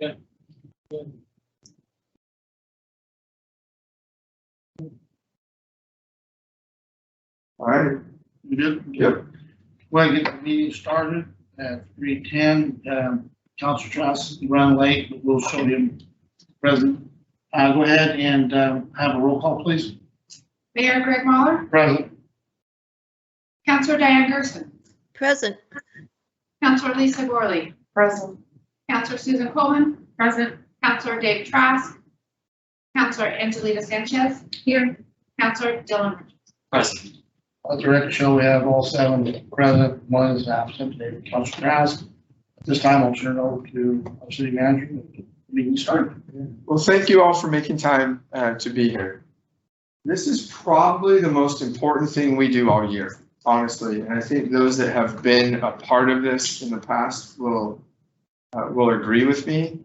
Good. Good. All right. You good? Yep. Well, get the meeting started at 3:10. Council Trask run late, but we'll show him present. Go ahead and have a roll call, please. Mayor Greg Muller, Present. Councilor Diane Gerson, Present. Councilor Lisa Gorley, Present. Councilor Susan Coleman, present, Councilor David Trask, Councilor Angelita Sanchez, here, Councilor Dylan Richards. Present. Let the record show we have all 7 present, 1 is absent, David Council Trask. At this time, I'll turn it over to our city manager. The meeting started. Well, thank you all for making time to be here. This is probably the most important thing we do all year, honestly. And I think those that have been a part of this in the past will agree with me.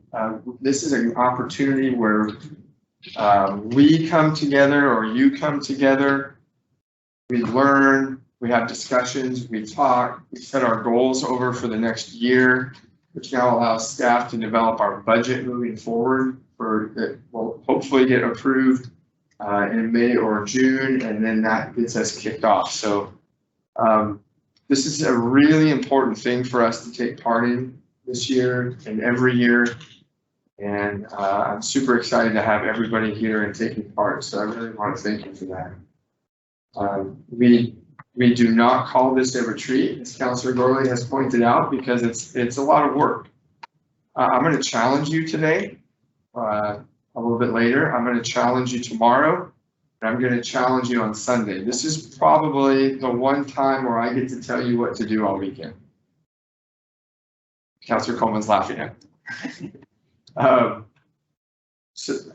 This is an opportunity where we come together, or you come together. We learn, we have discussions, we talk, we set our goals over for the next year, which now allows staff to develop our budget moving forward that will hopefully get approved in May or June, and then that gets us kicked off. So this is a really important thing for us to take part in this year and every year. And I'm super excited to have everybody here and taking part. So I really want to thank you for that. We do not call this a retreat, as Councilor Gorley has pointed out, because it's a lot of work. I'm going to challenge you today, a little bit later. I'm going to challenge you tomorrow, and I'm going to challenge you on Sunday. This is probably the one time where I get to tell you what to do all weekend. Councilor Coleman's laughing at me.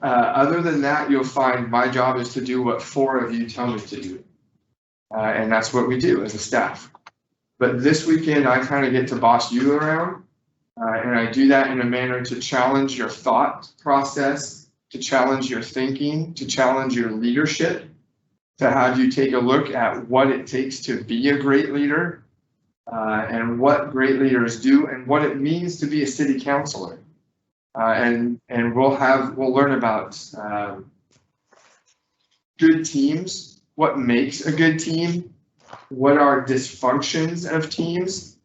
Other than that, you'll find my job is to do what 4 of you tell me to do. And that's what we do as a staff. But this weekend, I kind of get to boss you around. And I do that in a manner to challenge your thought process, to challenge your thinking, to challenge your leadership, to have you take a look at what it takes to be a great leader, and what great leaders do, and what it means to be a city councilor. And we'll learn about good teams, what makes a good team, what are dysfunctions of teams,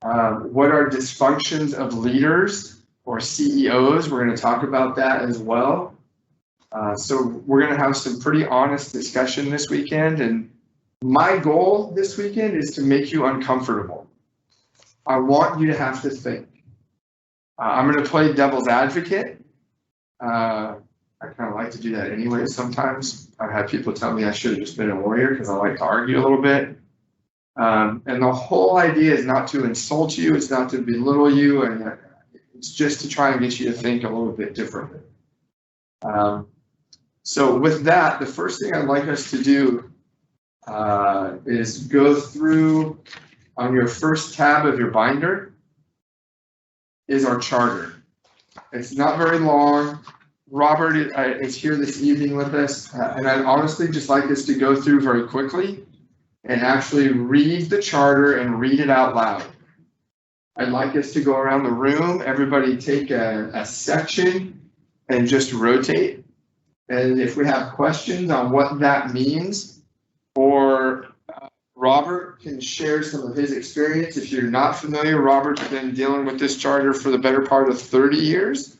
what are dysfunctions of leaders or CEOs. We're going to talk about that as well. So we're going to have some pretty honest discussion this weekend. And my goal this weekend is to make you uncomfortable. I want you to have to think. I'm going to play devil's advocate. I kind of like to do that anyway. Sometimes I've had people tell me I should have just been a lawyer because I like to argue a little bit. And the whole idea is not to insult you. It's not to belittle you. And it's just to try and get you to think a little bit differently. So with that, the first thing I'd like us to do is go through on your first tab of your binder is our charter. It's not very long. Robert is here this evening with us, and I'd honestly just like us to go through very quickly and actually read the charter and read it out loud. I'd like us to go around the room, everybody take a section and just rotate. And if we have questions on what that means, or Robert can share some of his experience. If you're not familiar, Robert's been dealing with this charter for the better part of 30 years.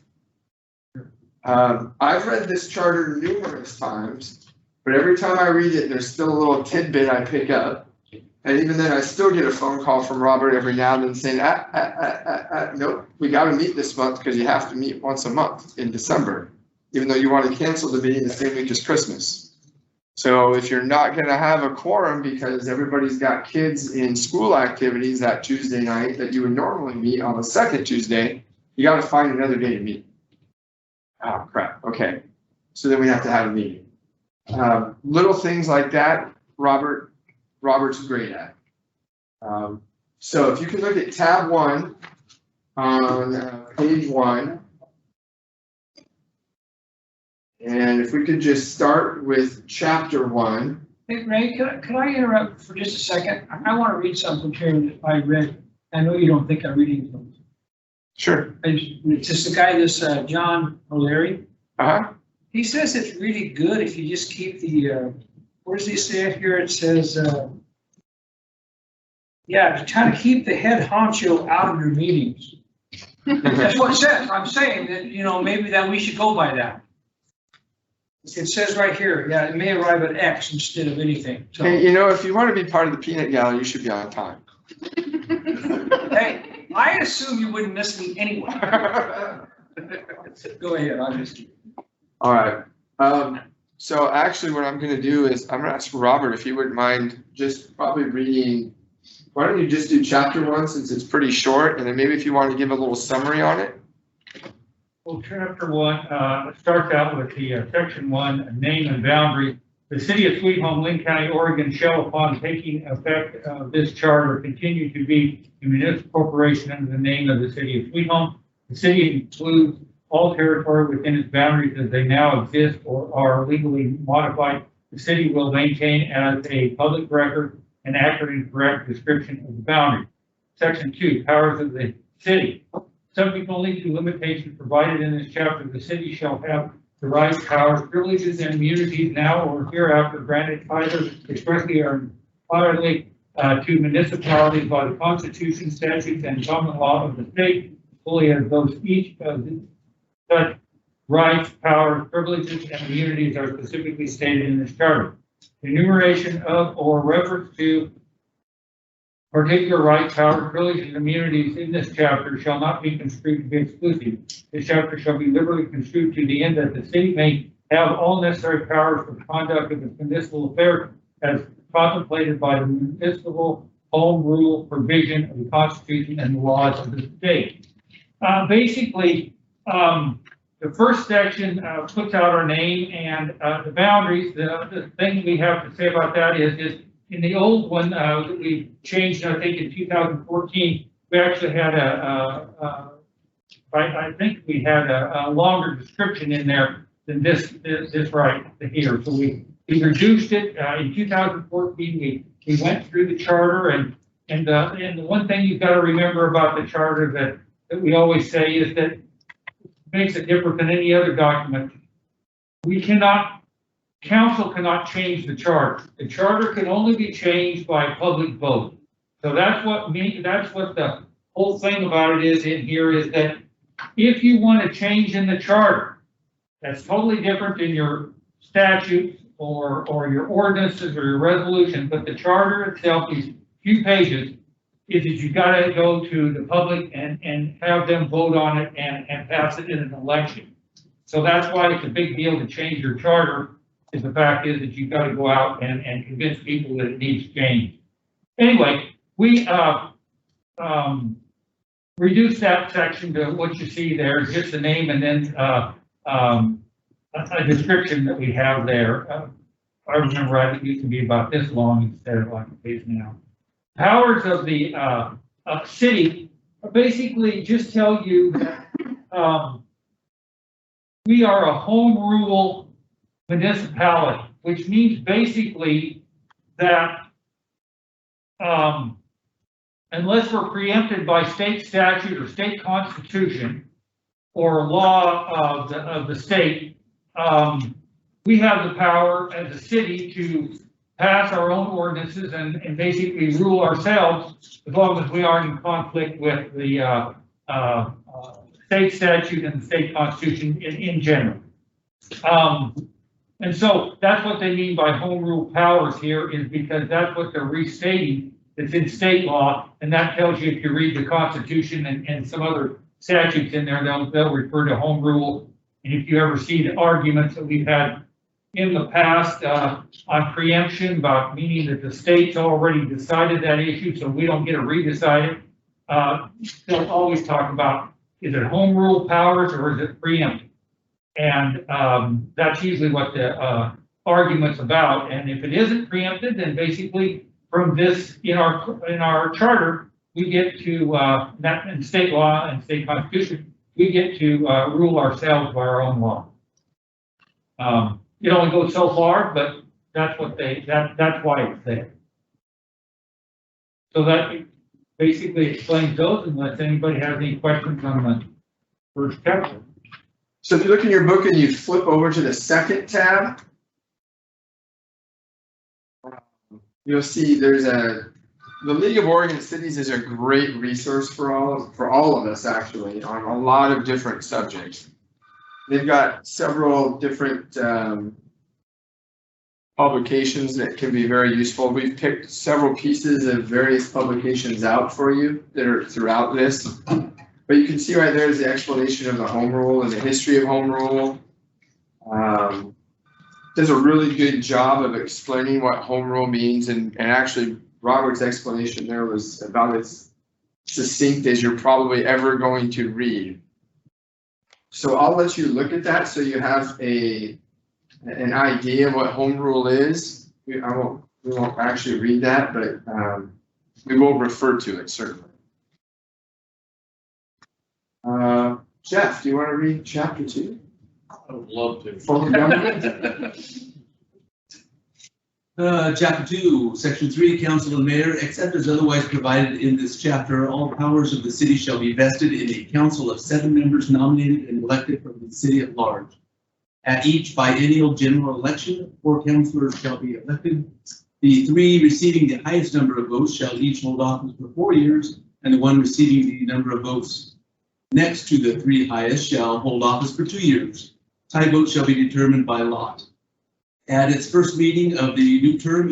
I've read this charter numerous times, but every time I read it, there's still a little tidbit I pick up. And even then, I still get a phone call from Robert every now and then saying, nope, we got to meet this month because you have to meet once a month in December, even though you want to cancel the meeting the same week as Christmas. So if you're not going to have a quorum because everybody's got kids in school activities that Tuesday night that you would normally meet on the second Tuesday, you got to find another day to meet. Oh, crap. Okay. So then we have to have a meeting. Little things like that, Robert's great at. So if you can look at tab 1 on page 1. And if we could just start with chapter 1. Hey, Ray, could I interrupt for just a second? I want to read something here that I read. I know you don't think I'm reading them. Sure. It's just the guy, this John O'Leary. Uh-huh. He says it's really good if you just keep the, what does he say it here? It says, yeah, to try to keep the head honcho out of your meetings. That's what it says. I'm saying that, maybe that we should go by that. It says right here, yeah, it may arrive at X instead of anything. So, Hey, if you want to be part of the peanut gallery, you should be on time. hey, I assume you wouldn't miss me anyway. Go ahead, I'll just. All right. So actually what I'm going to do is I'm going to ask Robert if you wouldn't mind just probably reading. Why don't you just do chapter 1 since it's pretty short, and then maybe if you want to give a little summary on it. Well, chapter 1 starts out with the section 1, name and boundary. The city of Sweet Home, Lynn County, Oregon shall, upon taking effect of this charter, continue to be a municipal corporation under the name of the city of Sweet Home. The city includes all territory within its boundaries as they now exist or are legally modified. The city will maintain as a public record an accurate and correct description of the boundary. Section 2, powers of the city. Subject only to limitations provided in this chapter, the city shall have the rights, powers, privileges, and immunities now or hereafter granted either expressly or impliedly to municipalities by the Constitution, statutes, and common law of the state, fully as those each of such rights, powers, privileges, and immunities are specifically stated in this charter. Enumeration of or reference to particular rights, powers, privileges, and immunities in this chapter shall not be construed to be exclusive. This chapter shall be liberally construed to the end that the city may have all necessary powers for the conduct of its municipal affairs as contemplated by the municipal home rule provision of the Constitution and the laws of the state. Basically, the first section puts out our name and the boundaries. The thing we have to say about that is in the old one that we changed, I think in 2014, we actually had I think we had a longer description in there than this right here. So we reduced it in 2014. We went through the charter and the one thing you've got to remember about the charter that we always say is that makes it different than any other document. Council cannot change the charter. The charter can only be changed by public vote. So that's what the whole thing about it is in here is that if you want to change in the charter, that's totally different than your statutes or your ordinances or your resolution, but the charter itself, these few pages, is that you've got to go to the public and have them vote on it and pass it in an election. So that's why it's a big deal to change your charter, is the fact is that you've got to go out and convince people that it needs change. Anyway, we reduced that section to what you see there, just the name and then a description that we have there. I remember it used to be about this long instead of like it is now. Powers of the city basically just tell you that we are a home rule municipality, which means basically that unless we're preempted by state statute or state constitution or law of the state, we have the power as a city to pass our own ordinances and basically rule ourselves as long as we aren't in conflict with the state statute and the state constitution in general. And so that's what they mean by home rule powers here, is because that's what they're restating. It's in state law, and that tells you if you read the Constitution and some other statutes in there, they'll refer to home rule. And if you ever see the arguments that we've had in the past on preemption, about meaning that the state's already decided that issue, so we don't get to redecide it, they'll always talk about, is it home rule powers or is it preempted? And that's usually what the argument's about. And if it isn't preempted, then basically from this in our charter, we get to that in state law and state constitution, we get to rule ourselves by our own law. It only goes so far, but that's what that's why it's there. So that basically explains those unless anybody has any questions on the first chapter. So if you look in your book and you flip over to the second tab, you'll see the League of Oregon Cities is a great resource for all of us actually on a lot of different subjects. They've got several different publications that can be very useful. We've picked several pieces of various publications out for you that are throughout this. But you can see right there is the explanation of the home rule and the history of home rule. Does a really good job of explaining what home rule means, and actually Robert's explanation there was about as succinct as you're probably ever going to read. So I'll let you look at that so you have an idea of what home rule is. We won't actually read that, but we will refer to it certainly. Jeff, do you want to read chapter 2? I would love to. Form of government? Chapter 2, Section 3, Council and Mayor, except as otherwise provided in this chapter, all powers of the city shall be vested in a council of 7 members nominated and elected from the city at large. At each biennial general election, 4 councilors shall be elected. The 3 receiving the highest number of votes shall each hold office for 4 years, and the 1 receiving the number of votes next to the 3 highest shall hold office for 2 years. Tie votes shall be determined by lot. At its first meeting of the new term,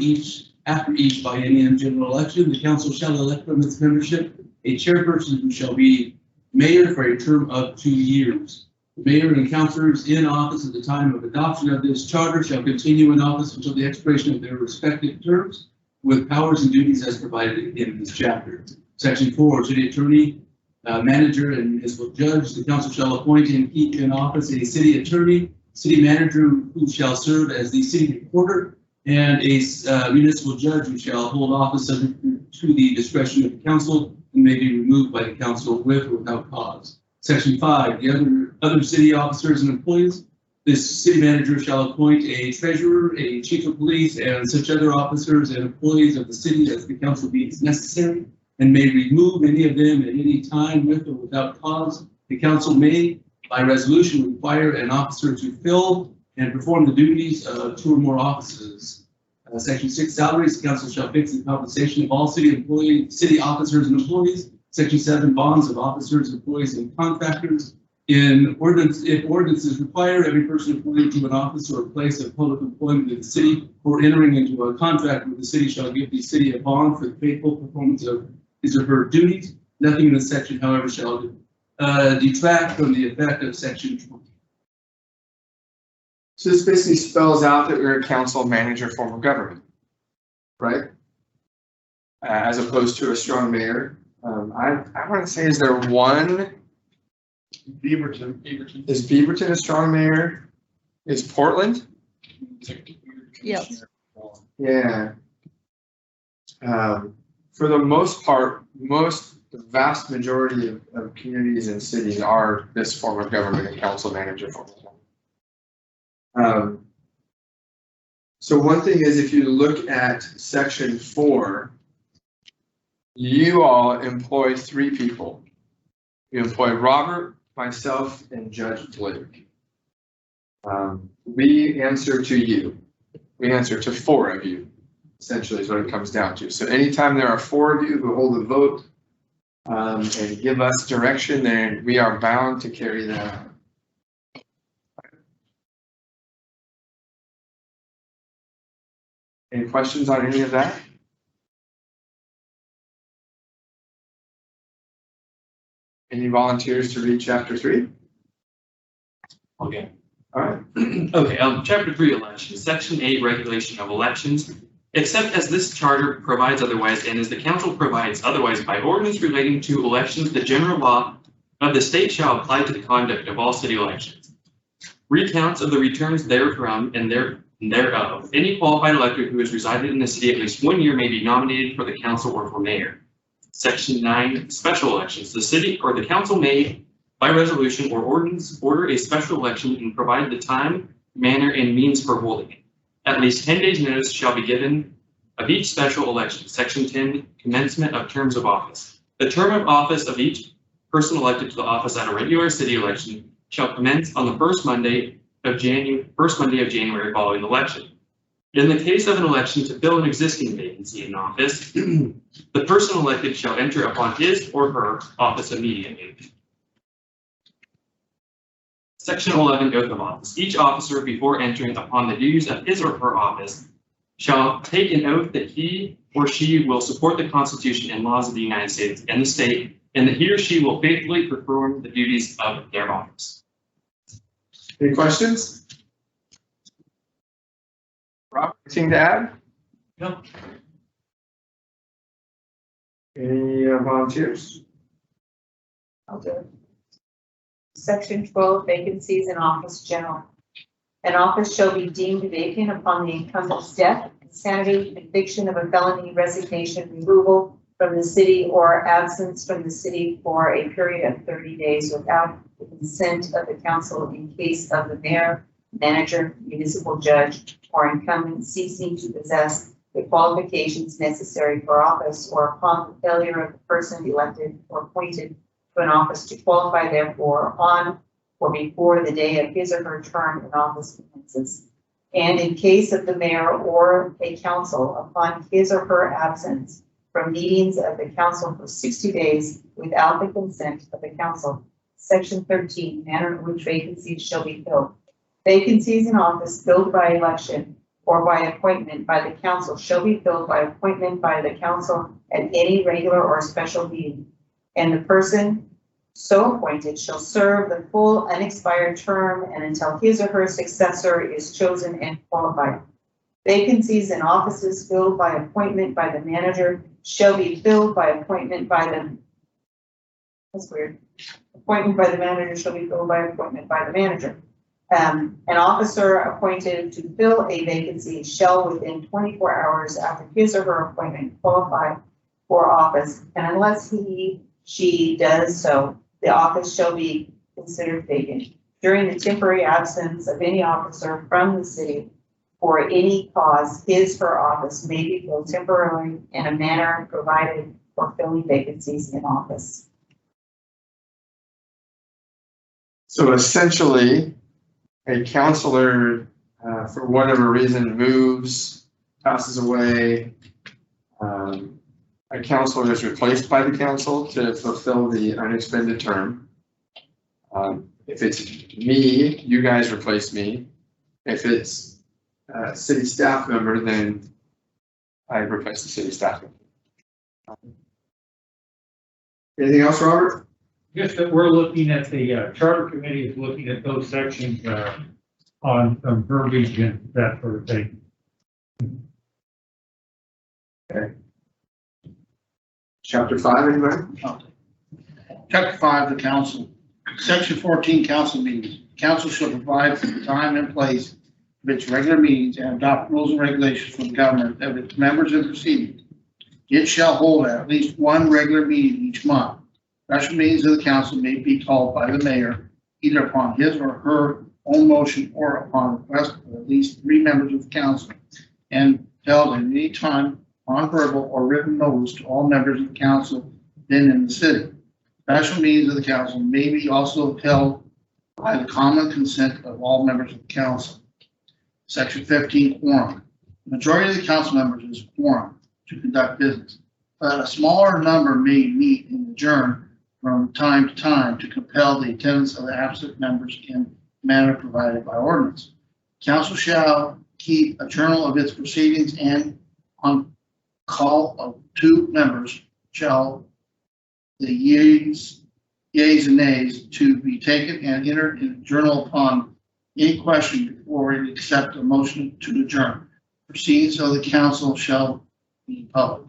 after each biennial general election, the council shall elect from its membership a chairperson who shall be mayor for a term of 2 years. The mayor and councilors in office at the time of adoption of this charter shall continue in office until the expiration of their respective terms, with powers and duties as provided in this chapter. Section 4, city attorney, manager, and municipal judge. The council shall appoint and keep in office a city attorney, city manager who shall serve as the city recorder, and a municipal judge who shall hold office subject to the discretion of the council and may be removed by the council with or without cause. Section 5, the other city officers and employees. This city manager shall appoint a treasurer, a chief of police, and such other officers and employees of the city as the council deems necessary, and may remove any of them at any time with or without cause. The council may, by resolution, require an officer to fill and perform the duties of 2 or more offices. Section 6, salaries. The council shall fix the compensation of all city officers and employees. Section 7, bonds of officers, employees, and contractors. If ordinances require every person appointed to an office or a place of public employment in the city or entering into a contract with the city shall give the city a bond for the faithful performance of his or her duties. Nothing in this section, however, shall detract from the effect of section 20. So this basically spells out that we're a council manager form of government, right? As opposed to a strong mayor. I want to say, is there one? Beaverton. Is Beaverton a strong mayor? Is Portland? Yes. Yeah. For the most part, the vast majority of communities and cities are this form of government, a council manager form of government. So one thing is, if you look at section 4, you all employ 3 people. You employ Robert, myself, and Judge Blake. We answer to you. We answer to 4 of you, essentially, is what it comes down to. So anytime there are 4 of you who hold a vote and give us direction, then we are bound to carry that out. Any questions on any of that? Any volunteers to read chapter 3? Okay. All right. Okay, chapter 3, elections, section 8, regulation of elections. Except as this charter provides otherwise, and as the council provides otherwise by ordinance relating to elections, the general law of the state shall apply to the conduct of all city elections. Recounts of the returns therefrom and thereof. Any qualified elector who has resided in the city at least 1 year may be nominated for the council or for mayor. Section 9, special elections. The city or the council may, by resolution or ordinance, order a special election and provide the time, manner, and means for holding it. At least 10 days notice shall be given of each special election. Section 10, commencement of terms of office. The term of office of each person elected to the office at a regular city election shall commence on the first Monday of January following the election. In the case of an election to fill an existing vacancy in office, the person elected shall enter upon his or her office immediately. Section 11, Oath of Office. Each officer, before entering upon the duties of his or her office, shall take an oath that he or she will support the Constitution and laws of the United States and the state, and that he or she will faithfully perform the duties of their office. Any questions? Rob, anything to add? No. Any volunteers? I'll do it. Section 12, vacancies in office general. An office shall be deemed vacant upon the incumbent's death, insanity, conviction of a felony, resignation, removal from the city, or absence from the city for a period of 30 days without the consent of the council in case of the mayor, manager, municipal judge, or incumbent ceasing to possess the qualifications necessary for office, or upon the failure of the person elected or appointed to an office to qualify therefore on or before the day of his or her term in office commences. And in case of the mayor or a council, upon his or her absence from meetings of the council for 60 days without the consent of the council. Section 13, manner in which vacancies shall be filled. Vacancies in office filled by election or by appointment by the council shall be filled by appointment by the council at any regular or special meeting. And the person so appointed shall serve the full unexpired term and until his or her successor is chosen and qualified. Vacancies in offices filled by appointment by the manager shall be filled by appointment by the, that's weird. Appointment by the manager shall be filled by appointment by the manager. An officer appointed to fill a vacancy shall within 24 hours after his or her appointment qualify for office, and unless she does so, the office shall be considered vacant. During the temporary absence of any officer from the city for any cause, his or her office may be filled temporarily in a manner provided for filling vacancies in office. So essentially, a counselor, for whatever reason, moves, passes away. A counselor is replaced by the council to fulfill the unexpended term. If it's me, you guys replace me. If it's a city staff member, then I replace the city staff member. Anything else, Robert? Just that we're looking at the charter committee is looking at those sections on verbiage and that sort of thing. Okay. Chapter 5, anybody? Chapter 5, the council. Section 14, council meetings. Council shall provide for the time and place of its regular meetings and adopt rules and regulations for the government of its members and proceedings. It shall hold at least one regular meeting each month. Special meetings of the council may be called by the mayor, either upon his or her own motion or upon request of at least 3 members of the council, and held at any time on verbal or written notice to all members of the council then in the city. Special meetings of the council may be also held by the common consent of all members of the council. Section 15, quorum. The majority of the council members is quorum to conduct business, but a smaller number may meet and adjourn from time to time to compel the attendance of the absent members in manner provided by ordinance. Council shall keep a journal of its proceedings, and on call of 2 members shall the yeas and nays to be taken and entered in the journal upon any question before it accept a motion to adjourn. Proceedings of the council shall be public.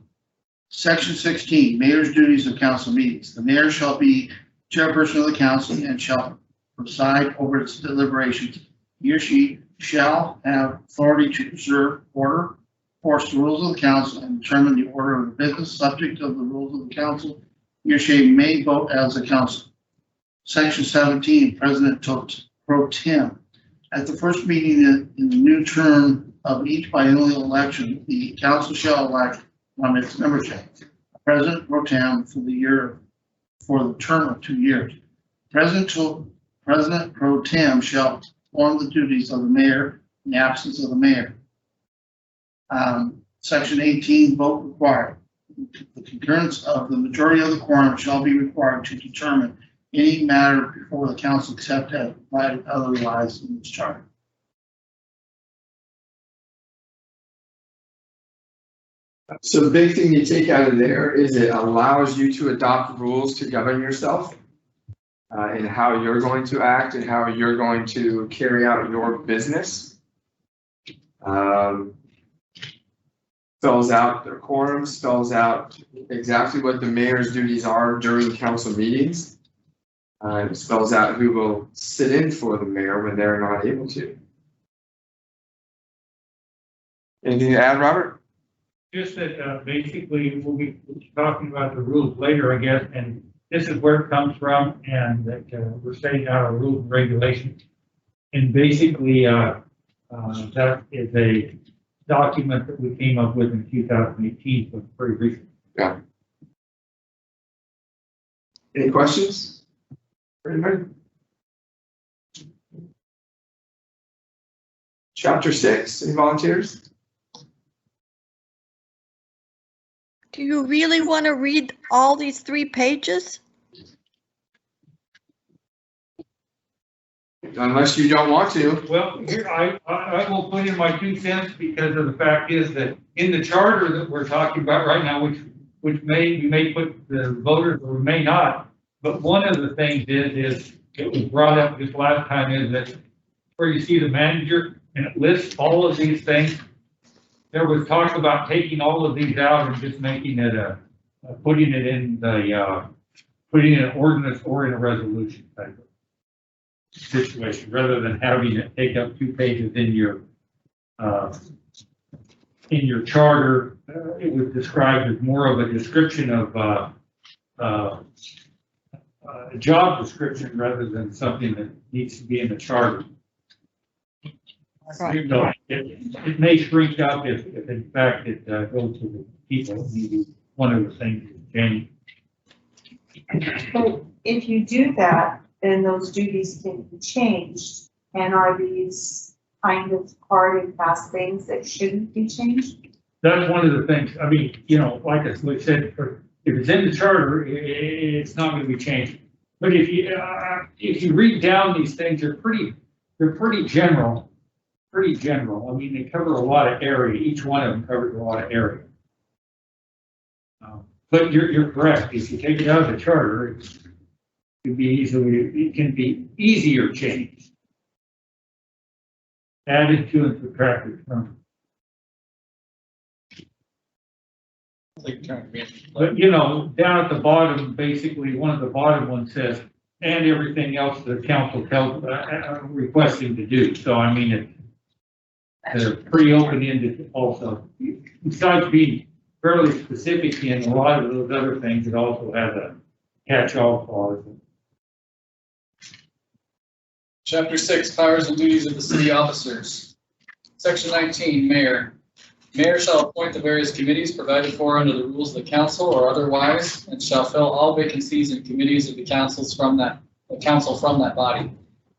Section 16, mayor's duties of council meetings. The mayor shall be chairperson of the council and shall preside over its deliberations. He or she shall have authority to preserve order, enforce the rules of the council, and determine the order of the business subject of the rules of the council. He or she may vote as a council. Section 17, President Pro Tem. At the first meeting in the new term of each biennial election, the council shall elect on its membership a President pro tem for the term of 2 years. President pro tem shall perform the duties of the mayor in the absence of the mayor. Section 18, vote required. The concurrence of the majority of the quorum shall be required to determine any matter before the council except as provided otherwise in this charter. So the big thing you take out of there is it allows you to adopt rules to govern yourself and how you're going to act and how you're going to carry out your business. Spells out their quorum, spells out exactly what the mayor's duties are during council meetings. It spells out who will sit in for the mayor when they're not able to. Anything to add, Robert? Just that basically we'll be talking about the rules later, I guess, and this is where it comes from, and that we're setting out our rules and regulations. And basically, that is a document that we came up with in 2018, so it's pretty recent. Yeah. Any questions? Anybody? Chapter 6, any volunteers? Do you really want to read all these 3 pages? Unless you don't want to. Well, here, I will put in my 2 cents because of the fact is that in the charter that we're talking about right now, which we may put the voters or we may not, but one of the things is it was brought up this last time is that where you see the manager and it lists all of these things. There was talk about taking all of these out and just making it putting it in an ordinance or in a resolution type of situation, rather than having it take up 2 pages in your charter. It was described as more of a description of a job description rather than something that needs to be in the charter. Right. So it may shrink up if in fact it goes to the people. Maybe one of the things is changed. So if you do that, then those duties can be changed. And are these kind of hard and fast things that shouldn't be changed? That's one of the things. I mean, you know, like I said, if it's in the charter, it's not going to be changed. But if you read down these things, they're pretty general. Pretty general. I mean, they cover a lot of area. Each one of them covers a lot of area. But you're correct. If you take it out of the charter, it can be easier changed. Added to and subtracted from. But you know, down at the bottom, basically, one of the bottom ones says, and everything else the council tells requesting to do. So I mean, they're pretty open-ended also. Besides being fairly specific in a lot of those other things, it also has a catch-all clause. Chapter 6, powers and duties of the city officers. Section 19, mayor. Mayor shall appoint the various committees provided for under the rules of the council or otherwise, and shall fill all vacancies in committees of the council from that body.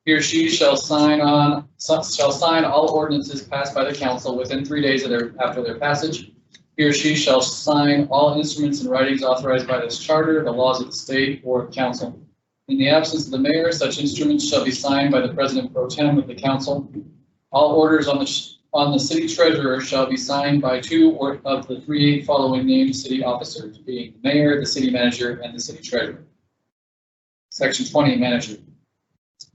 He or she shall sign all ordinances passed by the council within 3 days after their passage. He or she shall sign all instruments and writings authorized by this charter, the laws of the state or council. In the absence of the mayor, such instruments shall be signed by the president pro tem of the council. All orders on the city treasurer shall be signed by 2 of the 3 following named city officers, being the mayor, the city manager, and the city treasurer. Section 20, manager.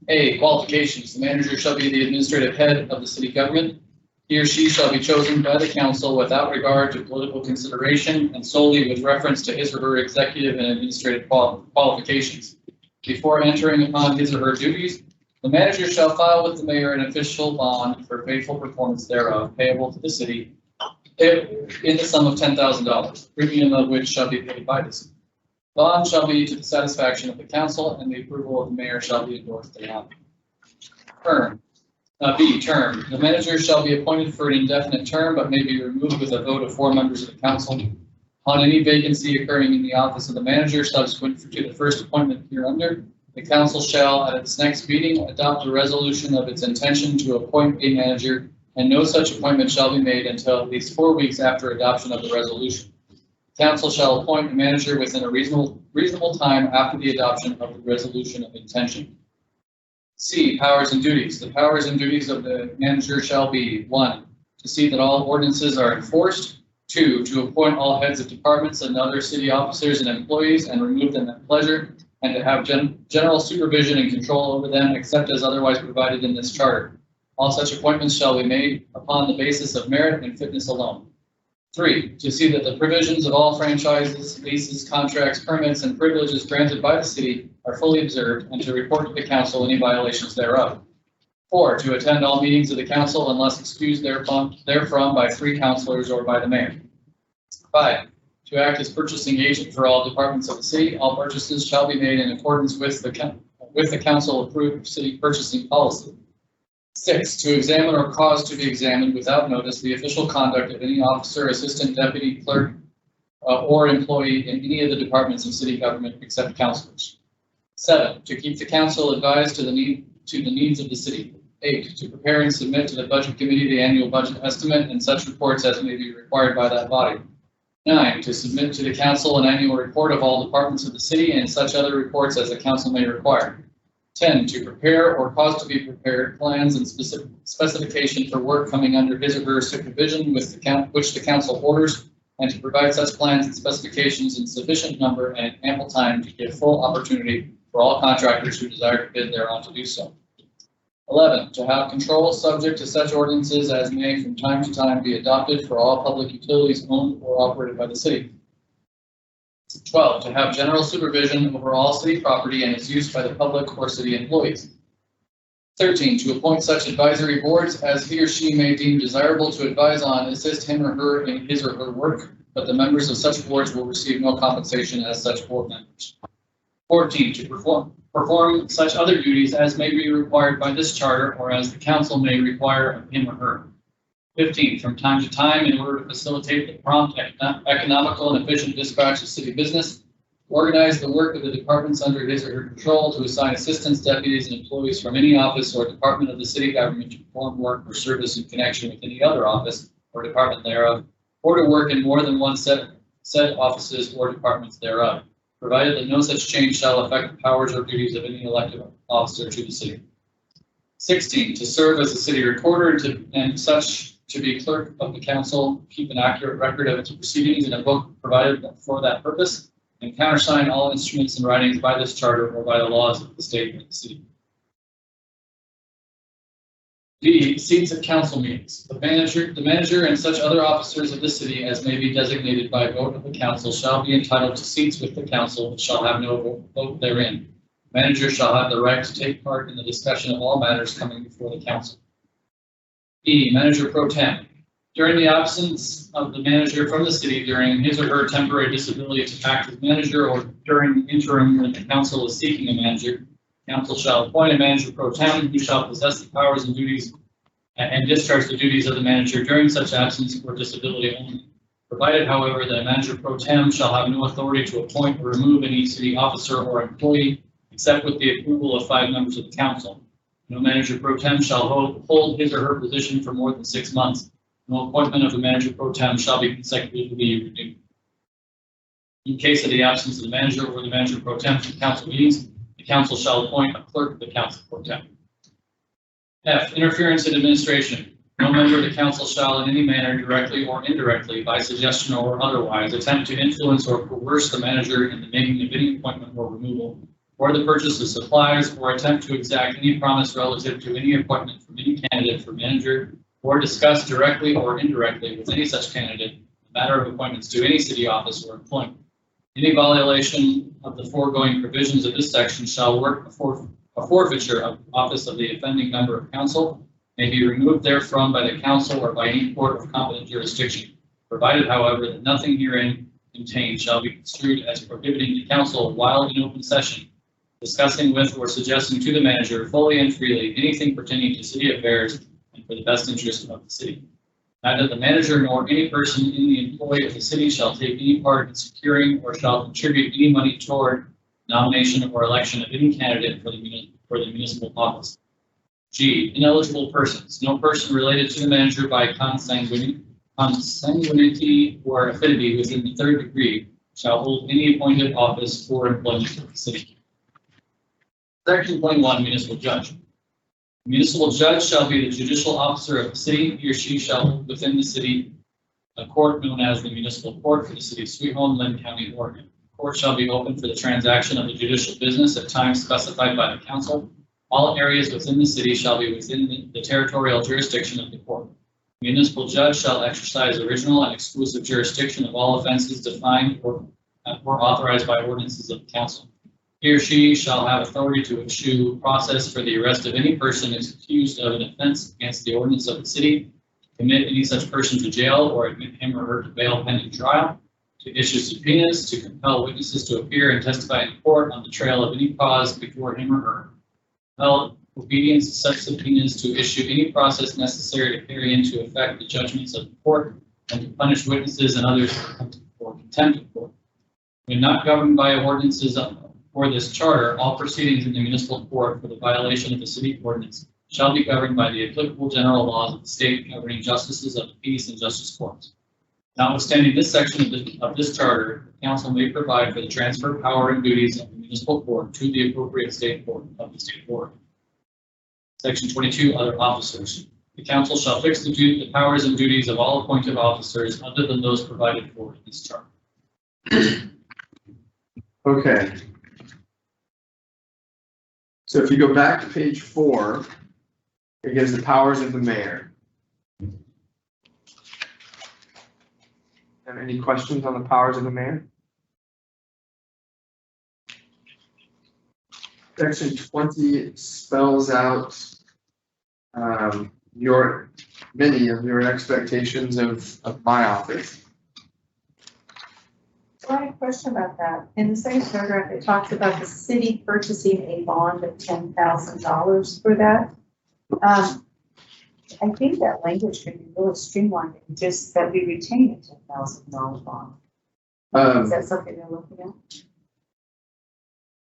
A, qualifications. The manager shall be the administrative head of the city government. He or she shall be chosen by the council without regard to political consideration and solely with reference to his or her executive and administrative qualifications. Before entering upon his or her duties, the manager shall file with the mayor an official bond for faithful performance thereof, payable to the city in the sum of $10,000, premium of which shall be paid by the city. Bond shall be to the satisfaction of the council, and the approval of the mayor shall be endorsed thereon. Term. B, term. The manager shall be appointed for an indefinite term, but may be removed with a vote of 4 members of the council. On any vacancy occurring in the office of the manager subsequent to the first appointment hereunder, the council shall, at its next meeting, adopt a resolution of its intention to appoint a manager, and no such appointment shall be made until at least 4 weeks after adoption of the resolution. The council shall appoint a manager within a reasonable time after the adoption of the resolution of intention. C, powers and duties. The powers and duties of the manager shall be: 1, to see that all ordinances are enforced; 2, to appoint all heads of departments and other city officers and employees and remove them at pleasure, and to have general supervision and control over them, except as otherwise provided in this charter. All such appointments shall be made upon the basis of merit and fitness alone. 3, to see that the provisions of all franchises, leases, contracts, permits, and privileges granted by the city are fully observed, and to report to the council any violations thereof. 4, to attend all meetings of the council unless excused therefrom by 3 councilors or by the mayor. 5, to act as purchasing agent for all departments of the city. All purchases shall be made in accordance with the council approved city purchasing policy. 6, to examine or cause to be examined without notice the official conduct of any officer, assistant, deputy, clerk, or employee in any of the departments of city government except councilors. 7, to keep the council advised to the needs of the city. 8, to prepare and submit to the budget committee the annual budget estimate and such reports as may be required by that body. 9, to submit to the council an annual report of all departments of the city and such other reports as the council may require. 10, to prepare or cause to be prepared plans and specification for work coming under his or her supervision which the council orders, and to provide such plans and specifications in sufficient number and ample time to give full opportunity for all contractors who desire to bid thereon to do so. 11, to have control subject to such ordinances as may from time to time be adopted for all public utilities owned or operated by the city. 12, to have general supervision over all city property and its use by the public or city employees. 13, to appoint such advisory boards as he or she may deem desirable to advise on, assist him or her in his or her work, but the members of such boards will receive no compensation as such board members. 14, to perform such other duties as may be required by this charter or as the council may require of him or her. 15, from time to time, in order to facilitate the prompt, economical, and efficient dispatch of city business, organize the work of the departments under his or her control, to assign assistants, deputies, and employees from any office or department of the city government to perform work or service in connection with any other office or department thereof, or to work in more than one said offices or departments thereof, provided that no such change shall affect the powers or duties of any elected officer to the city. 16, to serve as the city recorder and such to be clerk of the council, keep an accurate record of its proceedings in a book provided for that purpose, and countersign all instruments and writings by this charter or by the laws of the state and the city. D, seats at council meetings. The manager and such other officers of the city as may be designated by vote of the council shall be entitled to seats with the council, but shall have no vote therein. The manager shall have the right to take part in the discussion of all matters coming before the council. E, manager pro tem. During the absence of the manager from the city during his or her temporary disability to act as manager, or during the interim when the council is seeking a manager, council shall appoint a manager pro tem who shall possess the powers and duties and discharge the duties of the manager during such absence or disability only. Provided, however, that a manager pro tem shall have no authority to appoint or remove any city officer or employee except with the approval of 5 members of the council. No manager pro tem shall hold his or her position for more than 6 months. No appointment of the manager pro tem shall be consecutively renewed. In case of the absence of the manager or the manager pro tem from council meetings, the council shall appoint a clerk of the council pro tem. F, interference in administration. No member of the council shall in any manner, directly or indirectly, by suggestion or otherwise, attempt to influence or coerce the manager in the making of any appointment or removal, or the purchase of supplies, or attempt to exact any promise relative to any appointment from any candidate for manager, or discuss directly or indirectly with any such candidate the matter of appointments to any city office or employment. Any violation of the foregoing provisions of this section shall work a forfeiture of office of the offending member of council, may be removed therefrom by the council or by any court of competent jurisdiction, provided, however, that nothing herein contained shall be construed as prohibiting the council while in open session discussing with or suggesting to the manager fully and freely anything pertaining to city affairs and for the best interest of the city. Neither the manager nor any person in the employ of the city shall take any part in securing or shall contribute any money toward nomination or election of any candidate for the municipal office. G, ineligible persons. No person related to the manager by consanguinity or affinity within the third degree shall hold any appointed office or employment of the city. Section 21, municipal judge. The municipal judge shall be the judicial officer of the city. He or she shall hold within the city a court known as the municipal court for the city of Sweet Home, Lynn County, Oregon. The court shall be open for the transaction of the judicial business at times specified by the council. All areas within the city shall be within the territorial jurisdiction of the court. The municipal judge shall exercise original and exclusive jurisdiction of all offenses defined or authorized by ordinances of the council. He or she shall have authority to issue process for the arrest of any person accused of an offense against the ordinance of the city, commit any such person to jail or admit him or her to bail pending trial, to issue subpoenas, to compel witnesses to appear and testify in court on the trail of any cause before him or her, compel obedience to such subpoenas, to issue any process necessary to carry into effect the judgments of the court, and to punish witnesses and others for contempt of court. When not governed by ordinances or this charter, all proceedings in the municipal court for the violation of the city ordinance shall be governed by the applicable general laws of the state governing justices of the peace and justice courts. Notwithstanding this section of this charter, the council may provide for the transfer of power and duties of the municipal court to the appropriate state court of the state board. Section 22, other officers. The council shall fix the powers and duties of all appointed officers other than those provided for in this charter. Okay. So if you go back to page 4, it gives the powers of the mayor. Have any questions on the powers of the mayor? Section 20 spells out many of your expectations of my office. So I have a question about that. In the same paragraph, it talks about the city purchasing a bond of $10,000 for that. I think that language could be really streamlined, and just that we retain a $10,000 bond. Is that something they're looking at?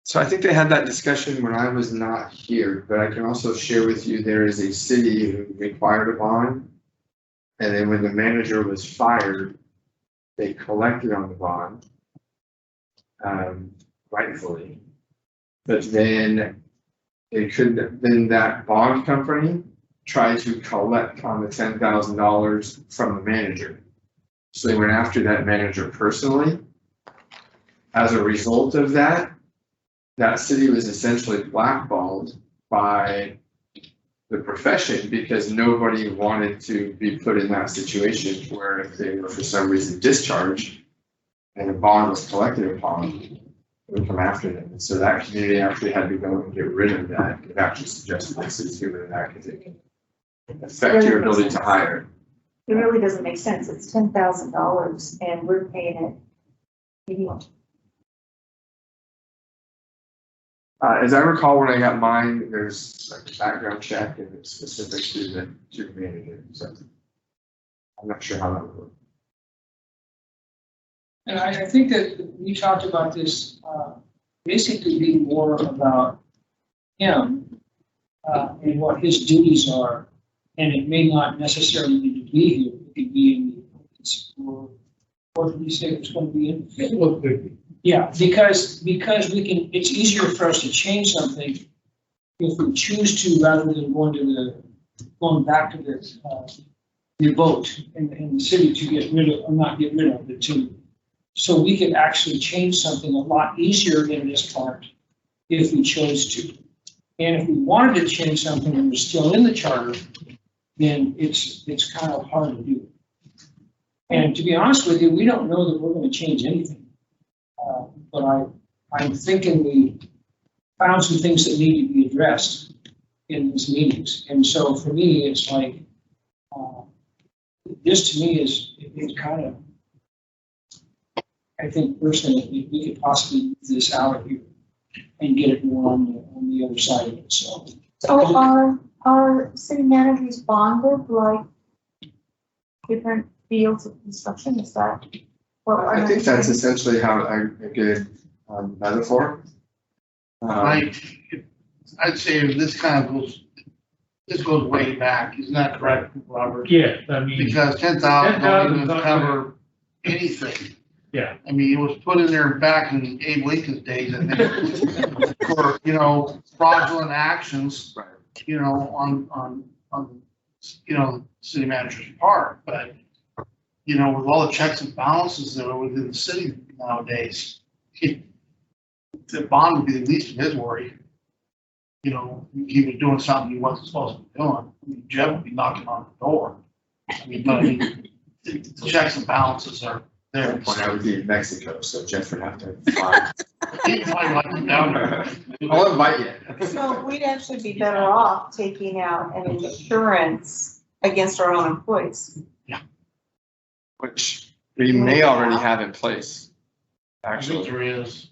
So I think they had that discussion when I was not here, but I can also share with you, there is a city who required a bond. And then when the manager was fired, they collected on the bond, rightfully. But then then that bond company tried to collect on the $10,000 from the manager. So they went after that manager personally. As a result of that, that city was essentially blackballed by the profession because nobody wanted to be put in that situation where if they were for some reason discharged and a bond was collected upon, it would come after them. And so that community actually had to go and get rid of that. It actually suggested this is human and that because it can affect your ability to hire. It really doesn't make sense. It's $10,000 and we're paying it anyway. As I recall, when I got mine, there's like a background check and it's specific to the manager. So I'm not sure how that would work. And I think that we talked about this basically being more about him and what his duties are. And it may not necessarily need to be here. It could be in the or did you say it was going to be in? Yeah, because we can, it's easier for us to change something if we choose to rather than going back to the vote in the city to get rid of, or not get rid of the two. So we could actually change something a lot easier in this part if we chose to. And if we wanted to change something and we're still in the charter, then it's kind of hard to do. And to be honest with you, we don't know that we're going to change anything. But I'm thinking we found some things that need to be addressed in these meetings. And so for me, it's like, this to me is kind of, I think personally, we could possibly move this out of here and get it more on the other side of it, so. So are city managers bonded like different fields of construction? Is that what? I think that's essentially how a good metaphor. I'd say this kind of goes way back. Isn't that correct, Robert? Yeah, I mean, Because 10,000 don't 10,000 even cover anything. yeah. I mean, it was put in there back in Abe Lincoln's days, I think, for, fraudulent actions, Right. on, city manager's part, but, with all the checks and balances that are within the city nowadays, the bond would be the least of his worry. He was doing something he wasn't supposed to be doing. I mean, Jeff would be knocking on the door. The checks and balances are there. At that point, I would be in Mexico, so Jeff would have to fly. He'd probably like him down there. I'll invite you. So we'd actually be better off taking out an insurance against our own employees. Which we may already have in place, I think actually. there is.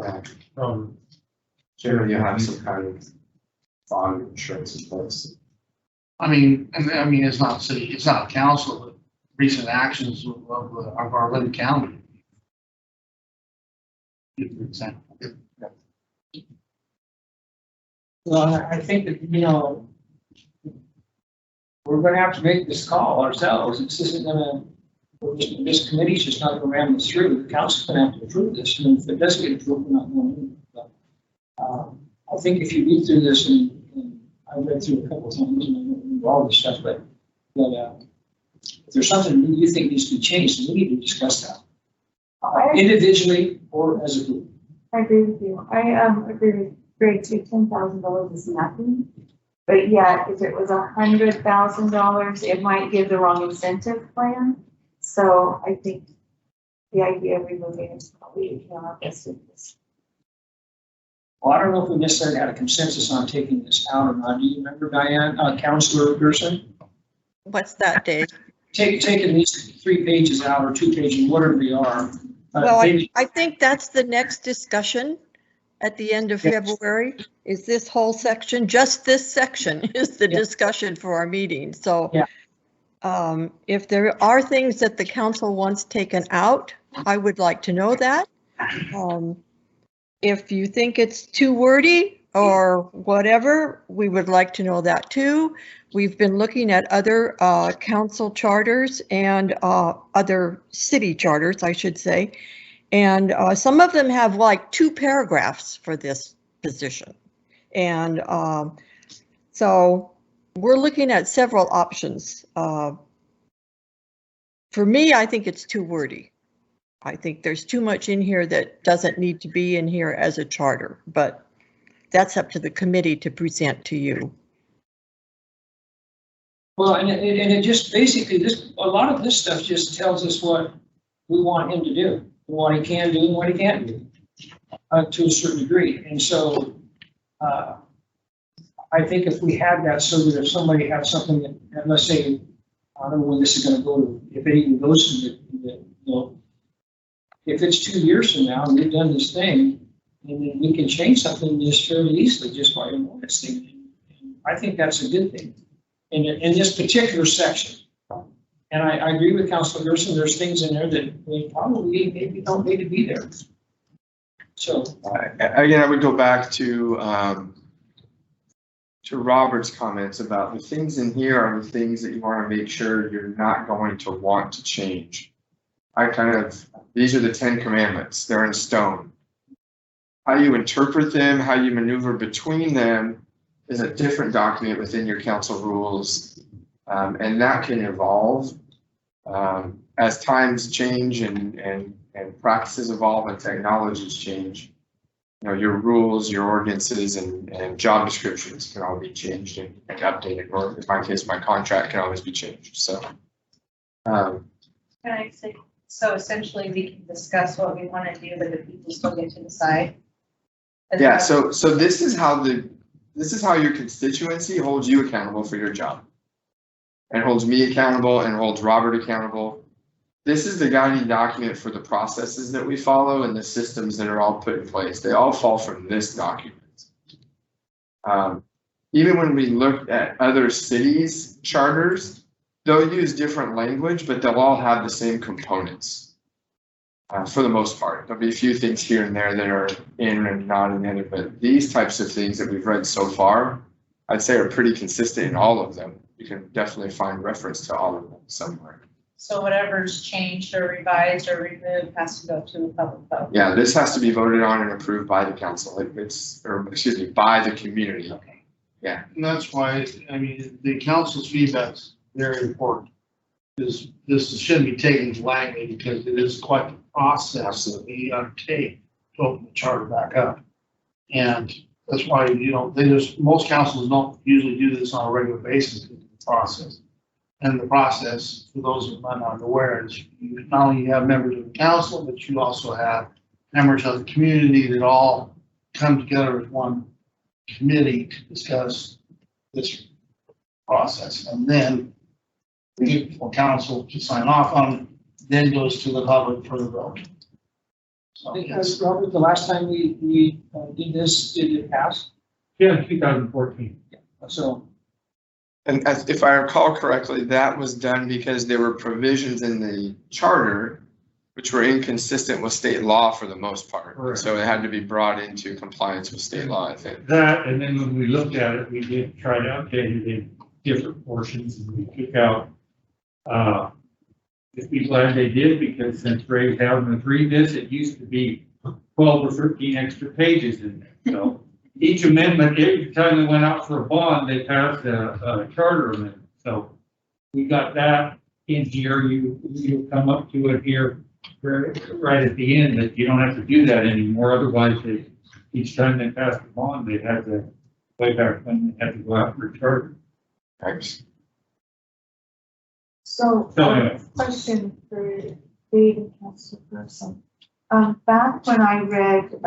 Yeah. Generally, you have some kind of bond insurance in place. It's not city, it's not council, but recent actions of our Lynn County. Give an example. Well, I think that, we're gonna have to make this call ourselves. This isn't gonna, this committee's just not gonna ram this through. The council's gonna have to approve this, and if it doesn't get approved, we're not going to. I think if you read through this, and I read through it a couple of times, and I don't remember all this stuff, but if there's something you think needs to be changed, then we need to discuss that. Individually or as a group. I agree with you. I agree with Greg too. $10,000 is nothing. But yet, if it was $100,000, it might give the wrong incentive plan. So I think the idea of removing it is probably in our best interest. Well, I don't know if we necessarily had a consensus on taking this out or not. Do you remember, Diane, Councilor Gerson? What's that, Dave? Taking these 3 pages out or 2 pages, whatever they are. Well, I think that's the next discussion at the end of February, is this whole section. Just this section is the discussion for our meeting. So if there are things that the council wants taken out, I would like to know that. If you think it's too wordy or whatever, we would like to know that too. We've been looking at other council charters and other city charters, I should say. And some of them have like 2 paragraphs for this position. And so we're looking at several options. For me, I think it's too wordy. I think there's too much in here that doesn't need to be in here as a charter, but that's up to the committee to present to you. Well, and it just basically, a lot of this stuff just tells us what we want him to do, what he can do and what he can't do to a certain degree. And so I think if we had that, so that if somebody had something that, let's say, I don't know when this is going to go to, if it even goes to the if it's 2 years from now and we've done this thing, and then we can change something just fairly easily just by a this thing. And I think that's a good thing in this particular section. And I agree with Councilor Gerson. There's things in there that they probably maybe don't need to be there. So again, I would go back to Robert's comments about the things in here are the things that you want to make sure you're not going to want to change. These are the 10 commandments. They're in stone. How you interpret them, how you maneuver between them is a different document within your council rules. And that can evolve as times change and practices evolve and technologies change. Your rules, your ordinances, and job descriptions can all be changed and updated, or in my case, my contract can always be changed. So. Can I say, so essentially we can discuss what we want to do, but the people still get to decide? Yeah, so this is how your constituency holds you accountable for your job. And holds me accountable and holds Robert accountable. This is the guiding document for the processes that we follow and the systems that are all put in place. They all fall from this document. Even when we looked at other cities' charters, they'll use different language, but they'll all have the same components. For the most part, there'll be a few things here and there that are in and not in it, but these types of things that we've read so far, I'd say are pretty consistent in all of them. You can definitely find reference to all of them somewhere. So whatever's changed or revised or removed has to go to a public vote. Yeah, this has to be voted on and approved by the council. By the community. Okay. Yeah. And that's why, I mean, the council's feedback's very important. This shouldn't be taken lightly because it is quite the process that we undertake to open the charter back up. And that's why, most councils don't usually do this on a regular basis in the process. And the process, for those who might not be aware, is you not only have members of the council, but you also have members of the community that all come together as one committee to discuss this process. And then for council to sign off on, then goes to the public for the vote. So, yes. Robert, the last time we did this, did it pass? Yeah, 2014. So, And if I recall correctly, that was done because there were provisions in the charter which were inconsistent with state law for the most part. Correct. So it had to be brought into compliance with state law, I think. That, and then when we looked at it, we did try to update it in different portions, and we took out, just be glad they did, because since Ray's having us read this, it used to be 12 or 13 extra pages in there. So each amendment, every time they went out for a bond, they passed a charter amendment. So we got that in here. You'll come up to it here right at the end, that you don't have to do that anymore. Otherwise, each time they passed a bond, they had to, way back when, they had to go out for a charter. Thanks. So, anyway. question for David, council person. Back when I read,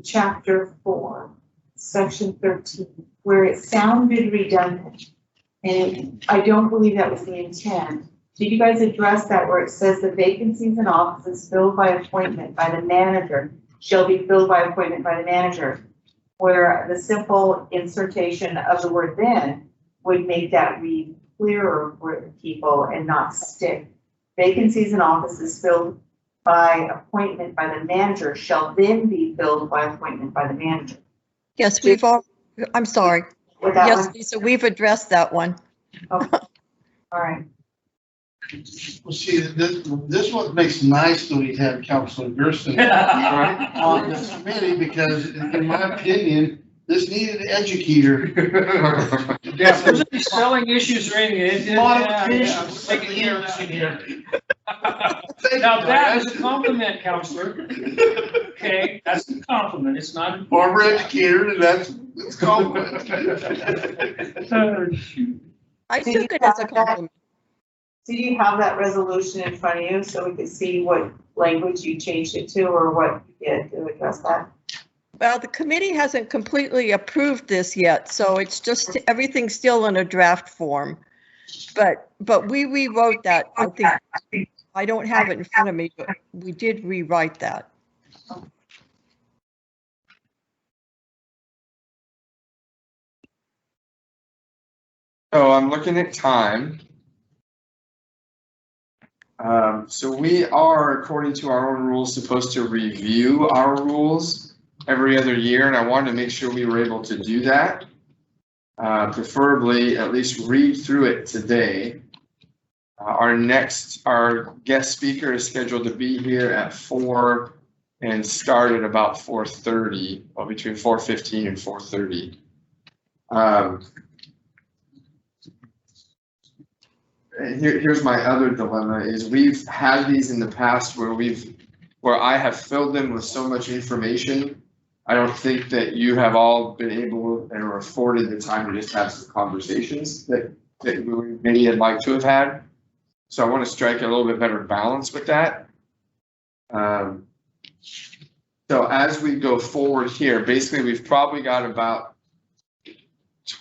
chapter 4, section 13, where it sounded redundant, and I don't believe that was the intent. Did you guys address that where it says the vacancies in offices filled by appointment by the manager shall be filled by appointment by the manager? Where the simple insertion of the word then would make that read clearer for people and not stick. Vacancies in offices filled by appointment by the manager shall then be filled by appointment by the manager. Yes, I'm sorry. With that Yes, one? Lisa, we've addressed that one. Okay. All right. Well, see, this what makes nice that we have Councilor Gersten on this committee, because in my opinion, this needed an educator. yeah, if there's any spelling issues or anything, Modifications. take it here. Now that is a compliment, Counselor. Okay, that's a compliment. It's not. Former educator, and it's compliment. I took it as a compliment. Do you have that resolution in front of you so we can see what language you changed it to or what you did to address that? Well, the committee hasn't completely approved this yet, so it's just, everything's still in a draft form. But we rewrote that. I think, I don't have it in front of me, but we did rewrite that. So I'm looking at time. So we are, according to our own rules, supposed to review our rules every other year, and I wanted to make sure we were able to do that. Preferably at least read through it today. Our guest speaker is scheduled to be here at 4 and start at about 4:30, well, between 4:15 and 4:30. Here's my other dilemma is we've had these in the past where I have filled them with so much information. I don't think that you have all been able and are afforded the time to just have some conversations that we maybe had liked to have had. So I want to strike a little bit better balance with that. So as we go forward here, basically we've probably got about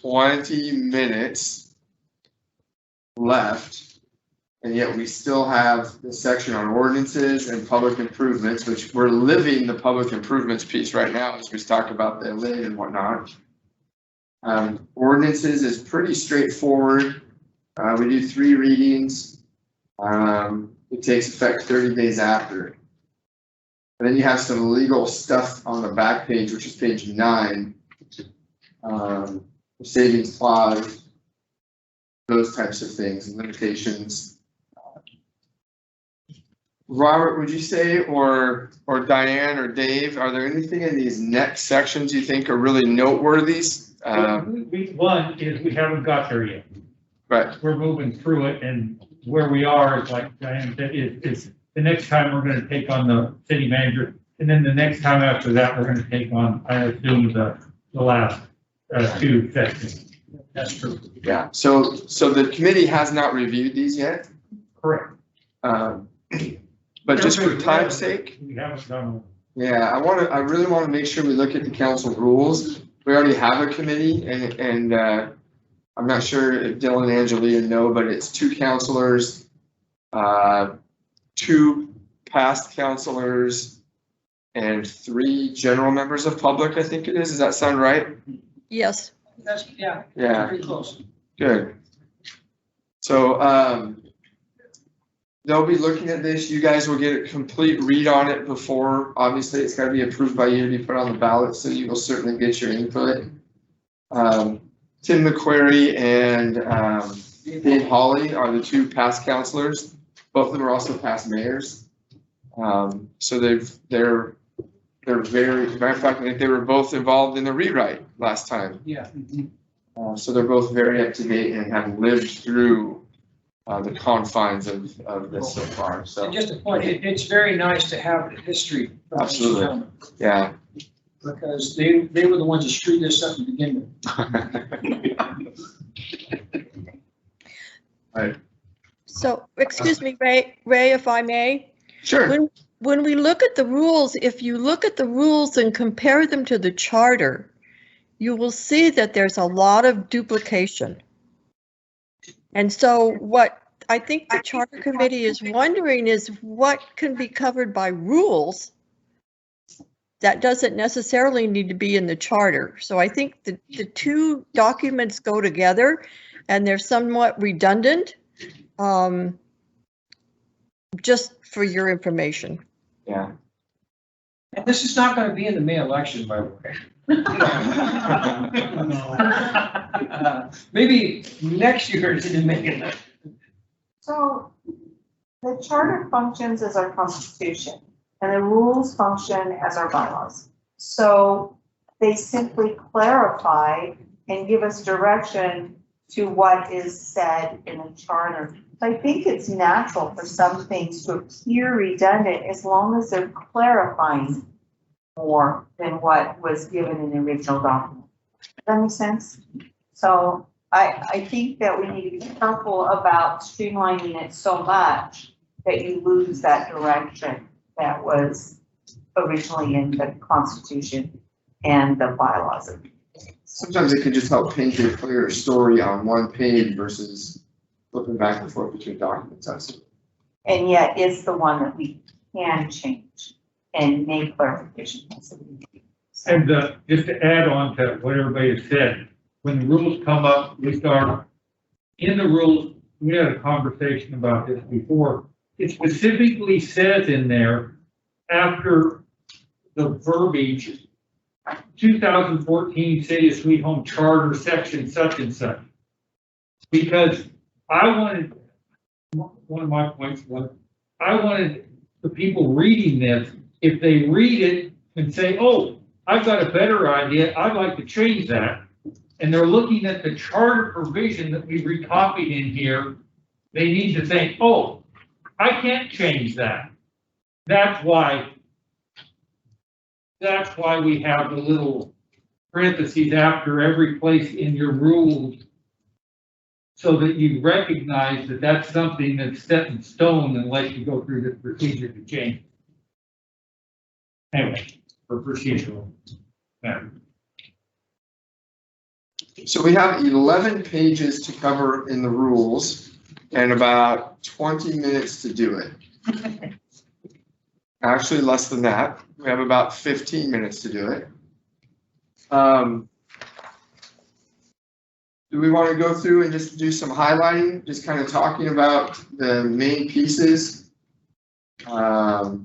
20 minutes left, and yet we still have the section on ordinances and public improvements, which we're living the public improvements piece right now as we talk about the lid and whatnot. Ordinances is pretty straightforward. We do 3 readings. It takes effect 30 days after. And then you have some legal stuff on the back page, which is page 9. The savings clause, those types of things, and limitations. Robert, would you say, or Diane or Dave, are there anything in these next sections you think are really noteworthy? One is we haven't got there yet. Right. We're moving through it, and where we are is like Diane said, is the next time we're gonna take on the city manager, and then the next time after that, we're gonna take on, I assume, the last 2 sections. That's true. Yeah, so the committee has not reviewed these yet, Correct. but just for time's sake, We haven't done. yeah, I really want to make sure we look at the council rules. We already have a committee, and I'm not sure if Dylan and Angelina know, but it's 2 counselors, 2 past counselors, and 3 general members of public, I think it is. Does that sound right? Yes. That's, yeah. Yeah. Pretty close. Good. So, they'll be looking at this. You guys will get a complete read on it before, obviously, it's gotta be approved by you to be put on the ballot, so you will certainly get your input. Tim McQuarrie and Dave Hawley are the 2 past counselors. Both of them are also past mayors. So they're very, matter of fact, I think they were both involved in the rewrite last time. Yeah. So they're both very up to date and have lived through the confines of this so far, so. And just a point, it's very nice to have the history. from this Absolutely. gentleman, Yeah. Because they were the ones that screwed this up to begin with. So, excuse me, Ray, if I may. Sure. When we look at the rules, if you look at the rules and compare them to the charter, you will see that there's a lot of duplication. And so what I think the charter committee is wondering is what can be covered by rules that doesn't necessarily need to be in the charter. So I think the 2 documents go together and they're somewhat redundant, just for your information. Yeah. And this is not gonna be in the May election, by the way. Maybe next year is in the May election. So the charter functions as our constitution and the rules function as our bylaws. So they simply clarify and give us direction to what is said in the charter. So I think it's natural for some things to appear redundant as long as they're clarifying more than what was given in the original document. Does that make sense? So I think that we need to be careful about streamlining it so much that you lose that direction that was originally in the Constitution and the bylaws. Sometimes it can just help paint a clearer story on one page versus flipping back and forth between documents. Absolutely. And yet it's the one that we can change and make clarification. And just to add on to what everybody has said, when the rules come up, we start, in the rules, we had a conversation about this before. It specifically says in there, after the verbiage, 2014 City of Sweet Home Charter section such and such. Because I wanted, one of my points was, I wanted the people reading this, if they read it and say, oh, I've got a better idea, I'd like to change that. And they're looking at the charter provision that we recopied in here, they need to think, oh, I can't change that. That's why we have the little parentheses after every place in your rules, so that you recognize that that's something that's set in stone unless you go through this procedure to change. Anyway, for procedural matter. So we have 11 pages to cover in the rules and about 20 minutes to do it. Actually, less than that. We have about 15 minutes to do it. do we want to go through and just do some highlighting, just kind of talking about the main pieces? I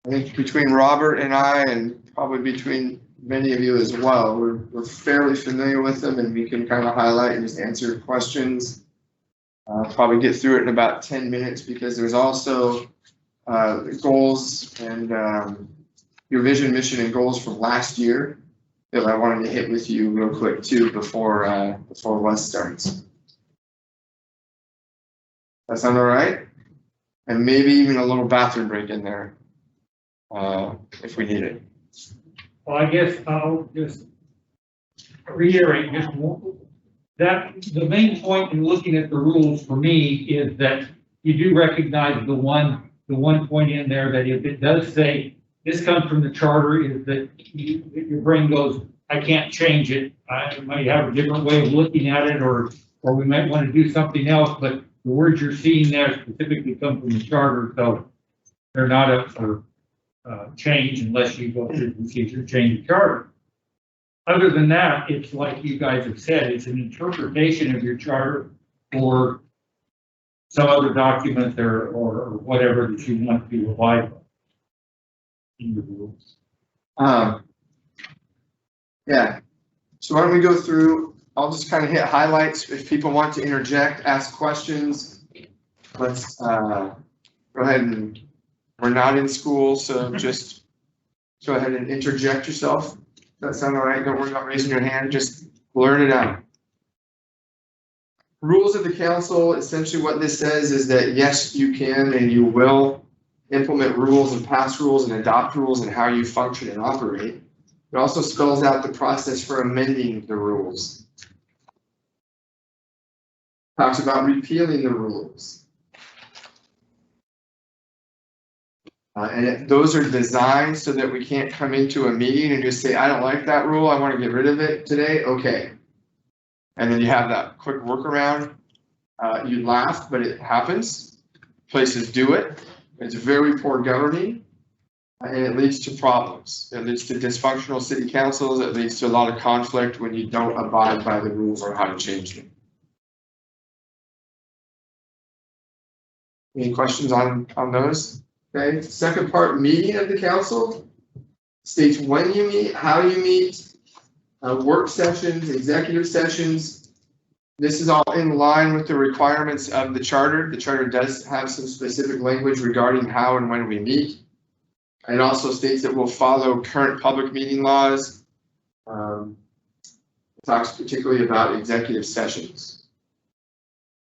think between Robert and I, and probably between many of you as well, we're fairly familiar with them, and we can kind of highlight and just answer questions. Probably get through it in about 10 minutes, because there's also goals and your vision, mission, and goals from last year that I wanted to hit with you real quick too before Wes starts. That sound all right? And maybe even a little bathroom break in there, if we need it. Well, I guess I'll just reiterate that the main point in looking at the rules for me is that you do recognize the one point in there that if it does say this comes from the charter, is that your brain goes, I can't change it. I might have a different way of looking at it, or we might want to do something else, but the words you're seeing there specifically come from the charter, so they're not up for change unless you go through the procedure to change the charter. Other than that, it's like you guys have said, it's an interpretation of your charter or some other document or whatever that you want to abide by in your rules. Yeah. So why don't we go through, I'll just kind of hit highlights. If people want to interject, ask questions, let's go ahead and, we're not in school, so just go ahead and interject yourself. Does that sound all right? Don't worry about raising your hand, just blurt it out. Rules of the council, essentially what this says is that yes, you can and you will implement rules and pass rules and adopt rules and how you function and operate. It also spells out the process for amending the rules. Talks about repealing the rules. Those are designed so that we can't come into a meeting and just say, I don't like that rule, I want to get rid of it today, okay. And then you have that quick workaround. You laugh, but it happens. Places do it. It's very poor governing, and it leads to problems. It leads to dysfunctional city councils. It leads to a lot of conflict when you don't abide by the rules or how to change them. Any questions on those? Okay, second part, meeting of the council, states when you meet, how you meet, work sessions, executive sessions. This is all in line with the requirements of the charter. The charter does have some specific language regarding how and when we meet. It also states that we'll follow current public meeting laws. It talks particularly about executive sessions.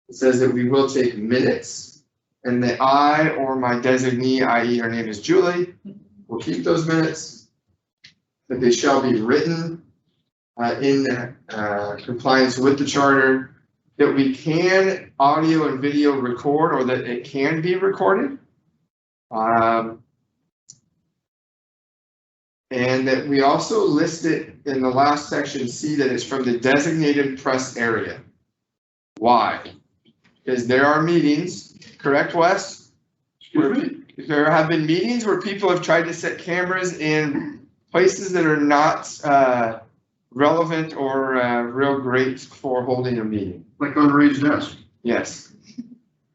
It says that we will take minutes, and that I or my designee, i.e. her name is Julie, will keep those minutes, that they shall be written in compliance with the charter, that we can audio and video record, or that it can be recorded. And that we also list it in the last section C that it's from the designated press area. Why? Because there are meetings. Correct, Wes? There have been meetings where people have tried to set cameras in places that are not relevant or real great for holding a meeting. Like on Ray's desk. Yes.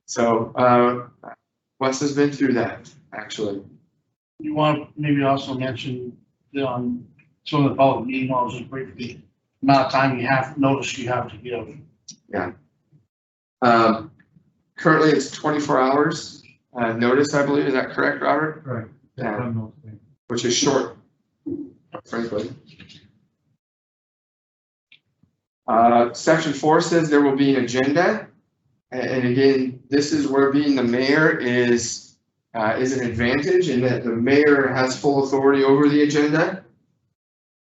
So Wes has been through that, actually. You want to maybe also mention some of the public meeting laws just briefly, amount of time you have, notice you have to give. Yeah. Currently, it's 24 hours notice, I believe. Is that correct, Robert? Right. Yeah. Which is short, frankly. Section 4 says there will be an agenda. And again, this is where being the mayor is an advantage, in that the mayor has full authority over the agenda.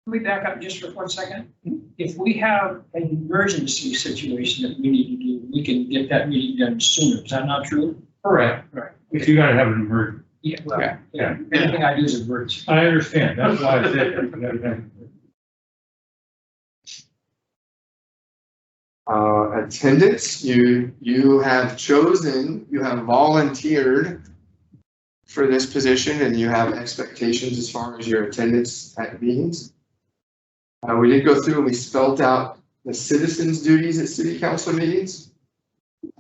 Let me back up just for 1 second. If we have an emergency situation that we need to do, we can get that meeting done sooner. Is that not true? Correct. Right. If you gotta have an emergency. Yeah. Well, Yeah. Anything I do is emergency. I understand. That's why I said you gotta have an emergency. Attendance, you have volunteered for this position, and you have expectations as far as your attendance at meetings. We did go through and we spelled out the citizens' duties at city council meetings,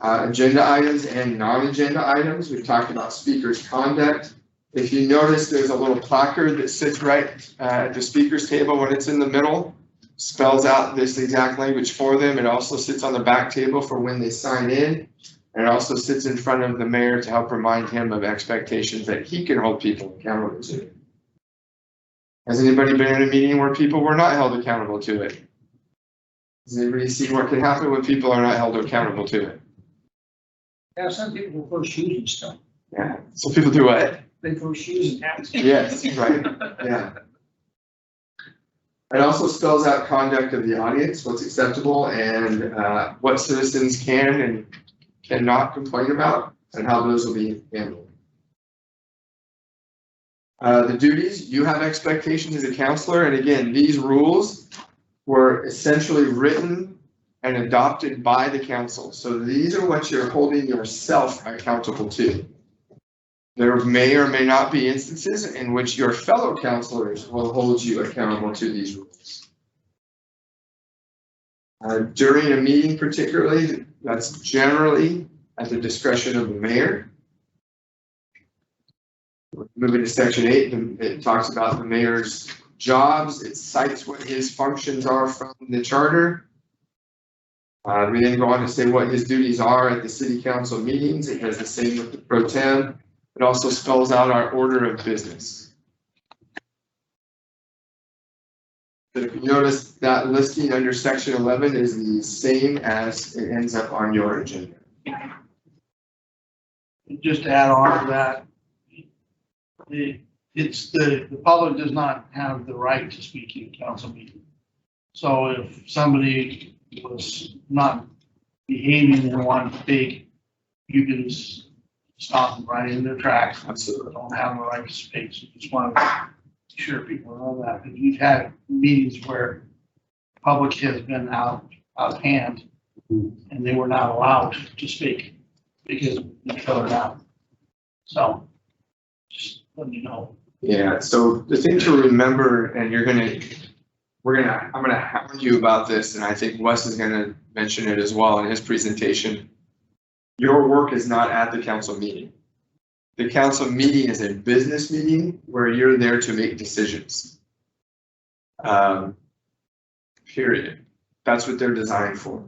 agenda items and non-agenda items. We've talked about speaker's conduct. If you notice, there's a little placard that sits right at the speaker's table when it's in the middle, spells out this exact language for them. It also sits on the back table for when they sign in. And it also sits in front of the mayor to help remind him of expectations that he can hold people accountable to. Has anybody been in a meeting where people were not held accountable to it? Does anybody see what can happen when people are not held accountable to it? Yeah, some people throw shoes and stuff. Yeah, so people do what? They throw shoes and hats. Yes, right, yeah. It also spells out conduct of the audience, what's acceptable and what citizens can and cannot complain about and how those will be handled. The duties, you have expectations as a counselor, and again, these rules were essentially written and adopted by the council. So these are what you're holding yourself accountable to. There may or may not be instances in which your fellow counselors will hold you accountable to these rules. During a meeting particularly, that's generally at the discretion of the mayor. Moving to section 8, it talks about the mayor's jobs. It cites what his functions are from the charter. We then go on to say what his duties are at the city council meetings. It does the same with the pro tem. It also spells out our order of business. But if you notice, that listing under section 11 is the same as it ends up on your agenda. Just to add on to that, the public does not have the right to speak in a council meeting. So if somebody was not behaving and wanted to speak, you can just stop them right in their tracks. Absolutely. Don't have the right to speak. So just want to be sure people know that. Because we've had meetings where public has been out of hand and they were not allowed to speak because we shut it down. So just let you know. Yeah, so the thing to remember, and I'm gonna hound you about this, and I think Wes is gonna mention it as well in his presentation. Your work is not at the council meeting. The council meeting is a business meeting where you're there to make decisions. Period. That's what they're designed for.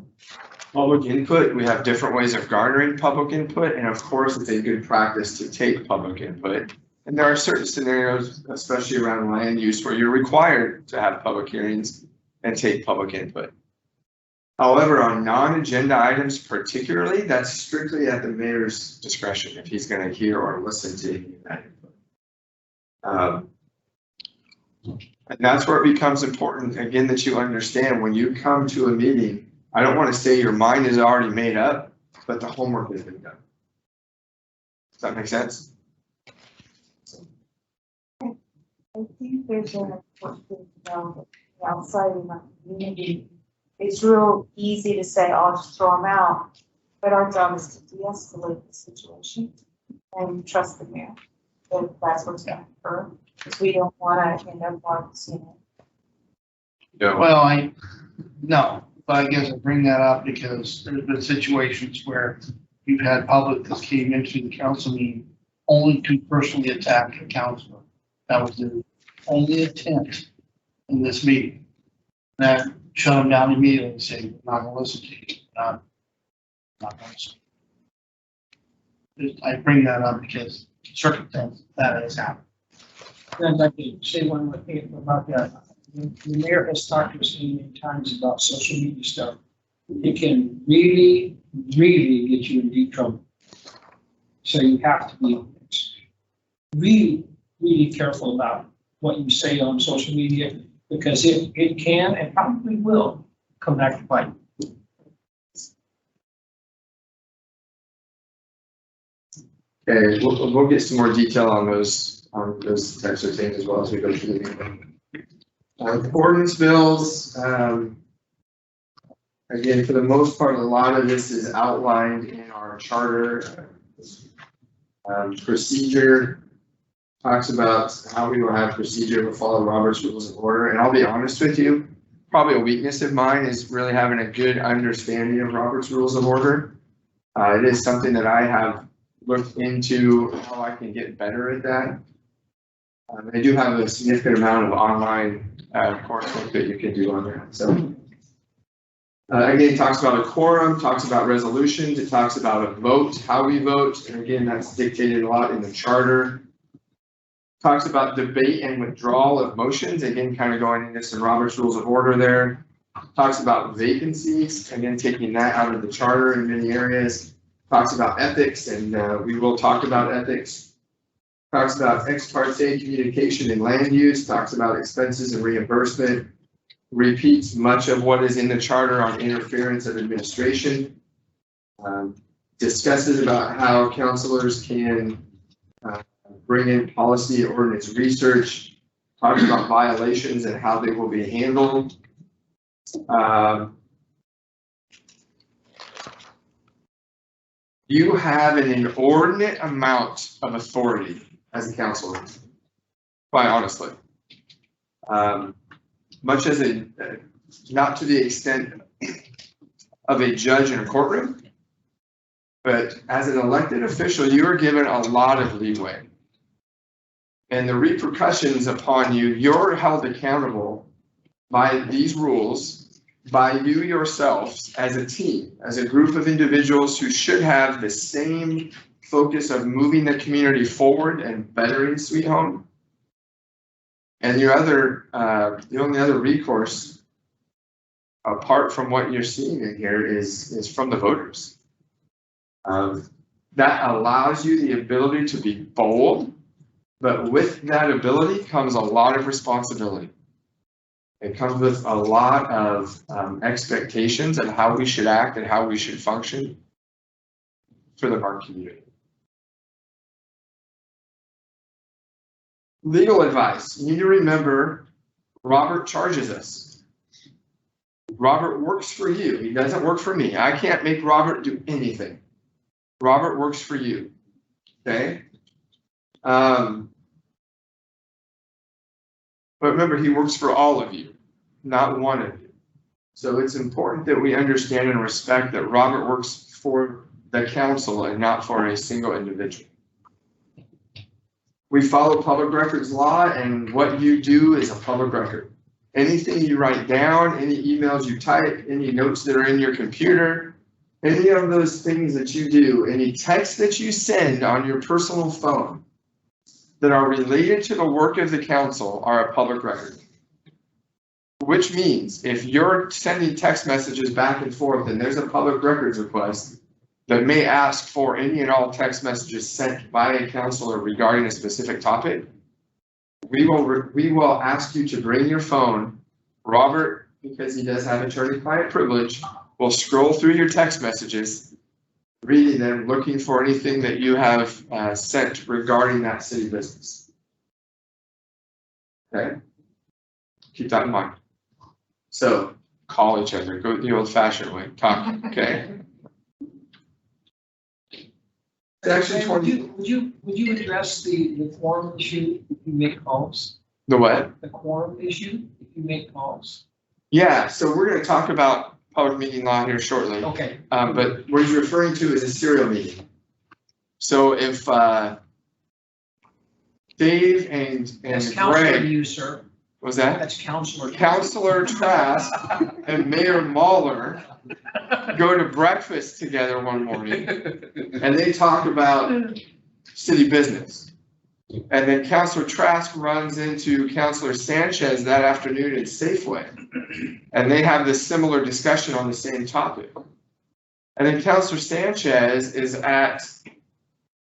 Public input, we have different ways of garnering public input, and of course, it's a good practice to take public input. And there are certain scenarios, especially around land use, where you're required to have public hearings and take public input. However, on non-agenda items particularly, that's strictly at the mayor's discretion if he's going to hear or listen to any of that input. And that's where it becomes important, again, that you understand when you come to a meeting, I don't want to say your mind is already made up, but the homework has been done. Does that make sense? I think there's an important thing to know that outside of my community, it's real easy to say, I'll just throw them out. But our job is to de-escalate the situation and trust the mayor that that's what's going to occur. Because we don't want to end up like, No. Well, no, but I guess I bring that up because there's been situations where you've had public that came into the council meeting only to personally attack a counselor. That was their only intent in this meeting. That shut them down immediately and say, we're not going to listen to you. Not going to listen. I bring that up because circumstance that has happened. I'd like to say one more thing about that. The mayor has talked to us many times about social media stuff. It can really, really get you in deep trouble. So you have to be really, really careful about what you say on social media, because it can and probably will come back to bite. Okay, we'll get some more detail on those types of things as well as we go through the meeting. Ordinance bills, again, for the most part, a lot of this is outlined in our charter. Procedure talks about how we will have procedure to follow Robert's Rules of Order, and I'll be honest with you, probably a weakness of mine is really having a good understanding of Robert's Rules of Order. It is something that I have looked into how I can get better at that. They do have a significant amount of online coursework that you can do on there. So again, it talks about a quorum, talks about resolutions, it talks about a vote, how we vote, and again, that's dictated a lot in the charter. Talks about debate and withdrawal of motions, again, kind of going into some Robert's Rules of Order there. Talks about vacancies, again, taking that out of the charter in many areas. Talks about ethics, and we will talk about ethics. Talks about ex parte communication and land use, talks about expenses and reimbursement. Repeats much of what is in the charter on interference of administration. Discusses about how counselors can bring in policy ordinance research, talks about violations and how they will be handled. You have an inordinate amount of authority as a counselor, quite honestly. Much as not to the extent of a judge in a courtroom, but as an elected official, you are given a lot of leeway. And the repercussions upon you, you're held accountable by these rules, by you yourselves as a team, as a group of individuals who should have the same focus of moving the community forward and bettering Sweet Home. And the only other recourse, apart from what you're seeing in here, is from the voters. That allows you the ability to be bold, but with that ability comes a lot of responsibility. It comes with a lot of expectations of how we should act and how we should function for the Mark community. Legal advice. You need to remember, Robert charges us. Robert works for you. He doesn't work for me. I can't make Robert do anything. Robert works for you. Okay? But remember, he works for all of you, not one of you. So it's important that we understand and respect that Robert works for the council and not for a single individual. We follow public records law, and what you do is a public record. Anything you write down, any emails you type, any notes that are in your computer, any of those things that you do, any text that you send on your personal phone that are related to the work of the council are a public record. Which means if you're sending text messages back and forth and there's a public records request that may ask for any and all text messages sent by a counselor regarding a specific topic, we will ask you to bring your phone. Robert, because he does have attorney-client privilege, will scroll through your text messages, reading them, looking for anything that you have sent regarding that city business. Okay? Keep that in mind. So call each other, go the old-fashioned way, talk, okay? Section 20. Would you address the quorum issue if you make calls? The what? The quorum issue if you make calls? Yeah, so we're going to talk about public meeting law here shortly. Okay. But what he's referring to is a serial meeting. So if Dave and That's counselor Greg, to you, sir. was that? That's counselor. Counselor Trask and Mayor Mahler go to breakfast together one morning and they talk about city business. And then Counselor Trask runs into Counselor Sanchez that afternoon at Safeway. And they have this similar discussion on the same topic. And then Counselor Sanchez is at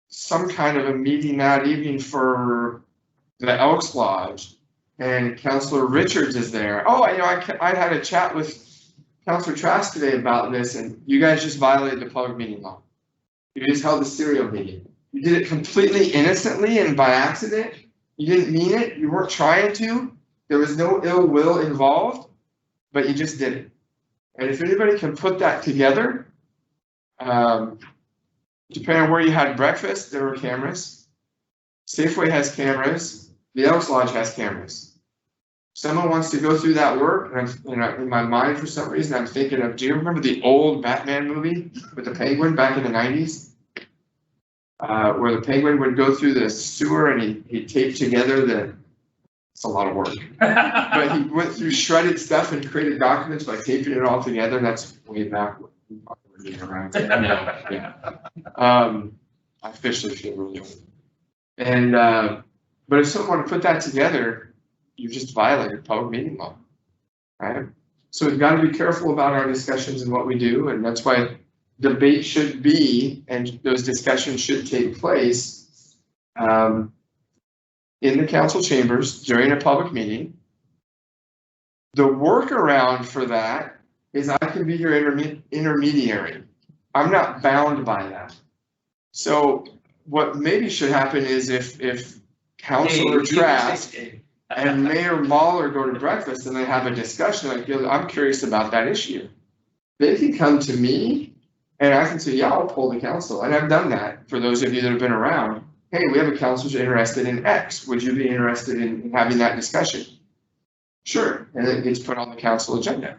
some kind of a meeting that evening for the Elks Lodge. And Counselor Richards is there. Oh, I had a chat with Counselor Trask today about this, and you guys just violated the public meeting law. You just held a serial meeting. You did it completely innocently and by accident. You didn't mean it. You weren't trying to. There was no ill will involved, but you just did it. And if anybody can put that together, depending on where you had breakfast, there were cameras. Safeway has cameras. The Elks Lodge has cameras. Someone wants to go through that work, and in my mind, for some reason, I'm thinking of, do you remember the old Batman movie with the Penguin back in the 90s? Where the Penguin would go through the sewer and he'd tape together it's a lot of work. But he went through shredded stuff and created documents by taping it all together. That's way back when we were getting around. Yeah. I officially feel really old. And, but if someone were to put that together, you just violated public meeting law, right? So we've got to be careful about our discussions and what we do, and that's why debate should be, and those discussions should take place in the council chambers during a public meeting. The workaround for that is I can be your intermediary. I'm not bound by that. So what maybe should happen is if Councilor Trask and Mayor Mahler go to breakfast and they have a discussion, like, I'm curious about that issue. They can come to me and I can say, yeah, I'll pull the council. And I've done that for those of you that have been around. Hey, we have a council who's interested in X. Would you be interested in having that discussion? Sure. And it gets put on the council agenda.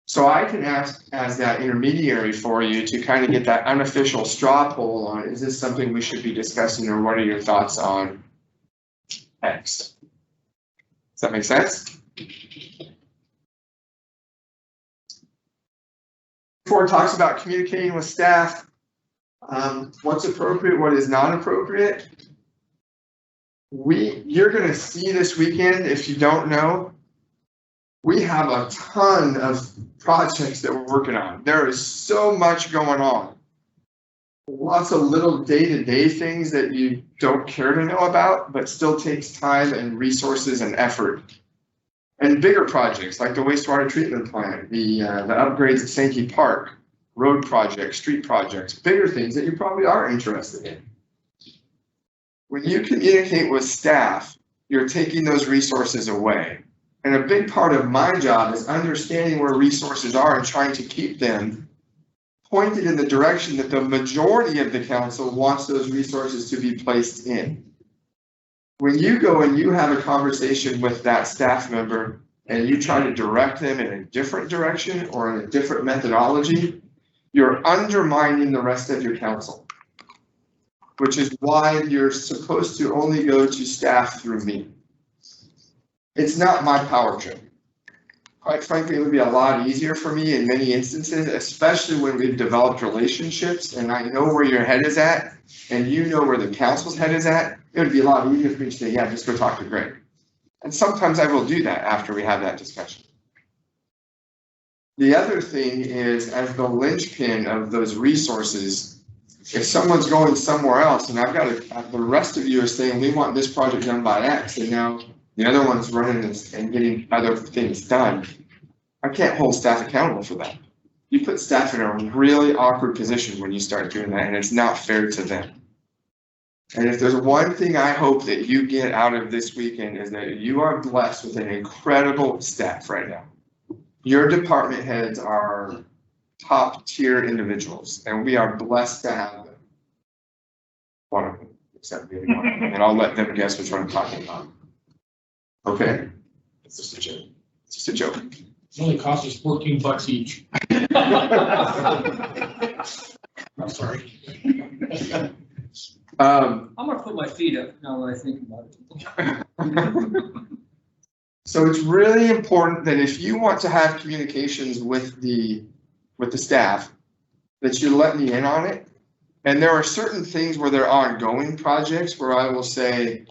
So I can ask as that intermediary for you to kind of get that unofficial straw poll on, is this something we should be discussing, or what are your thoughts on X? Does that make sense? Before it talks about communicating with staff, what's appropriate, what is not appropriate. You're going to see this weekend, if you don't know, we have a ton of projects that we're working on. There is so much going on. Lots of little day-to-day things that you don't care to know about, but still takes time and resources and effort. And bigger projects like the wastewater treatment plant, the upgrades at Sankey Park, road projects, street projects, bigger things that you probably are interested in. When you communicate with staff, you're taking those resources away. And a big part of my job is understanding where resources are and trying to keep them pointed in the direction that the majority of the council wants those resources to be placed in. When you go and you have a conversation with that staff member and you try to direct them in a different direction or in a different methodology, you're undermining the rest of your council, which is why you're supposed to only go to staff through me. It's not my power trip. Quite frankly, it would be a lot easier for me in many instances, especially when we've developed relationships and I know where your head is at and you know where the council's head is at. It would be a lot easier for me to say, yeah, just go talk to Greg. And sometimes I will do that after we have that discussion. The other thing is, as the linchpin of those resources, if someone's going somewhere else and I've got the rest of you are saying, we want this project done by X, and now the other one's running and getting other things done, I can't hold staff accountable for that. You put staff in a really awkward position when you start doing that, and it's not fair to them. And if there's one thing I hope that you get out of this weekend is that you are blessed with an incredible staff right now. Your department heads are top tier individuals, and we are blessed to have them. One of them, except maybe one of them, and I'll let them guess which one I'm talking about. Okay, it's just a joke. It's just a joke. It only cost us $14 each. I'm sorry. I'm gonna put my feet up now that I think about it. So it's really important that if you want to have communications with the staff, that you let me in on it. And there are certain things where they're ongoing projects where I will say,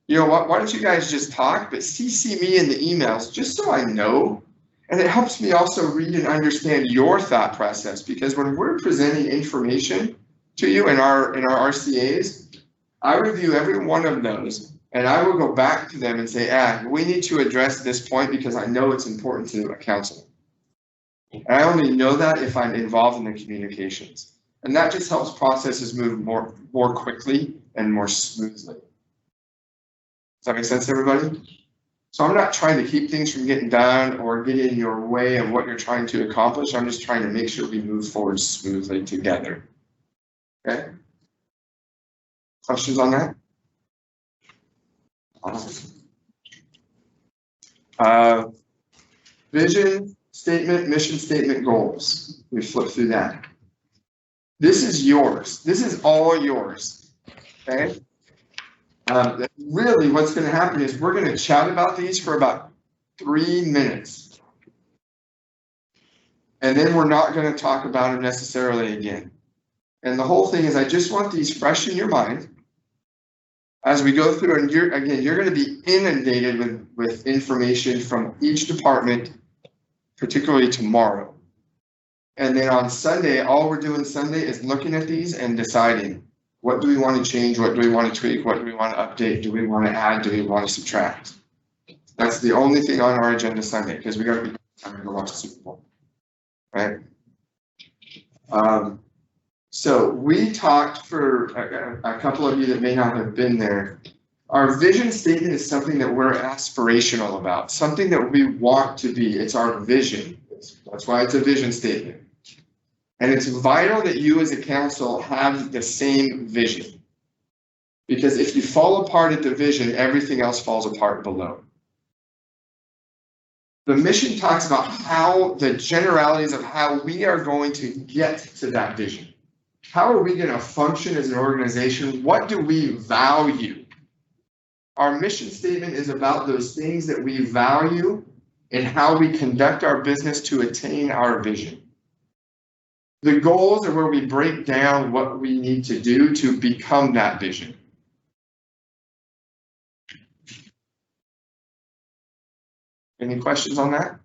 you know what, why don't you guys just talk, but CC me in the emails just so I know. And it helps me also read and understand your thought process, because when we're presenting information to you in our RCAs, I review every one of those and I will go back to them and say, we need to address this point because I know it's important to a council. And I only know that if I'm involved in the communications. And that just helps processes move more quickly and more smoothly. Does that make sense, everybody? So I'm not trying to keep things from getting done or get in your way of what you're trying to accomplish. I'm just trying to make sure we move forward smoothly together. Okay? Questions on that? Awesome. Vision statement, mission statement, goals. We flip through that. This is yours. This is all yours. Okay? Really, what's going to happen is we're going to chat about these for about 3 minutes. And then we're not going to talk about them necessarily again. And the whole thing is I just want these fresh in your mind as we go through, and you're going to be inundated with information from each department, particularly tomorrow. And then on Sunday, all we're doing Sunday is looking at these and deciding what do we want to change, what do we want to tweak, what do we want to update, do we want to add, do we want to subtract. That's the only thing on our agenda Sunday, because we got to be time to go watch the Super Bowl, right? So we talked for a couple of you that may not have been there. Our vision statement is something that we're aspirational about, something that we want to be. It's our vision. That's why it's a vision statement. And it's vital that you as a council have the same vision. Because if you fall apart at the vision, everything else falls apart below. The mission talks about how the generalities of how we are going to get to that vision. How are we going to function as an organization? What do we value? Our mission statement is about those things that we value and how we conduct our business to attain our vision. The goals are where we break down what we need to do to become that vision. Any questions on that?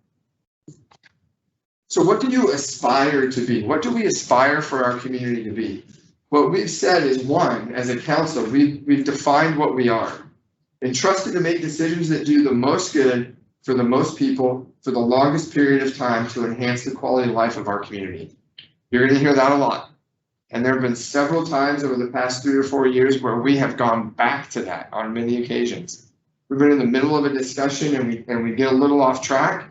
So what do you aspire to be? What do we aspire for our community to be? What we've said is, one, as a council, we've defined what we are. Entrusted to make decisions that do the most good for the most people for the longest period of time to enhance the quality of life of our community. You're going to hear that a lot. And there have been several times over the past 3 or 4 years where we have gone back to that on many occasions. We've been in the middle of a discussion and we get a little off track.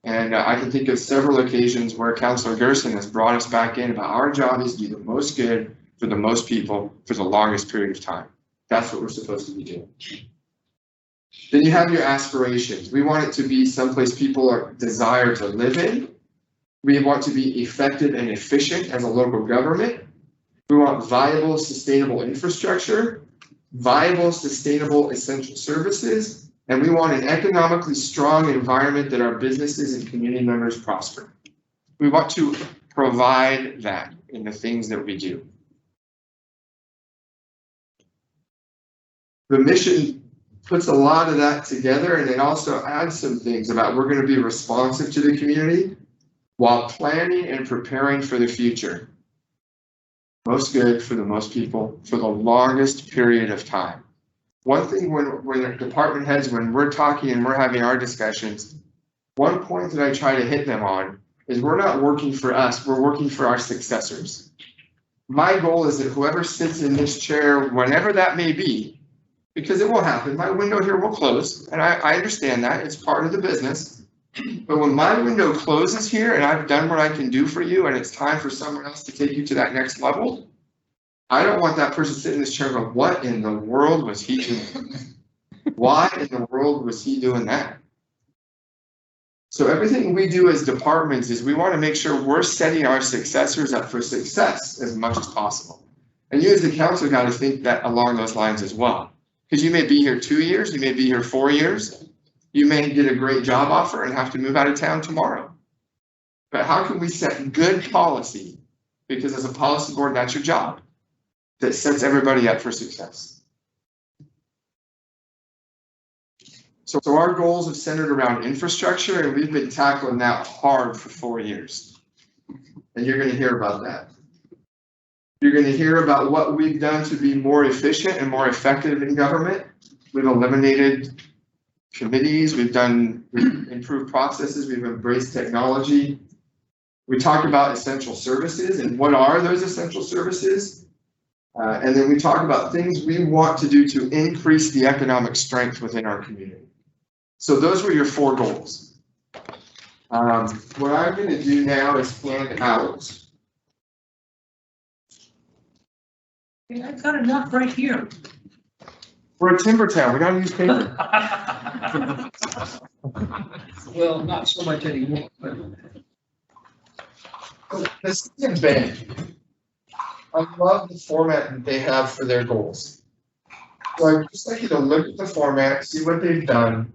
And I can think of several occasions where Councilor Gerson has brought us back in about our job is to do the most good for the most people for the longest period of time. That's what we're supposed to be doing. Then you have your aspirations. We want it to be someplace people desire to live in. We want to be effective and efficient as a local government. We want viable, sustainable infrastructure, viable, sustainable, essential services, and we want an economically strong environment that our businesses and community members prosper. We want to provide that in the things that we do. The mission puts a lot of that together, and it also adds some things about we're going to be responsive to the community while planning and preparing for the future. Most good for the most people for the longest period of time. One thing when department heads, when we're talking and we're having our discussions, one point that I try to hit them on is we're not working for us, we're working for our successors. My goal is that whoever sits in this chair, whenever that may be, because it will happen, my window here will close, and I understand that, it's part of the business. But when my window closes here and I've done what I can do for you and it's time for someone else to take you to that next level, I don't want that person sitting in this chair going, what in the world was he doing? Why in the world was he doing that? So everything we do as departments is we want to make sure we're setting our successors up for success as much as possible. And you as the council got to think that along those lines as well. Because you may be here 2 years, you may be here 4 years, you may get a great job offer and have to move out of town tomorrow. But how can we set good policy? Because as a policy board, that's your job. That sets everybody up for success. So our goals have centered around infrastructure, and we've been tackling that hard for 4 years. And you're going to hear about that. You're going to hear about what we've done to be more efficient and more effective in government. We've eliminated committees, we've improved processes, we've embraced technology. We talked about essential services and what are those essential services? And then we talk about things we want to do to increase the economic strength within our community. So those were your 4 goals. What I'm going to do now is hand out. I've got enough right here. We're a timber town. We got to use paper. Well, not so much anymore, but. This is big. I love the format that they have for their goals. So I'd just like you to look at the format, see what they've done.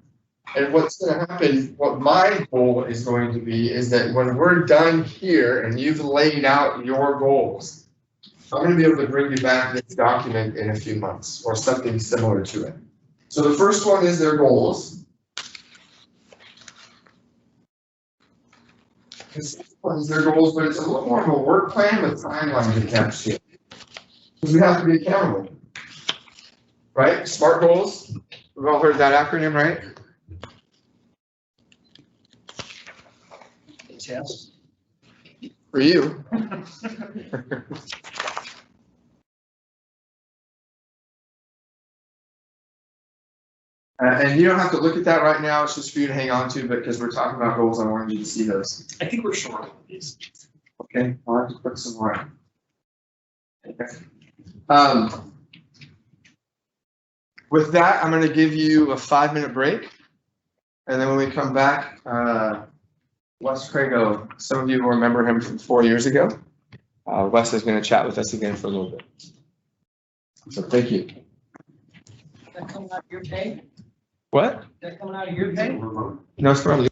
And what's gonna happen, what my goal is going to be is that when we're done here and you've laid out your goals, I'm gonna be able to bring you back this document in a few months or something similar to it. So the first one is their goals. The second one is their goals, but it's a little more of a work plan with timelines attached to it. Because we have to be accountable. Right? SMART goals. We've all heard that acronym, right? Yes. For you. And you don't have to look at that right now. It's just for you to hang on to, because we're talking about goals. I wanted you to see those. I think we're short of these. Okay, I'll have to put some more. Okay. With that, I'm gonna give you a 5-minute break. And then when we come back, Wes Crago, some of you will remember him from 4 years ago. Wes is gonna chat with us again for a little bit. So thank you. That coming out of your pay? What? That coming out of your pay? No, it's from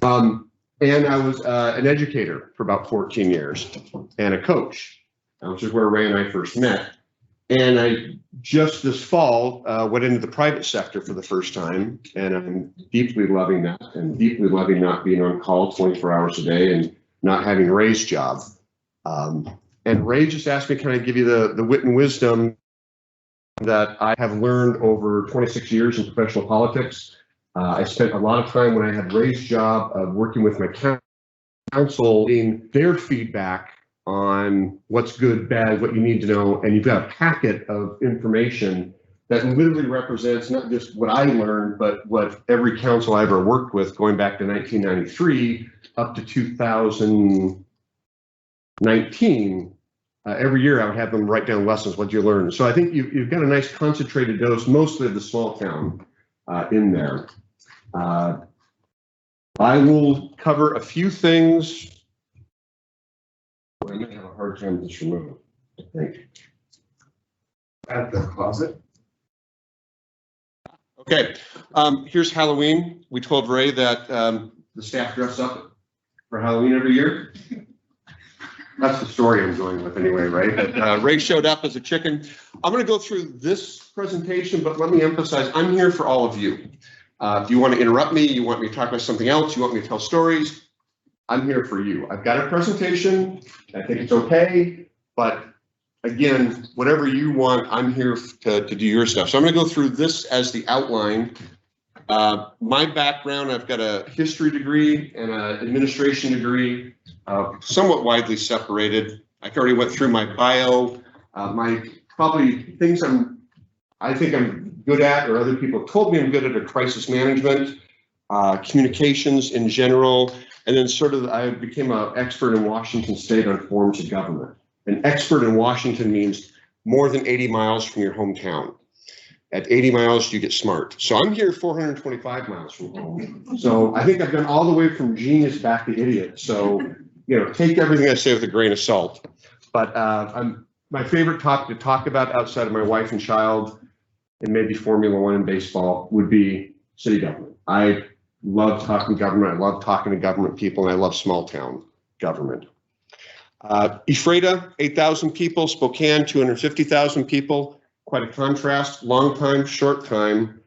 And I was an educator for about 14 years and a coach, which is where Ray and I first met. And I just this fall went into the private sector for the first time, and I'm deeply loving that and deeply loving not being on call 24 hours a day and not having Ray's job. And Ray just asked me, can I give you the wit and wisdom that I have learned over 26 years in professional politics. I spent a lot of time when I had Ray's job of working with my council, getting their feedback on what's good, bad, what you need to know, and you've got a packet of information that literally represents not just what I learned, but what every council I ever worked with, going back to 1993 up to 2019. Every year I would have them write down lessons, what you learned. So I think you've got a nice concentrated dose, mostly of the small town in there. I will cover a few things. I'm going to have a hard time with this remote, I think. At the closet. Okay, here's Halloween. We told Ray that the staff dress up for Halloween every year. That's the story I'm going with anyway, right? But, Ray showed up as a chicken. I'm going to go through this presentation, but let me emphasize, I'm here for all of you. If you want to interrupt me, you want me to talk about something else, you want me to tell stories, I'm here for you. I've got a presentation. I think it's okay, but again, whatever you want, I'm here to do your stuff. So I'm going to go through this as the outline. My background, I've got a history degree and an administration degree, somewhat widely separated. I already went through my bio. My probably things I think I'm good at, or other people told me I'm good at, are crisis management, communications in general, and then sort of I became an expert in Washington State on forms of government. An expert in Washington means more than 80 miles from your hometown. At 80 miles, you get smart. So I'm here 425 miles from home. So I think I've done all the way from genius back to idiot. So, you know, take everything I say with a grain of salt. But my favorite topic to talk about outside of my wife and child, and maybe Formula One and baseball, would be city government. I love talking government. I love talking to government people, and I love small town government. Ephrata, 8,000 people. Spokane, 250,000 people. Quite a contrast. Long time, short time.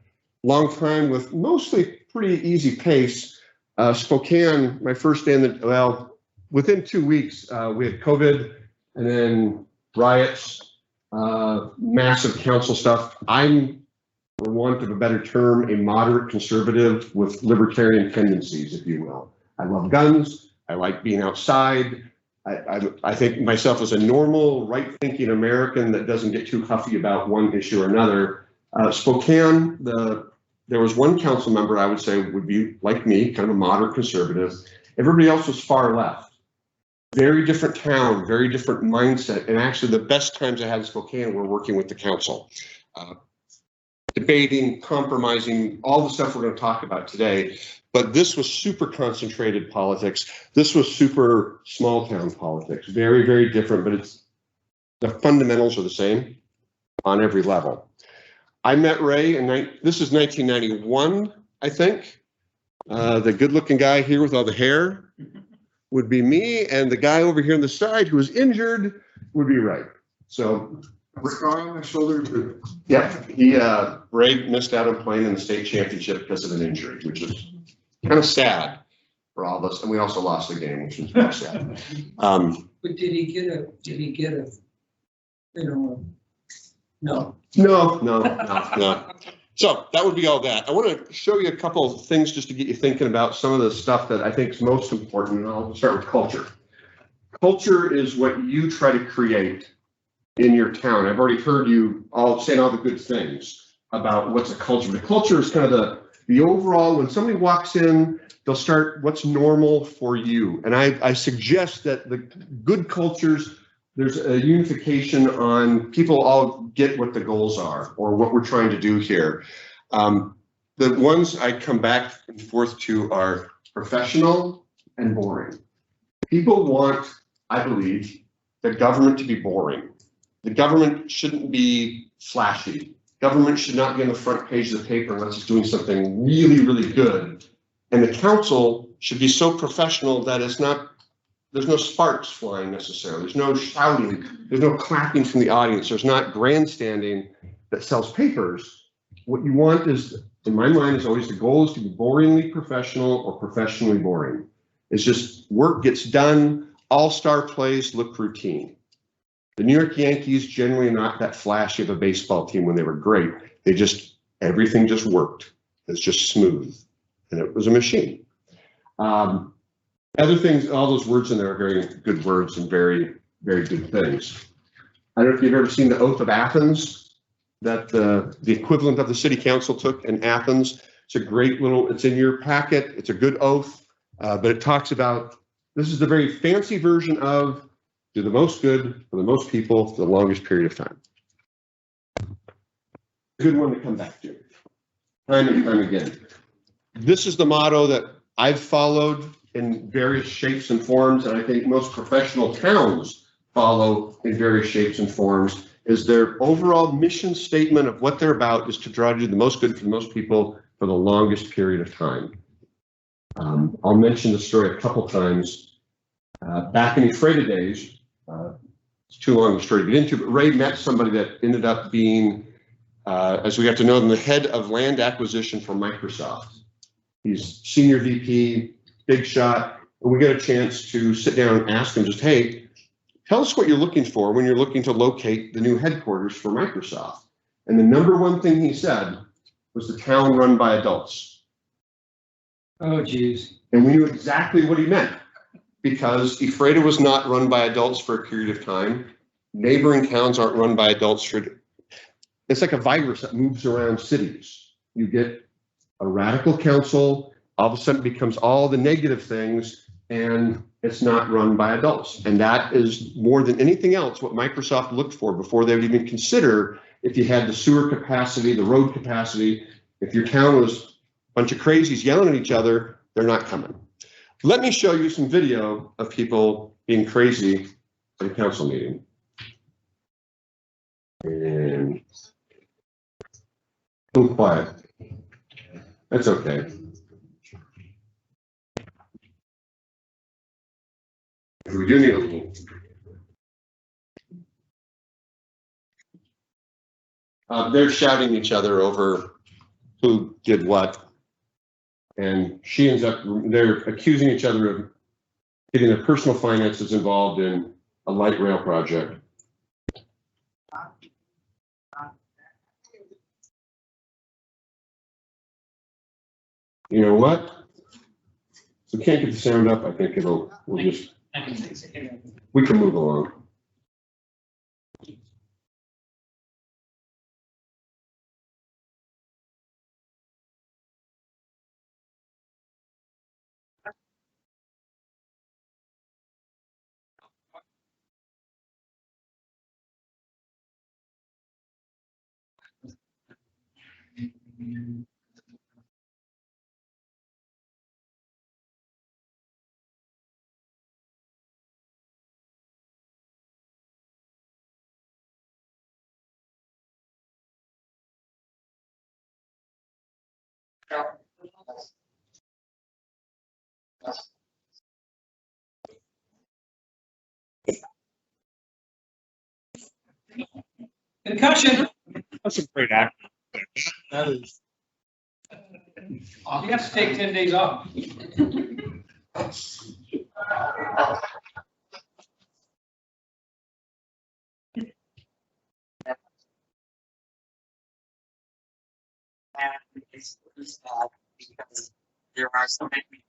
Long time with mostly pretty easy pace. Spokane, my first day in the, well, within 2 weeks, we had COVID and then riots, massive council stuff. I'm, for want of a better term, a moderate conservative with libertarian tendencies, if you will. I love guns. I like being outside. I think myself as a normal, right-thinking American that doesn't get too huffy about one issue or another. Spokane, there was one council member I would say would be like me, kind of a moderate conservative. Everybody else was far left. Very different town, very different mindset. And actually the best times I had in Spokane were working with the council. Debating, compromising, all the stuff we're going to talk about today. But this was super concentrated politics. This was super small town politics. Very, very different, but the fundamentals are the same on every level. I met Ray this is 1991, I think. The good looking guy here with all the hair would be me, and the guy over here on the side who was injured would be Ray. So scar on my shoulder. Yeah, Ray missed out on playing in the state championship because of an injury, which is kind of sad for all of us, and we also lost the game, which was more sad. But did he get a, no. No. So that would be all that. I want to show you a couple of things just to get you thinking about some of the stuff that I think is most important, and I'll start with culture. Culture is what you try to create in your town. I've already heard you all saying all the good things about what's a culture. The culture is kind of the overall, when somebody walks in, they'll start what's normal for you. And I suggest that the good cultures, there's a unification on people all get what the goals are or what we're trying to do here. The ones I come back and forth to are professional and boring. People want, I believe, the government to be boring. The government shouldn't be flashy. Government should not be on the front page of the paper unless it's doing something really, really good. And the council should be so professional that it's not, there's no sparks flying necessarily. There's no shouting. There's no clapping from the audience. There's not grandstanding that sells papers. What you want is, in my mind, is always the goal is to be boringly professional or professionally boring. It's just work gets done. All-star plays look routine. The New York Yankees generally not that flashy of a baseball team when they were great. They just, everything just worked. It's just smooth. And it was a machine. Other things, all those words in there are very good words and very, very good things. I don't know if you've ever seen the Oath of Athens that the equivalent of the city council took in Athens. It's a great little, it's in your packet. It's a good oath, but it talks about, this is the very fancy version of do the most good for the most people for the longest period of time. Good one to come back to time and time again. This is the motto that I've followed in various shapes and forms, and I think most professional towns follow in various shapes and forms, is their overall mission statement of what they're about is to try to do the most good for the most people for the longest period of time. I'll mention the story a couple times. Back in Ephrata days, it's too long a story to get into, but Ray met somebody that ended up being, as we got to know them, the head of land acquisition for Microsoft. He's senior VP, big shot, and we got a chance to sit down and ask him just, hey, tell us what you're looking for when you're looking to locate the new headquarters for Microsoft. And the number one thing he said was the town run by adults. Oh, geez. And we knew exactly what he meant, because Ephrata was not run by adults for a period of time. Neighboring towns aren't run by adults for, it's like a virus that moves around cities. You get a radical council, all of a sudden it becomes all the negative things, and it's not run by adults. And that is more than anything else what Microsoft looked for before they would even consider if you had the sewer capacity, the road capacity. If your town was a bunch of crazies yelling at each other, they're not coming. Let me show you some video of people being crazy at a council meeting. And a little quiet. That's okay. We do need a little. They're shouting each other over who did what. And she ends up, they're accusing each other of getting their personal finances involved in a light rail project. You know what? So we can't get the sound up. I think we'll just, we can move along. Concussion. That's a great act. That is. You have to take 10 days off. Because there are so many people.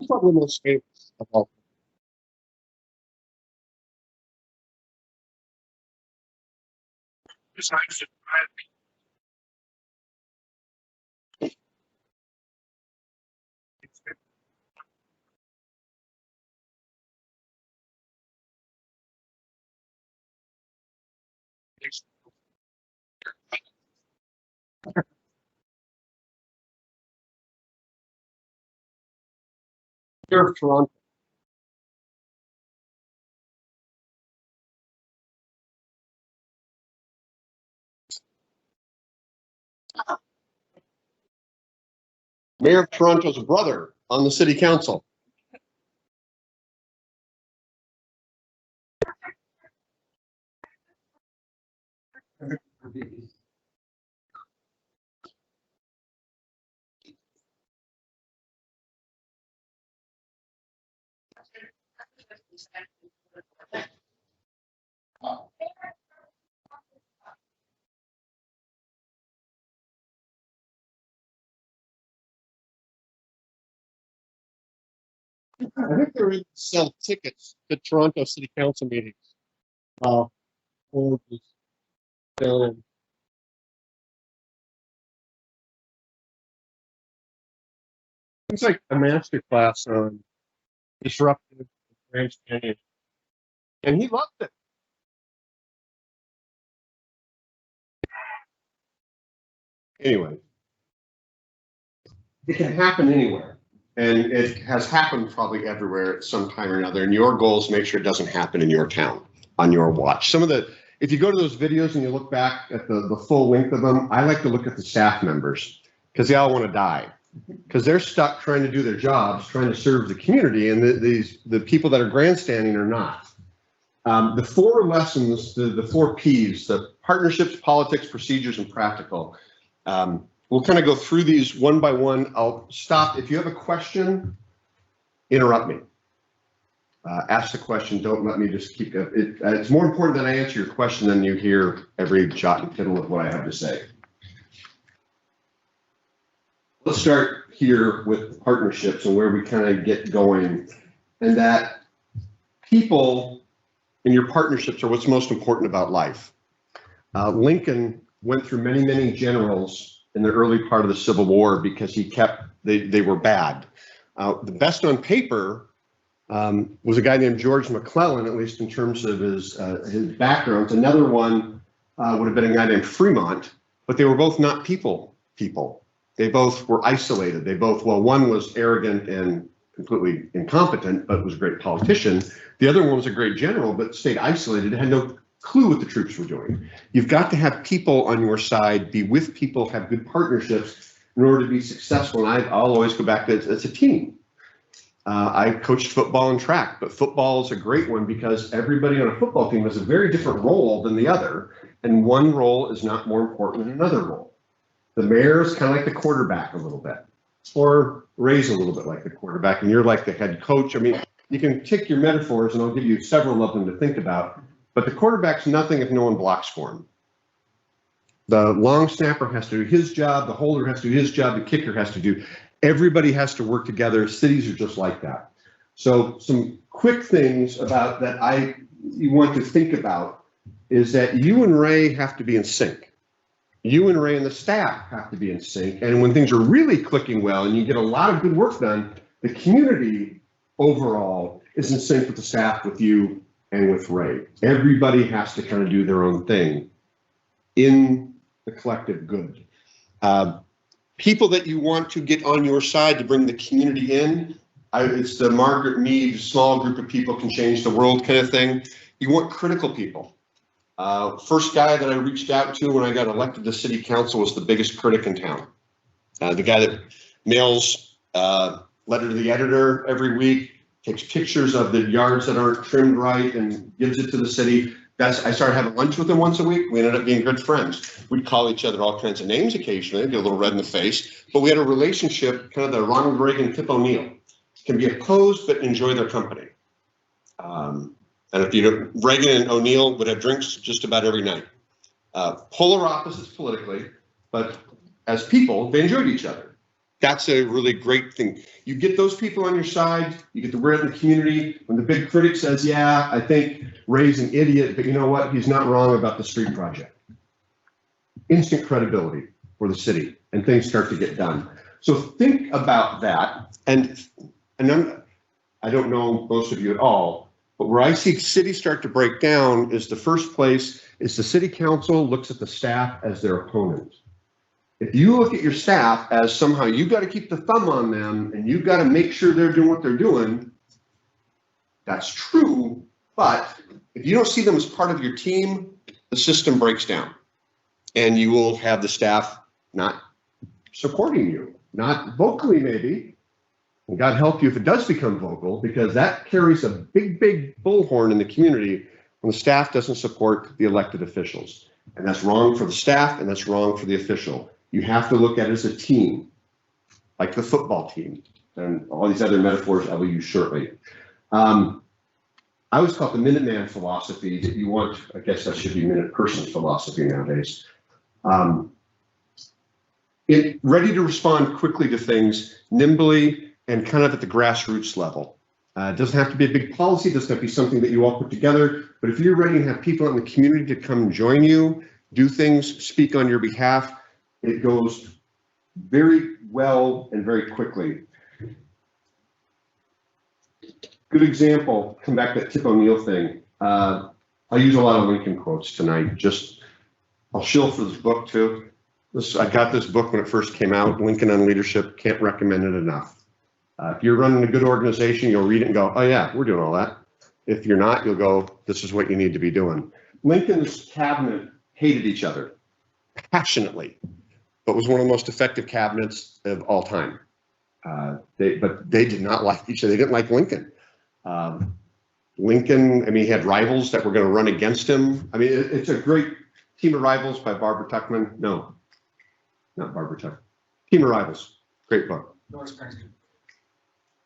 Probably the most famous of all. Mayor of Toronto. Mayor of Toronto's brother on the city council. I think they're in sell tickets to Toronto City Council meetings. Or just film. It's like a master class on disruptive grandstanding, and he loved it. Anyway, it can happen anywhere, and it has happened probably everywhere at some time or another. And your goal is to make sure it doesn't happen in your town on your watch. Some of the, if you go to those videos and you look back at the full length of them, I like to look at the staff members because they all want to die because they're stuck trying to do their jobs, trying to serve the community, and the people that are grandstanding are not. The four lessons, the four P's, the partnerships, politics, procedures, and practical. We'll kind of go through these one by one. I'll stop. If you have a question, interrupt me. Ask the question. Don't let me just keep it. It's more important that I answer your question than you hear every jot and tittle of what I have to say. Let's start here with partnerships and where we kind of get going. And that people in your partnerships are what's most important about life. Lincoln went through many, many generals in the early part of the Civil War because he kept, they were bad. The best on paper was a guy named George McClellan, at least in terms of his background. Another one would have been a guy named Fremont, but they were both not people. They both were isolated. They both, well, one was arrogant and completely incompetent, but was a great politician. The other one was a great general, but stayed isolated, had no clue what the troops were doing. You've got to have people on your side, be with people, have good partnerships in order to be successful. And I'll always go back to it's a team. I coached football and track, but football is a great one because everybody on a football team has a very different role than the other, and one role is not more important than another role. The mayor is kind of like the quarterback a little bit, or Ray's a little bit like the quarterback, and you're like the head coach. I mean, you can pick your metaphors, and I'll give you several of them to think about. But the quarterback's nothing if no one blocks for him. The long snapper has to do his job, the holder has to do his job, the kicker has to do. Everybody has to work together. Cities are just like that. So some quick things about that you want to think about is that you and Ray have to be in sync. You and Ray and the staff have to be in sync. And when things are really clicking well and you get a lot of good work done, the community overall is in sync with the staff, with you, and with Ray. Everybody has to kind of do their own thing in the collective good. People that you want to get on your side to bring the community in, it's the Margaret Mead small group of people can change the world kind of thing. You want critical people. First guy that I reached out to when I got elected to city council was the biggest critic in town. The guy that mails letter to the editor every week, takes pictures of the yards that aren't trimmed right and gives it to the city. I started having lunch with him once a week. We ended up being good friends. We'd call each other all kinds of names occasionally, get a little red in the face, but we had a relationship, kind of the Ronald Reagan, Tip O'Neill. Can be opposed, but enjoy their company. And if you know, Reagan and O'Neill would have drinks just about every night. Polar opposites politically, but as people, they enjoyed each other. That's a really great thing. You get those people on your side, you get the word in the community. When the big critic says, yeah, I think Ray's an idiot, but you know what? He's not wrong about the street project. Instant credibility for the city, and things start to get done. So think about that. And I don't know most of you at all, but where I see cities start to break down is the first place is the city council looks at the staff as their opponent. If you look at your staff as somehow you got to keep the thumb on them and you've got to make sure they're doing what they're doing, that's true. But if you don't see them as part of your team, the system breaks down and you will have the staff not supporting you, not vocally maybe. And God help you if it does become vocal, because that carries a big, big bullhorn in the community when the staff doesn't support the elected officials. And that's wrong for the staff and that's wrong for the official. You have to look at it as a team, like the football team and all these other metaphors I will use shortly. I always call it the Minuteman philosophy that you want, I guess that should be Minute Person philosophy nowadays. Ready to respond quickly to things, nimbly and kind of at the grassroots level. It doesn't have to be a big policy, it doesn't have to be something that you all put together, but if you're ready to have people in the community to come join you, do things, speak on your behalf, it goes very well and very quickly. Good example, come back to that Tip O'Neill thing. I'll use a lot of Lincoln quotes tonight. I'll shill for this book too. I got this book when it first came out, Lincoln on Leadership, can't recommend it enough. If you're running a good organization, you'll read it and go, oh yeah, we're doing all that. If you're not, you'll go, this is what you need to be doing. Lincoln's cabinet hated each other passionately, but was one of the most effective cabinets of all time. But they did not like each other. They didn't like Lincoln. Lincoln, I mean, he had rivals that were going to run against him. I mean, it's a great Team of Rivals by Barbara Tuchman. No, not Barbara Tuchman. Team of Rivals, great book.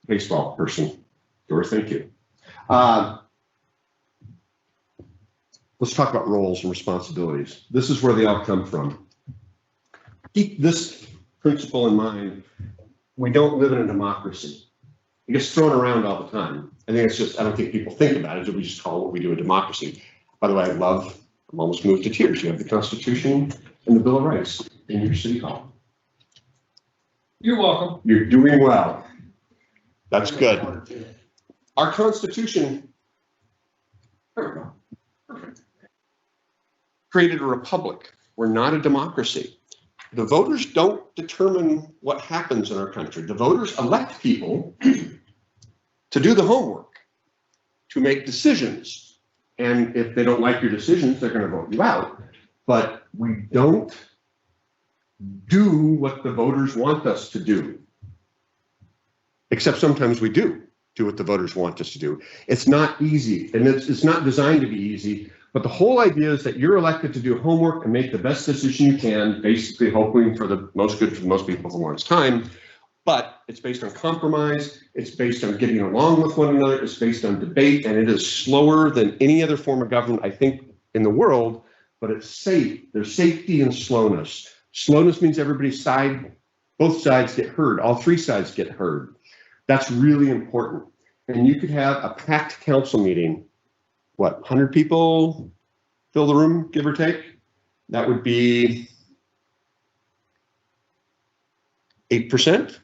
Baseball person, Doris, thank you. Let's talk about roles and responsibilities. This is where they all come from. Keep this principle in mind. We don't live in a democracy. It gets thrown around all the time. I think it's just, I don't think people think about it. We just call what we do a democracy. By the way, I'm almost moved to tears. You have the Constitution and the Bill of Rights in your city hall. You're welcome. You're doing well. That's good. Our Constitution created a republic. We're not a democracy. The voters don't determine what happens in our country. The voters elect people to do the homework, to make decisions. And if they don't like your decisions, they're going to vote you out. But we don't do what the voters want us to do. Except sometimes we do what the voters want us to do. It's not easy, and it's not designed to be easy. But the whole idea is that you're elected to do homework and make the best decision you can, basically hoping for the most good for the most people at the longest time. But it's based on compromise. It's based on getting along with one another. It's based on debate, and it is slower than any other form of government, I think, in the world. But it's safe. There's safety in slowness. Slowness means everybody's side, both sides get heard. All three sides get heard. That's really important. And you could have a packed council meeting. What, 100 people fill the room, give or take? That would be 8%?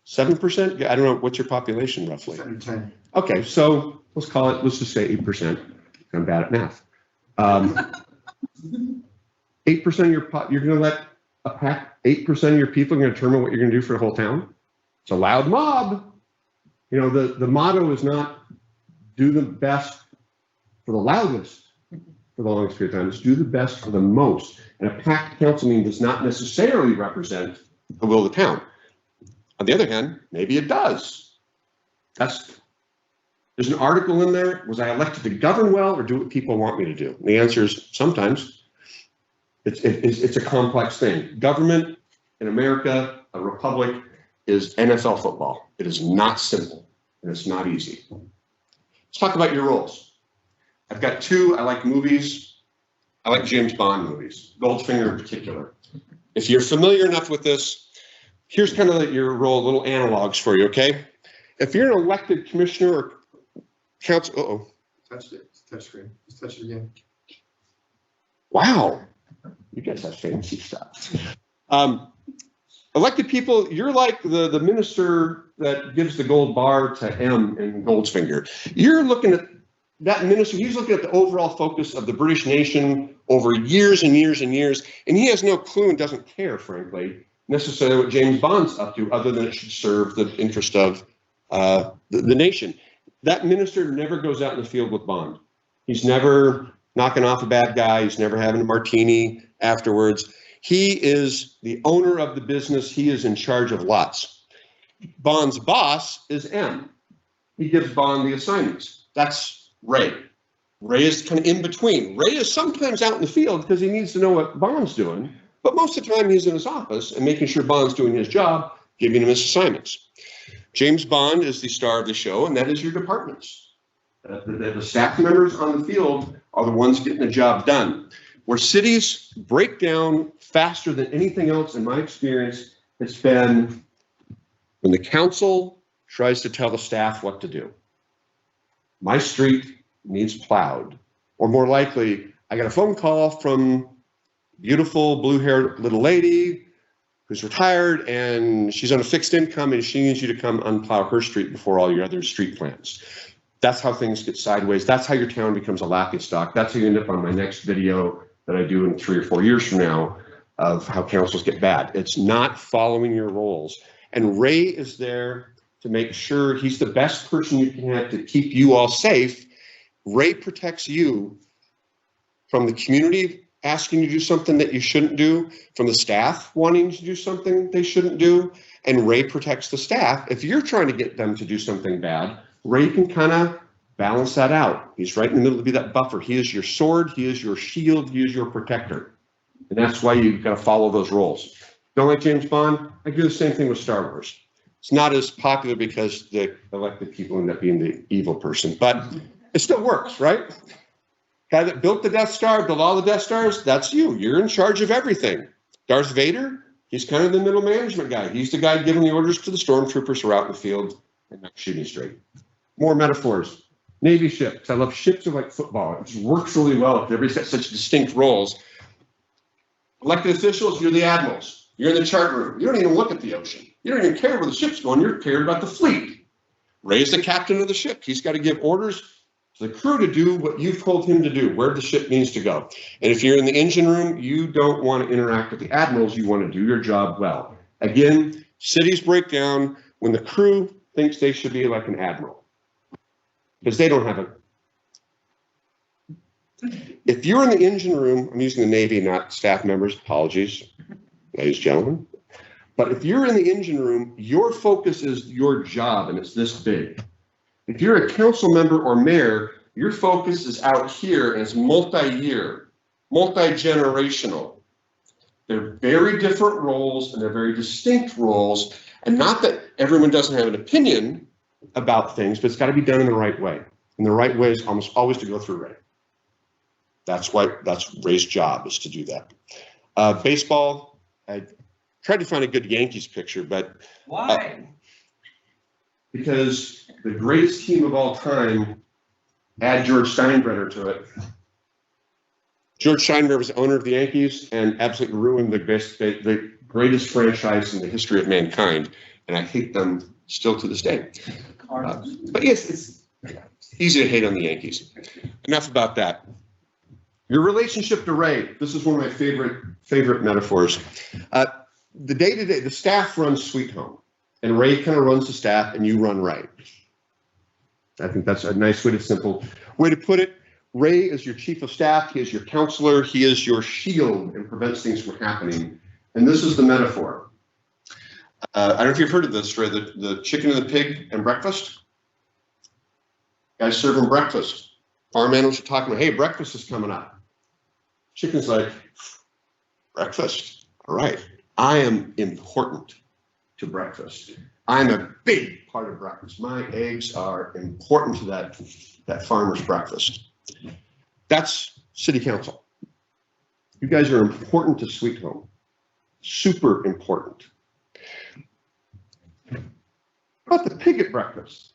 7%? I don't know, what's your population roughly? 10. Okay, so let's just say 8%. I'm bad at math. 8% of you're gonna let a pack, 8% of your people are gonna determine what you're gonna do for the whole town? It's a loud mob. You know, the motto is not do the best for the loudest for the longest period of time. It's do the best for the most. And a packed council meeting does not necessarily represent the will of the town. On the other hand, maybe it does. There's an article in there, was I elected to govern well or do what people want me to do? And the answer is sometimes. It's a complex thing. Government in America, a republic, is NFL football. It is not simple and it's not easy. Let's talk about your roles. I've got two. I like movies. I like James Bond movies, Goldfinger in particular. If you're familiar enough with this, here's kind of your role, little analogs for you, okay? If you're an elected commissioner or council, Touched it. Touch screen. Just touch it again. wow, you guys have fancy stuff. Elected people, you're like the minister that gives the gold bar to M in Goldfinger. You're looking at that minister, he's looking at the overall focus of the British nation over years and years and years, and he has no clue and doesn't care, frankly, necessarily what James Bond's up to, other than it should serve the interest of the nation. That minister never goes out in the field with Bond. He's never knocking off a bad guy. He's never having a martini afterwards. He is the owner of the business. He is in charge of lots. Bond's boss is M. He gives Bond the assignments. That's Ray. Ray is kind of in between. Ray is sometimes out in the field because he needs to know what Bond's doing, but most of the time he's in his office and making sure Bond's doing his job, giving him his assignments. James Bond is the star of the show, and that is your departments. The staff members on the field are the ones getting the job done. Where cities break down faster than anything else, in my experience, it's been when the council tries to tell the staff what to do. My street needs plowed, or more likely, I got a phone call from beautiful blue-haired little lady who's retired and she's on a fixed income and she needs you to come unplow her street before all your other street plans. That's how things get sideways. That's how your town becomes a laughingstock. That's how you end up on my next video that I do in 3 or 4 years from now of how councils get bad. It's not following your roles. And Ray is there to make sure he's the best person you can have to keep you all safe. Ray protects you from the community asking you to do something that you shouldn't do, from the staff wanting to do something they shouldn't do, and Ray protects the staff. If you're trying to get them to do something bad, Ray can kind of balance that out. He's right in the middle to be that buffer. He is your sword, he is your shield, he is your protector. And that's why you've got to follow those roles. Don't like James Bond? I do the same thing with Star Wars. It's not as popular because the elected people end up being the evil person, but it still works, right? Guy that built the Death Star, built all the Death Stars, that's you. You're in charge of everything. Darth Vader, he's kind of the middle management guy. He's the guy giving the orders to the stormtroopers who are out in the field and not shooting straight. More metaphors. Navy ships. I love ships are like football. It just works really well if everybody's got such distinct roles. Elected officials, you're the admirals. You're in the chart room. You don't even look at the ocean. You don't even care where the ship's going. You're cared about the fleet. Ray's the captain of the ship. He's got to give orders to the crew to do what you've told him to do, where the ship needs to go. And if you're in the engine room, you don't want to interact with the admirals. You want to do your job well. Again, cities break down when the crew thinks they should be like an admiral, because they don't have a. If you're in the engine room, I'm using the Navy, not staff members, apologies, ladies and gentlemen. But if you're in the engine room, your focus is your job, and it's this big. If you're a council member or mayor, your focus is out here, and it's multi-year, multi-generational. They're very different roles, and they're very distinct roles, and not that everyone doesn't have an opinion about things, but it's got to be done in the right way. And the right way is almost always to go through Ray. That's Ray's job, is to do that. Baseball, I tried to find a good Yankees picture, but Why? Because the greatest team of all time, add George Steinbrenner to it. George Steinbrenner was the owner of the Yankees and absolutely ruined the greatest franchise in the history of mankind, and I hate them still to this day. But yes, it's easy to hate on the Yankees. Enough about that. Your relationship to Ray. This is one of my favorite metaphors. The day-to-day, the staff runs Sweet Home, and Ray kind of runs the staff, and you run Ray. I think that's a nice simple way to put it. Ray is your chief of staff. He is your counselor. He is your shield and prevents things from happening. And this is the metaphor. I don't know if you've heard of this, Ray, the chicken and the pig and breakfast. Guys serving breakfast. Farm animals are talking about, hey, breakfast is coming up. Chicken's like, breakfast? All right. I am important to breakfast. I'm a big part of breakfast. My eggs are important to that farmer's breakfast. That's city council. You guys are important to Sweet Home. Super important. What about the pig at breakfast?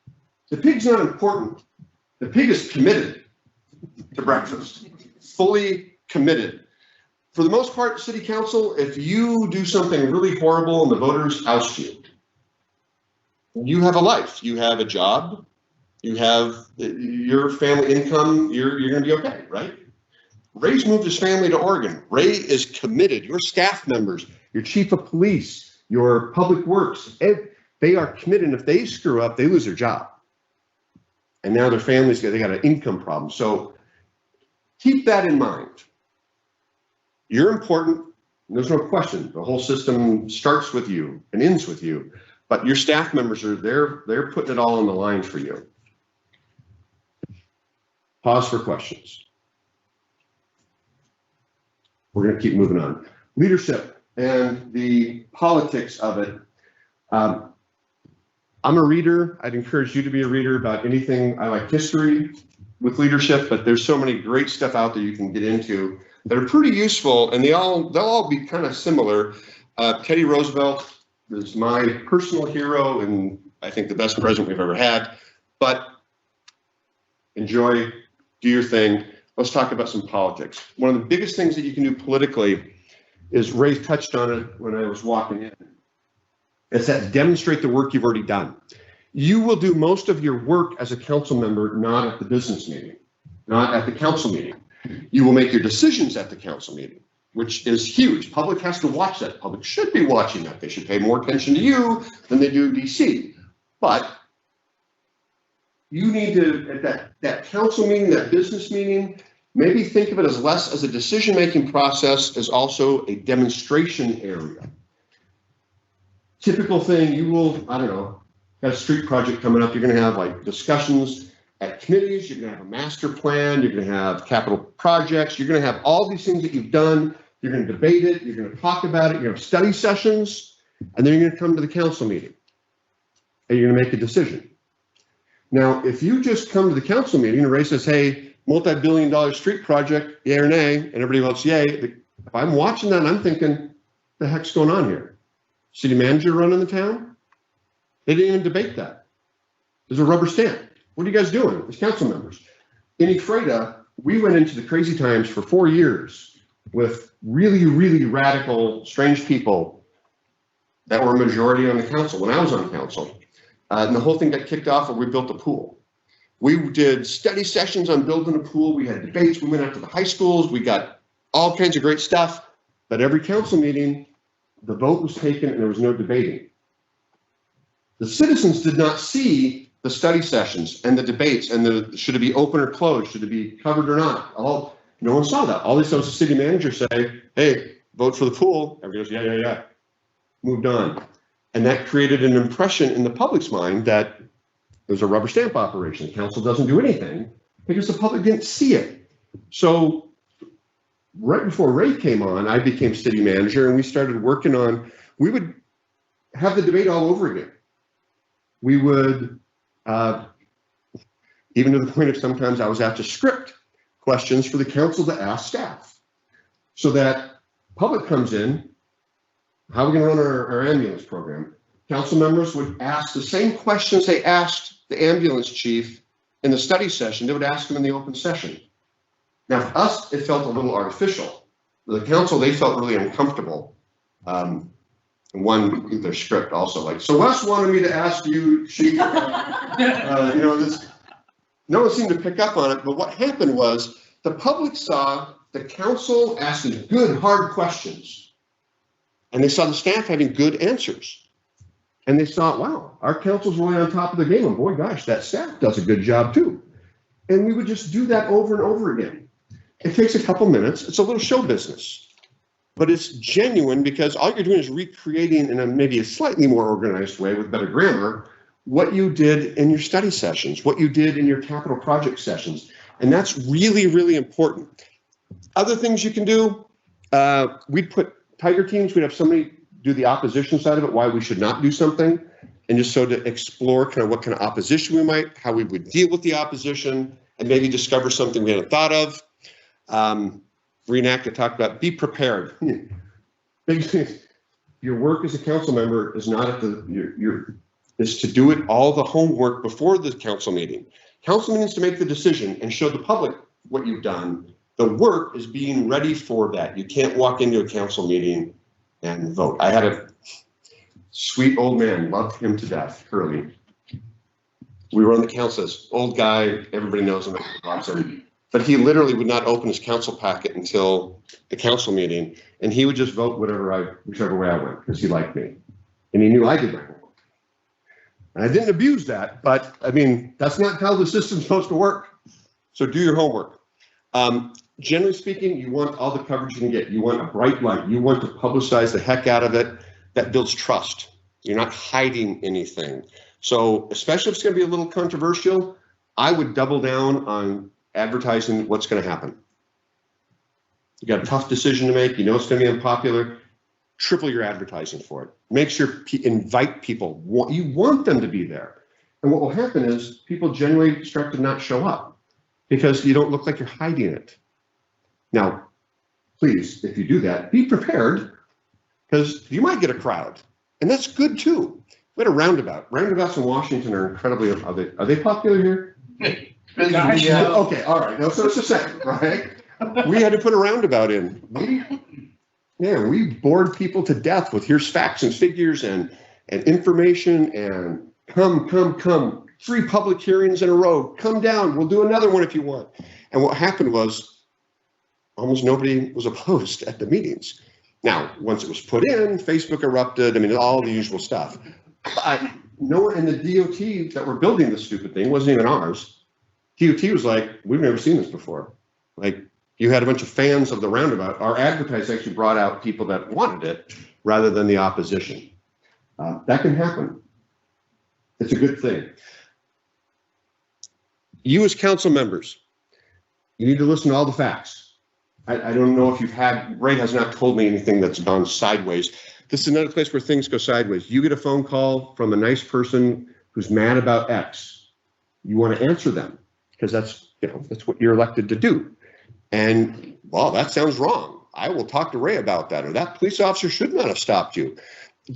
The pig's not important. The pig is committed to breakfast, fully committed. For the most part, city council, if you do something really horrible and the voters oust you, you have a life, you have a job, you have your family income, you're going to be okay, right? Ray's moved his family to Oregon. Ray is committed. Your staff members, your chief of police, your public works, they are committed. And if they screw up, they lose their job. And now their families, they got an income problem. So keep that in mind. You're important. There's no question. The whole system starts with you and ends with you. But your staff members are there. They're putting it all on the line for you. Pause for questions. We're going to keep moving on. Leadership and the politics of it. I'm a reader. I'd encourage you to be a reader about anything. I like history with leadership, but there's so many great stuff out there you can get into that are pretty useful, and they'll all be kind of similar. Teddy Roosevelt is my personal hero, and I think the best president we've ever had. But enjoy, do your thing. Let's talk about some politics. One of the biggest things that you can do politically is Ray touched on it when I was walking in. It's that demonstrate the work you've already done. You will do most of your work as a council member, not at the business meeting, not at the council meeting. You will make your decisions at the council meeting, which is huge. Public has to watch that. Public should be watching that. They should pay more attention to you than they do DC. But you need to, at that council meeting, that business meeting, maybe think of it as less as a decision-making process, as also a demonstration area. Typical thing, you will, I don't know, got a street project coming up, you're gonna have like discussions at committees, you're gonna have a master plan, you're gonna have capital projects, you're gonna have all these things that you've done, you're gonna debate it, you're gonna talk about it, you're gonna have study sessions, and then you're gonna come to the council meeting, and you're gonna make a decision. Now, if you just come to the council meeting and Ray says, hey, multi-billion-dollar street project, yay or nay, and everybody votes yay, if I'm watching that, I'm thinking, the heck's going on here? City manager running the town? They didn't even debate that. There's a rubber stamp. What are you guys doing as council members? In Ephrata, we went into the crazy times for 4 years with really, really radical, strange people that were a majority on the council when I was on council. And the whole thing got kicked off when we built a pool. We did study sessions on building a pool. We had debates. We went out to the high schools. We got all kinds of great stuff. But every council meeting, the vote was taken and there was no debating. The citizens did not see the study sessions and the debates and should it be open or closed, should it be covered or not. No one saw that. All they saw was the city manager say, hey, vote for the pool. Everybody goes, yeah. Moved on. And that created an impression in the public's mind that it was a rubber stamp operation. The council doesn't do anything because the public didn't see it. So right before Ray came on, I became city manager and we started working on, we would have the debate all over again. We would, even to the point of sometimes I was asked to script questions for the council to ask staff. So that public comes in, how are we gonna run our ambulance program? Council members would ask the same questions they asked the ambulance chief in the study session, they would ask them in the open session. Now, for us, it felt a little artificial. The council, they felt really uncomfortable. And one in their script also like, so Wes wanted me to ask you, chief, this, no one seemed to pick up on it, but what happened was the public saw the council asking good, hard questions. And they saw the staff having good answers. And they thought, wow, our council's really on top of the game. And boy, gosh, that staff does a good job too. And we would just do that over and over again. It takes a couple minutes. It's a little show business, but it's genuine because all you're doing is recreating in maybe a slightly more organized way with better grammar, what you did in your study sessions, what you did in your capital project sessions. And that's really, really important. Other things you can do, we'd put Tiger teams, we'd have somebody do the opposition side of it, why we should not do something, and just so to explore kind of what kind of opposition we might, how we would deal with the opposition, and maybe discover something we hadn't thought of. Reenact, I talked about be prepared. Be your work as a council member is not at is to do it all the homework before the council meeting. Council meetings to make the decision and show the public what you've done. The work is being ready for that. You can't walk into a council meeting and vote. I had a sweet old man, loved him to death, Curly. We were on the council, this old guy, everybody knows him, loves him. But he literally would not open his council packet until the council meeting, and he would just vote whichever way I went, because he liked me. And he knew I did my homework. And I didn't abuse that, but I mean, that's not how the system's supposed to work. So do your homework. Generally speaking, you want all the coverage you can get. You want a bright light. You want to publicize the heck out of it. That builds trust. You're not hiding anything. So especially if it's going to be a little controversial, I would double down on advertising what's going to happen. You got a tough decision to make. You know it's going to be unpopular. Triple your advertising for it. Make sure invite people. You want them to be there. And what will happen is people generally start to not show up because you don't look like you're hiding it. Now, please, if you do that, be prepared because you might get a crowd, and that's good too. We had a roundabout. Roundabouts in Washington are incredibly. Are they popular here? Yeah. Okay, all right. No, so it's the same, right? We had to put a roundabout in. We bored people to death with here's facts and figures and information and come. 3 public hearings in a row. Come down. We'll do another one if you want. And what happened was almost nobody was opposed at the meetings. Now, once it was put in, Facebook erupted. I mean, all the usual stuff. But no one in the DOT that were building this stupid thing wasn't even ours. DOT was like, we've never seen this before. Like, you had a bunch of fans of the roundabout. Our advertising actually brought out people that wanted it rather than the opposition. That can happen. It's a good thing. You as council members, you need to listen to all the facts. I don't know if you've had, Ray has not told me anything that's gone sideways. This is another place where things go sideways. You get a phone call from a nice person who's mad about X. You want to answer them because that's what you're elected to do. And, well, that sounds wrong. I will talk to Ray about that, or that police officer should not have stopped you.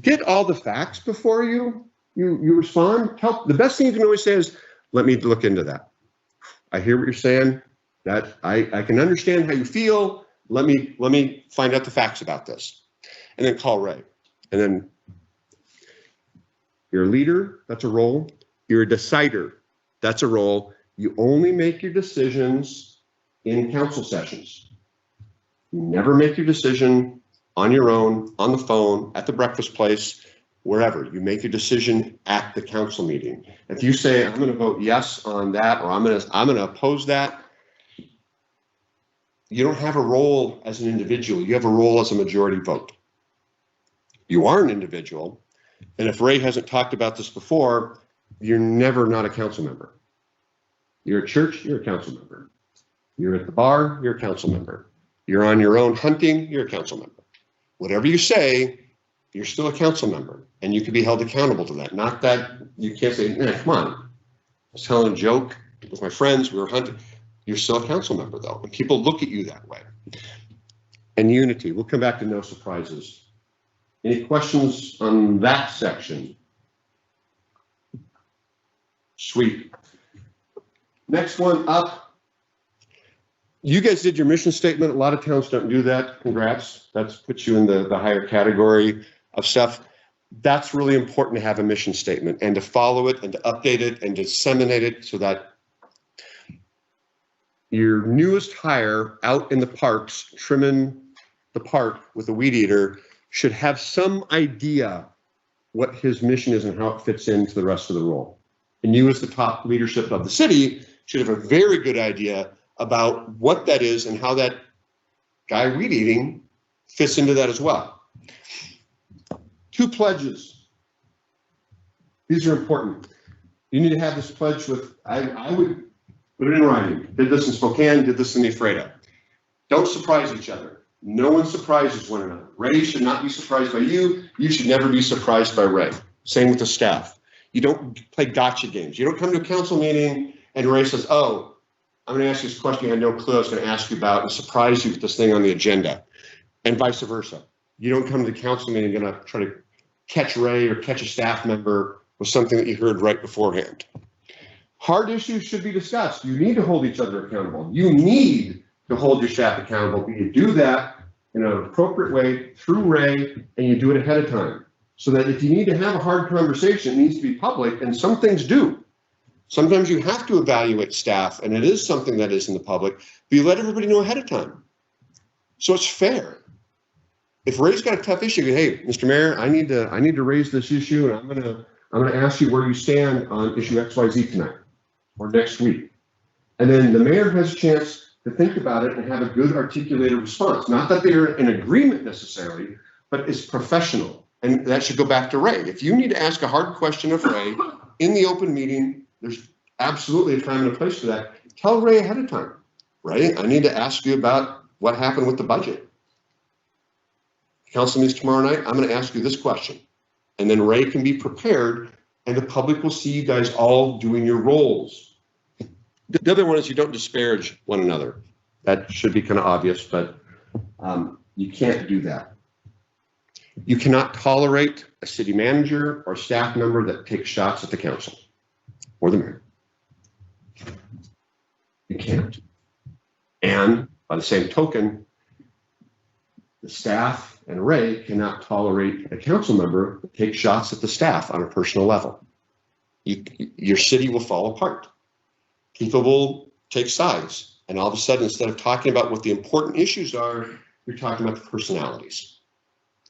Get all the facts before you respond. The best thing you can always say is, let me look into that. I hear what you're saying. That I can understand how you feel. Let me find out the facts about this. And then call Ray. And then you're a leader, that's a role. You're a decider, that's a role. You only make your decisions in council sessions. You never make your decision on your own, on the phone, at the breakfast place, wherever. You make your decision at the council meeting. If you say, I'm going to vote yes on that, or I'm going to oppose that, you don't have a role as an individual. You have a role as a majority vote. You are an individual. And if Ray hasn't talked about this before, you're never not a council member. You're at church, you're a council member. You're at the bar, you're a council member. You're on your own hunting, you're a council member. Whatever you say, you're still a council member, and you can be held accountable to that. Not that you can't say, come on. I was telling a joke with my friends, we were hunting. You're still a council member though, and people look at you that way. And unity, we'll come back to no surprises. Any questions on that section? Sweet. Next one up. You guys did your mission statement. A lot of towns don't do that. Congrats. That puts you in the higher category of stuff. That's really important to have a mission statement and to follow it and to update it and disseminate it so that your newest hire out in the parks, trimming the park with a weed eater, should have some idea what his mission is and how it fits into the rest of the role. And you as the top leadership of the city should have a very good idea about what that is and how that guy weed eating fits into that as well. 2 pledges. These are important. You need to have this pledge with, I would put it in writing. Did this in Spokane, did this in Ephrata. Don't surprise each other. No one surprises one another. Ray should not be surprised by you. You should never be surprised by Ray. Same with the staff. You don't play gotcha games. You don't come to a council meeting and Ray says, oh, I'm going to ask you this question I had no clue I was going to ask you about and surprise you with this thing on the agenda, and vice versa. You don't come to the council meeting gonna try to catch Ray or catch a staff member with something that you heard right beforehand. Hard issues should be discussed. You need to hold each other accountable. You need to hold your staff accountable, but you do that in an appropriate way through Ray, and you do it ahead of time. So that if you need to have a hard conversation, it needs to be public, and some things do. Sometimes you have to evaluate staff, and it is something that is in the public, but you let everybody know ahead of time. So it's fair. If Ray's got a tough issue, hey, Mr. Mayor, I need to raise this issue, and I'm gonna ask you where you stand on issue XYZ tonight or next week. And then the mayor has a chance to think about it and have a good articulated response. Not that they're in agreement necessarily, but it's professional. And that should go back to Ray. If you need to ask a hard question of Ray in the open meeting, there's absolutely a time and a place for that. Tell Ray ahead of time. Ray, I need to ask you about what happened with the budget. Council meets tomorrow night. I'm going to ask you this question. And then Ray can be prepared, and the public will see you guys all doing your roles. The other one is you don't disparage one another. That should be kind of obvious, but you can't do that. You cannot tolerate a city manager or staff member that takes shots at the council or the mayor. You can't. And by the same token, the staff and Ray cannot tolerate a council member that takes shots at the staff on a personal level. Your city will fall apart. People will take sides. And all of a sudden, instead of talking about what the important issues are, you're talking about the personalities.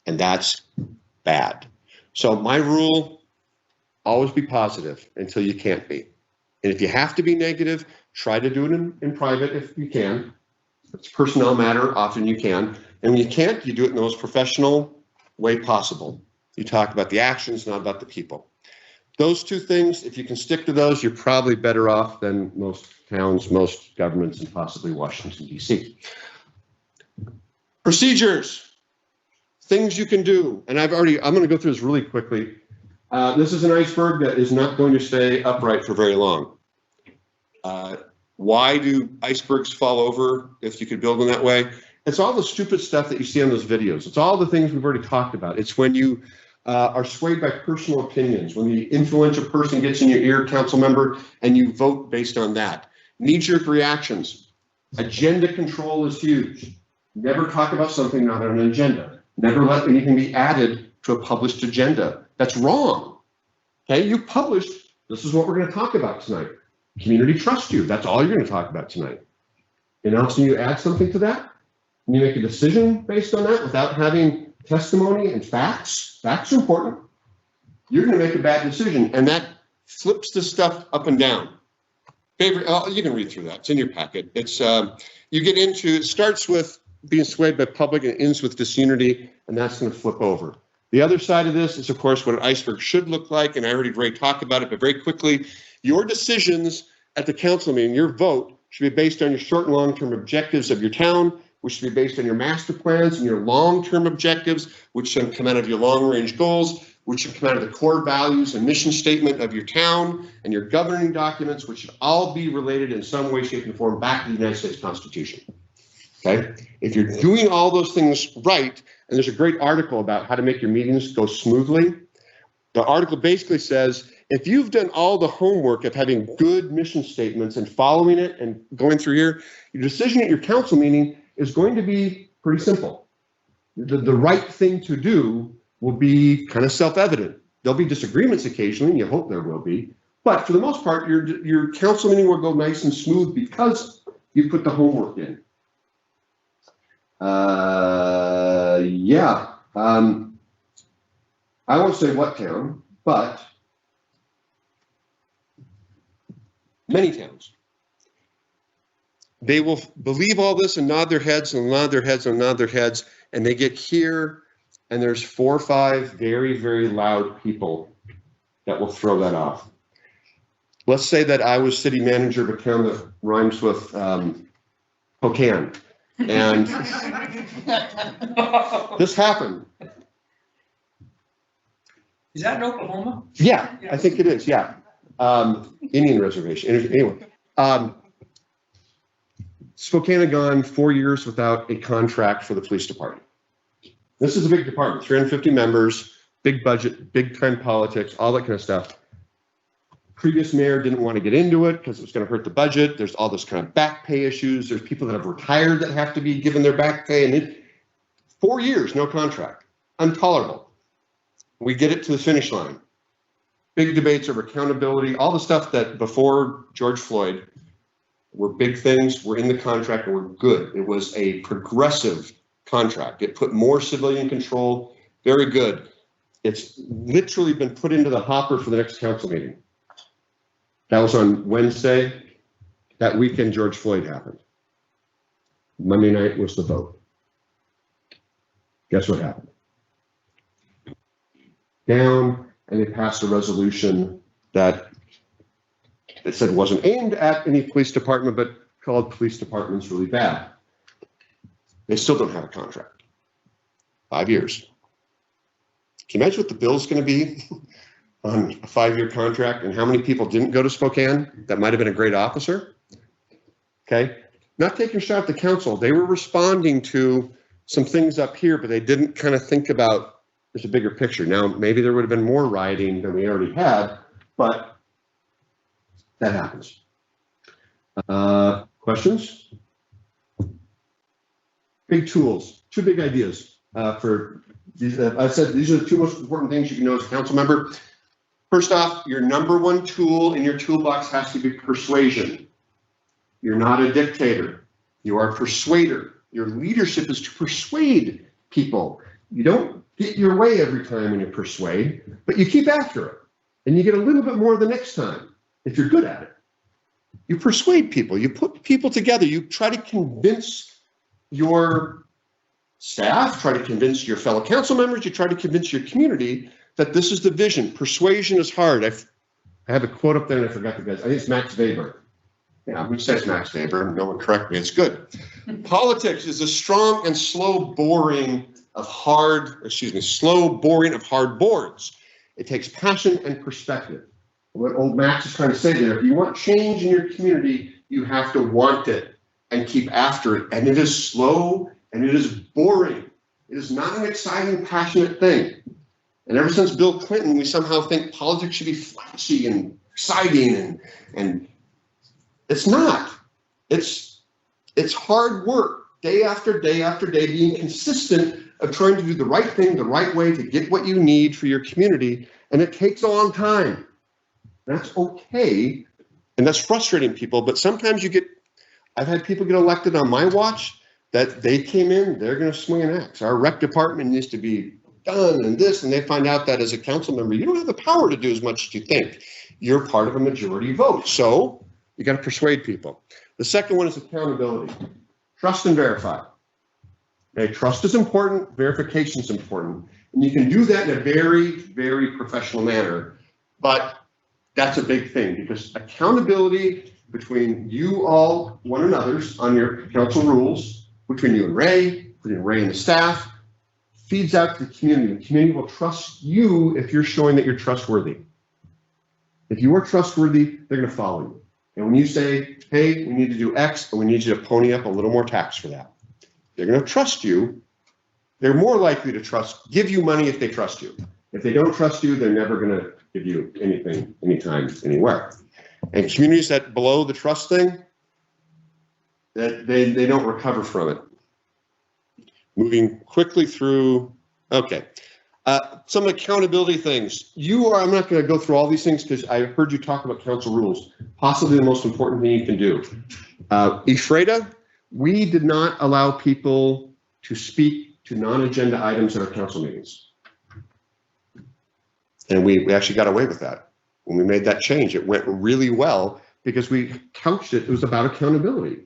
And that's bad. So my rule, always be positive until you can't be. And if you have to be negative, try to do it in private if you can. If it's a personnel matter, often you can. And when you can't, you do it in the most professional way possible. You talk about the actions, not about the people. Those two things, if you can stick to those, you're probably better off than most towns, most governments, and possibly Washington, D.C. Procedures. Things you can do, and I'm going to go through this really quickly. This is an iceberg that is not going to stay upright for very long. Why do icebergs fall over if you could build them that way? It's all the stupid stuff that you see on those videos. It's all the things we've already talked about. It's when you are swayed by personal opinions, when the influential person gets in your ear, council member, and you vote based on that. Knee-jerk reactions. Agenda control is huge. Never talk about something not on an agenda. Never let anything be added to a published agenda. That's wrong. Okay, you published, this is what we're going to talk about tonight. Community trusts you. That's all you're going to talk about tonight. And also you add something to that, and you make a decision based on that without having testimony and facts. Facts are important. You're going to make a bad decision, and that flips the stuff up and down. Favorite, you can read through that. It's in your packet. It's you get into, it starts with being swayed by public and ends with disunity, and that's going to flip over. The other side of this is, of course, what an iceberg should look like, and I already Ray talked about it, but very quickly, your decisions at the council meeting, your vote, should be based on your short and long-term objectives of your town, which should be based on your master plans and your long-term objectives, which should come out of your long-range goals, which should come out of the core values and mission statement of your town, and your governing documents, which should all be related in some way, shape, and form back to the United States Constitution. Okay, if you're doing all those things right, and there's a great article about how to make your meetings go smoothly. The article basically says, if you've done all the homework of having good mission statements and following it and going through here, your decision at your council meeting is going to be pretty simple. The right thing to do will be kind of self-evident. There'll be disagreements occasionally, and you hope there will be, but for the most part, your council meeting will go nice and smooth because you put the homework in. Yeah. I won't say what town, but many towns. They will believe all this and nod their heads and nod their heads and nod their heads, and they get here, and there's 4 or 5 very, very loud people that will throw that off. Let's say that I was city manager of a town that rhymes with Spokane. And this happened. Is that in Oklahoma? Yeah, I think it is. Yeah. Indian reservation. Anyway, Spokane had gone 4 years without a contract for the police department. This is a big department, 350 members, big budget, big time politics, all that kind of stuff. Previous mayor didn't want to get into it because it was going to hurt the budget. There's all this kind of back pay issues. There's people that have retired that have to be given their back pay, and 4 years, no contract, intolerable. We get it to the finish line. Big debates over accountability, all the stuff that before George Floyd were big things, were in the contract and were good. It was a progressive contract. It put more civilian control, very good. It's literally been put into the hopper for the next council meeting. That was on Wednesday. That weekend, George Floyd happened. Monday night was the vote. Guess what happened? Down, and they passed a resolution that they said wasn't aimed at any police department, but called police departments really bad. They still don't have a contract. 5 years. Can you imagine what the bill's going to be on a 5-year contract and how many people didn't go to Spokane that might have been a great officer? Okay. Not taking a shot at the council. They were responding to some things up here, but they didn't kind of think about there's a bigger picture. Now, maybe there would have been more rioting than we already had, but that happens. Questions? Big tools, 2 big ideas for these. I said these are the 2 most important things you can know as a council member. First off, your #1 tool in your toolbox has to be persuasion. You're not a dictator. You are a persuader. Your leadership is to persuade people. You don't get your way every time when you persuade, but you keep after it. And you get a little bit more the next time if you're good at it. You persuade people. You put people together. You try to convince your staff, try to convince your fellow council members, you try to convince your community that this is the vision. Persuasion is hard. I have a quote up there and I forgot the guys. I think it's Max Weber. Yeah, who says Max Weber? No one correct me. It's good. Politics is a strong and slow boring of hard boards. It takes passion and perspective. What old Max is trying to say there, if you want change in your community, you have to want it and keep after it. And it is slow and it is boring. It is not an exciting, passionate thing. And ever since Bill Clinton, we somehow think politics should be flashy and exciting, and it's not. It's hard work, day after day after day, being consistent of trying to do the right thing the right way to get what you need for your community, and it takes a long time. That's okay, and that's frustrating people, but sometimes I've had people get elected on my watch that they came in, they're going to swing an axe. Our rec department needs to be done and this, and they find out that as a council member, you don't have the power to do as much as you think. You're part of a majority vote, so you got to persuade people. The second one is accountability. Trust and verify. Okay, trust is important, verification is important, and you can do that in a very, very professional manner, but that's a big thing because accountability between you all, one another's on your council rules, between you and Ray, between Ray and the staff, feeds out to the community. The community will trust you if you're showing that you're trustworthy. If you are trustworthy, they're going to follow you. And when you say, hey, we need to do X, and we need you to pony up a little more tax for that, they're going to trust you. They're more likely to give you money if they trust you. If they don't trust you, they're never going to give you anything, anytime, anywhere. And communities that below the trust thing, that they don't recover from it. Moving quickly through, okay. Some accountability things. I'm not going to go through all these things because I heard you talk about council rules, possibly the most important thing you can do. Ephrata, we did not allow people to speak to non-agenda items at our council meetings. And we actually got away with that. When we made that change, it went really well because we couched it was about accountability.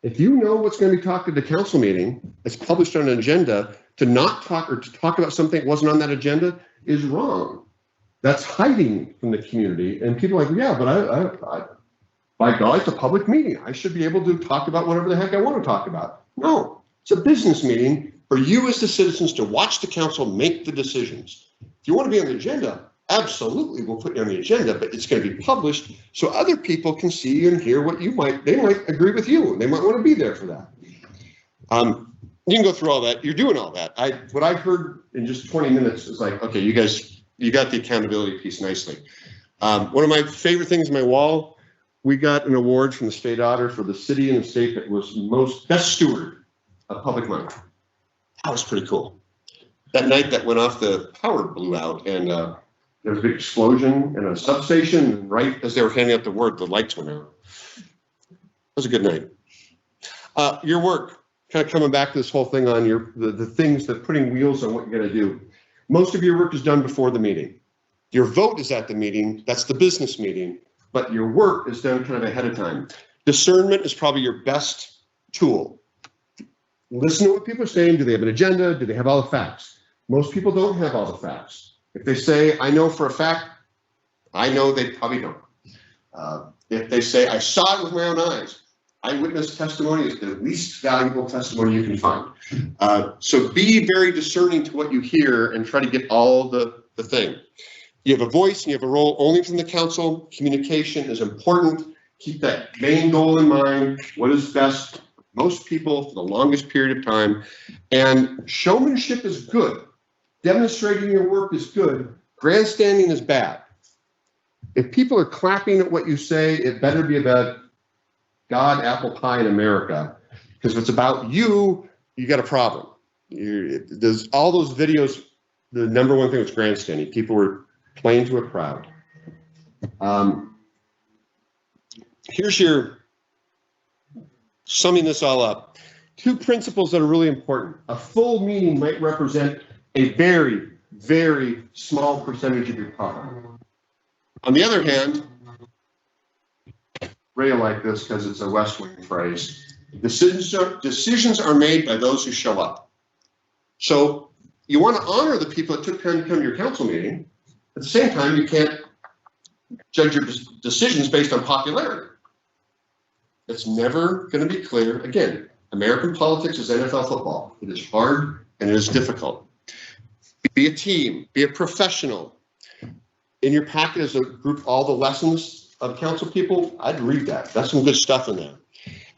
If you know what's going to be talked at the council meeting, it's published on an agenda, to not talk or to talk about something that wasn't on that agenda is wrong. That's hiding from the community. And people are like, yeah, but by God, it's a public meeting. I should be able to talk about whatever the heck I want to talk about. No, it's a business meeting for you as the citizens to watch the council make the decisions. If you want to be on the agenda, absolutely, we'll put you on the agenda, but it's going to be published so other people can see and hear what they might agree with you, and they might want to be there for that. You can go through all that. You're doing all that. What I heard in just 20 minutes is like, okay, you guys, you got the accountability piece nicely. One of my favorite things on my wall, we got an award from the state auditor for the city and the state that was best steward of public money. That was pretty cool. That night that went off, the power blew out and there was a big explosion in a substation. And right as they were handing out the award, the lights went out. It was a good night. Your work, kind of coming back to this whole thing on the things that putting wheels on what you're going to do. Most of your work is done before the meeting. Your vote is at the meeting. That's the business meeting. But your work is done kind of ahead of time. Discernment is probably your best tool. Listen to what people are saying. Do they have an agenda? Do they have all the facts? Most people don't have all the facts. If they say, I know for a fact, I know they probably don't. If they say, I saw it with my own eyes, eyewitness testimony is the least valuable testimony you can find. So be very discerning to what you hear and try to get all the thing. You have a voice and you have a role only from the council. Communication is important. Keep that main goal in mind. What is best? Most people for the longest period of time. And showmanship is good. Demonstrating your work is good. Grandstanding is bad. If people are clapping at what you say, it better be about God, apple pie in America. Because if it's about you, you got a problem. There's all those videos, the number one thing was grandstanding. People were playing to a crowd. Here's your summing this all up. 2 principles that are really important. A full meeting might represent a very, very small percentage of your power. On the other hand, Ray will like this because it's a West Wing phrase. Decisions are made by those who show up. So you want to honor the people that took time to come to your council meeting. At the same time, you can't judge your decisions based on popularity. It's never going to be clear. Again, American politics is NFL football. It is hard and it is difficult. Be a team, be a professional. In your packet is a group, all the lessons of council people. I'd read that. That's some good stuff in there.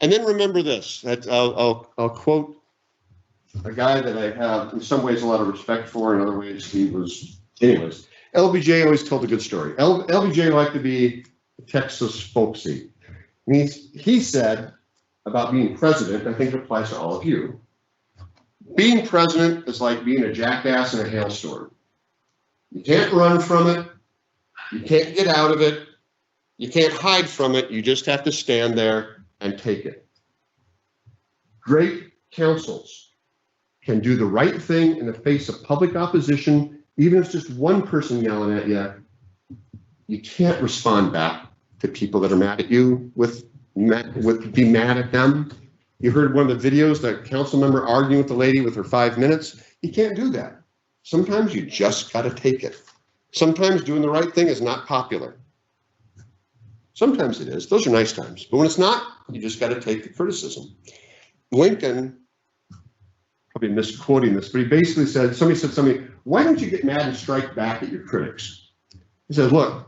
And then remember this, that I'll quote a guy that I have in some ways a lot of respect for, in other ways he was, anyways. LBJ always told a good story. LBJ liked to be Texas folksy. He said about being president, I think it applies to all of you. Being president is like being a jackass in a hailstorm. You can't run from it. You can't get out of it. You can't hide from it. You just have to stand there and take it. Great councils can do the right thing in the face of public opposition, even if it's just one person yelling at you. You can't respond back to people that are mad at you be mad at them. You heard one of the videos, the council member arguing with the lady with her 5 minutes. You can't do that. Sometimes you just got to take it. Sometimes doing the right thing is not popular. Sometimes it is. Those are nice times. But when it's not, you just got to take the criticism. Lincoln, probably misquoting this, but he basically said, somebody said something, why don't you get mad and strike back at your critics? He said, look,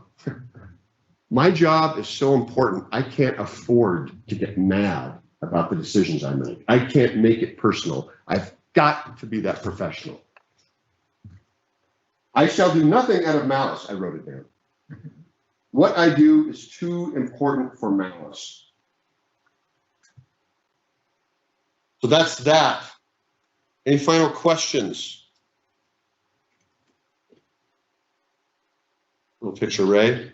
my job is so important, I can't afford to get mad about the decisions I make. I can't make it personal. I've got to be that professional. I shall do nothing out of malice, I wrote it down. What I do is too important for malice. So that's that. Any final questions? Little picture, Ray.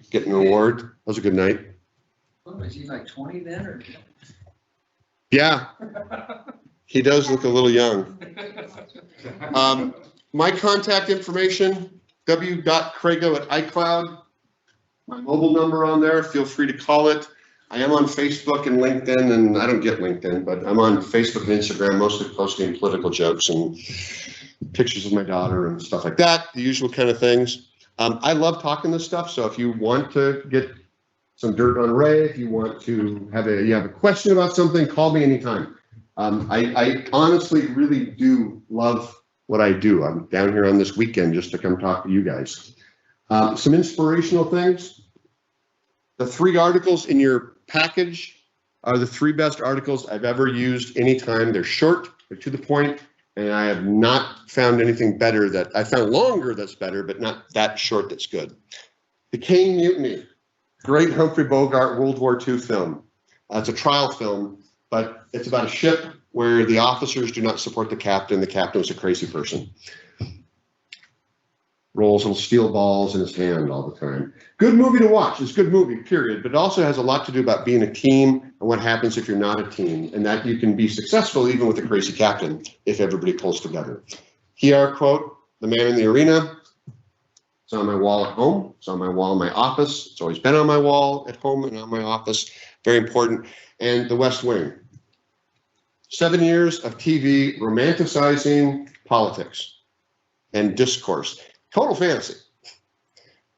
Getting an award. That was a good night. What was he, like 20 then, or? Yeah. He does look a little young. My contact information, w.crago@iCloud. My mobile number on there, feel free to call it. I am on Facebook and LinkedIn, and I don't get LinkedIn, but I'm on Facebook and Instagram, mostly posting political jokes and pictures of my daughter and stuff like that, the usual kind of things. I love talking this stuff, so if you want to get some dirt on Ray, if you want to have you have a question about something, call me anytime. I honestly really do love what I do. I'm down here on this weekend just to come talk to you guys. Some inspirational things. The 3 articles in your package are the 3 best articles I've ever used anytime. They're short, They're to the point, and I have not found anything better I found longer that's better, but not that short that's good. The Caine Mutiny, great Humphrey Bogart World War II film. It's a trial film, but it's about a ship where the officers do not support the captain. The captain was a crazy person. Rolls little steel balls in his hand all the time. Good movie to watch. It's a good movie, period. But it also has a lot to do about being a team and what happens if you're not a team, and that you can be successful even with a crazy captain if everybody pulls together. PR quote, the man in the arena. It's on my wall at home. It's on my wall in my office. It's always been on my wall at home and on my office. Very important. And The West Wing. 7 years of TV romanticizing politics and discourse. Total fantasy.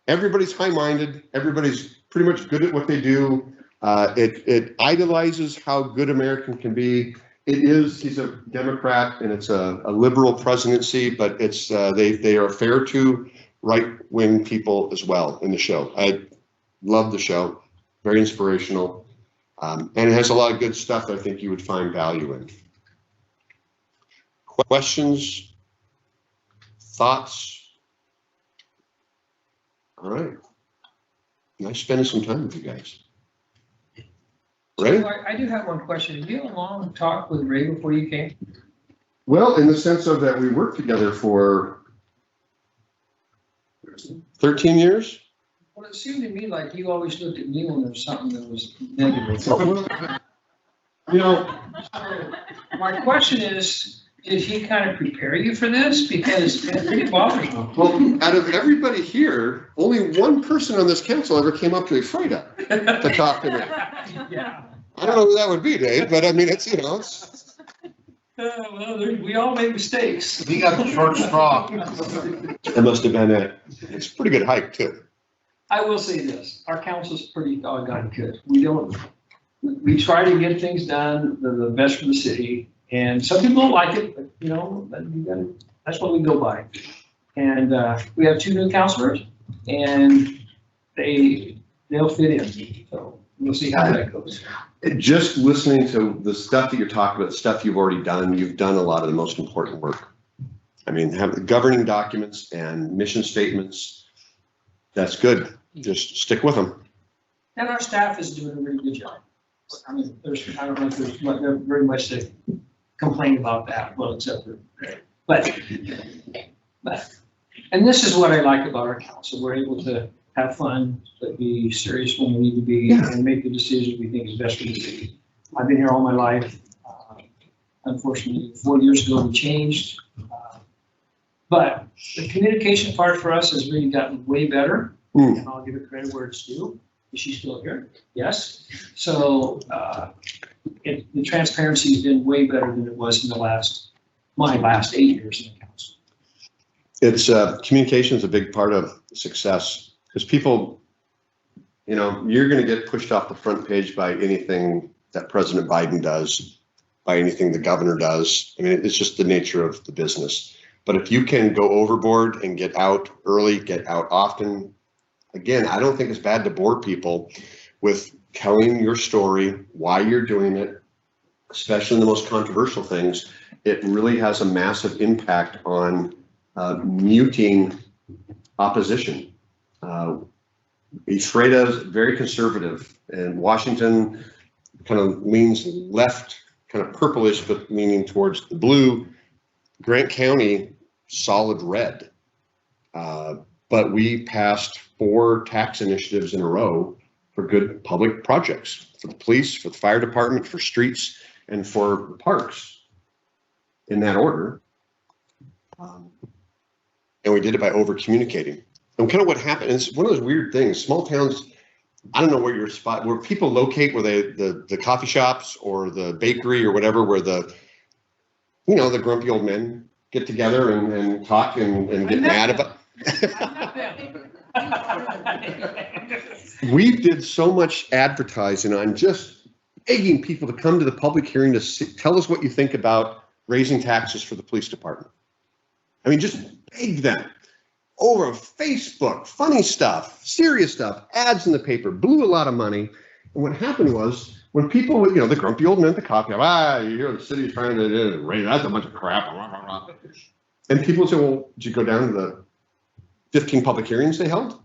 Everybody's high-minded. Everybody's pretty much good at what they do. It idolizes how good American can be. He's a Democrat and it's a liberal presidency, but it's they are fair to right-wing people as well in the show. I love the show. Very inspirational. And it has a lot of good stuff that I think you would find value in. Questions? Thoughts? All right. Nice spending some time with you guys. Ray? So I do have one question. Did you have a long talk with Ray before you came? Well, in the sense of that we worked together for 13 years. Well, it seemed to me like you always looked at me when there was something that was negative. You know, My question is, did he kind of prepare you for this? Because it really bothers me. well, out of everybody here, only one person on this council ever came up to Freda to talk to me. Yeah. I don't know who that would be, Dave, but I mean, it's, you know, it's. Well, we all make mistakes. We got the short straw. It must have been it's a pretty good hike too. I will say this, our council's pretty doggone good. We try to get things done, the best for the city. And some people don't like it, but you know, that's what we go by. And we have 2 new councilors and they'll fit in. So we'll see how that goes. Just listening to the stuff that you're talking about, stuff you've already done, you've done a lot of the most important work. I mean, have the governing documents and mission statements. That's good. Just stick with them. And our staff is doing a really good job. I mean, I don't know if there's very much to complain about that, well, except for, but, and this is what I like about our council. We're able to have fun, but be serious when we need to be and make the decisions we think is best for the city. I've been here all my life. Unfortunately, 4 years ago we changed. But the communication part for us has really gotten way better. And I'll give it credit where it's due. Is she still here? Yes. So the transparency has been way better than it was in my last 8 years in the council. It's communication is a big part of success because people, you know, you're going to get pushed off the front page by anything that President Biden does, by anything the governor does. I mean, it's just the nature of the business. But if you can go overboard and get out early, get out often, again, I don't think it's bad to bore people with telling your story, why you're doing it, especially in the most controversial things. It really has a massive impact on muting opposition. Freda is very conservative, and Washington kind of leans left, kind of purplish, but leaning towards the blue. Grant County, solid red. But we passed 4 tax initiatives in a row for good public projects, for the police, for the fire department, for streets, and for parks, in that order. And we did it by over communicating. And kind of what happened, it's one of those weird things, small towns, I don't know where your spot, where people locate, where the coffee shops or the bakery or whatever, where the grumpy old men get together and talk and get mad about. We did so much advertising on just begging people to come to the public hearing to tell us what you think about raising taxes for the police department. I mean, just beg them over Facebook, funny stuff, serious stuff, ads in the paper, blew a lot of money. And what happened was when people, the grumpy old men at the coffee, you hear the city's trying to raise, that's a bunch of crap. Rah, rah, rah. And people say, well, did you go down to the 15 public hearings they held?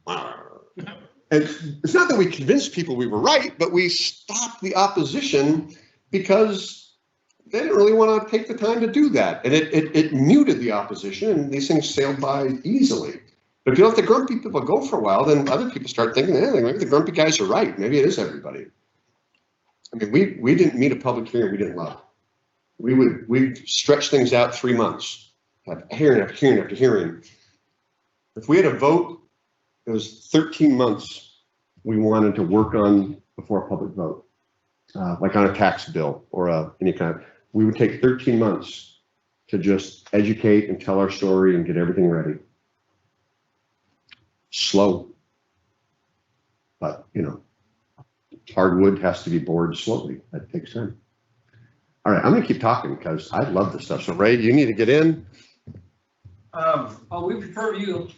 And it's not that we convinced people we were right, but we stopped the opposition because they didn't really want to take the time to do that. And it muted the opposition, and these things sailed by easily. But if you let the grumpy people go for a while, then other people start thinking, maybe the grumpy guys are right. Maybe it is everybody. I mean, we didn't meet a public hearing we didn't love. We'd stretch things out 3 months, have hearing after hearing after hearing. If we had a vote, it was 13 months we wanted to work on before a public vote, like on a tax bill or any kind of, we would take 13 months to just educate and tell our story and get everything ready. Slow, but hardwood has to be bored slowly. That takes time. All right, I'm gonna keep talking because I love this stuff. So Ray, you need to get in. We prefer you.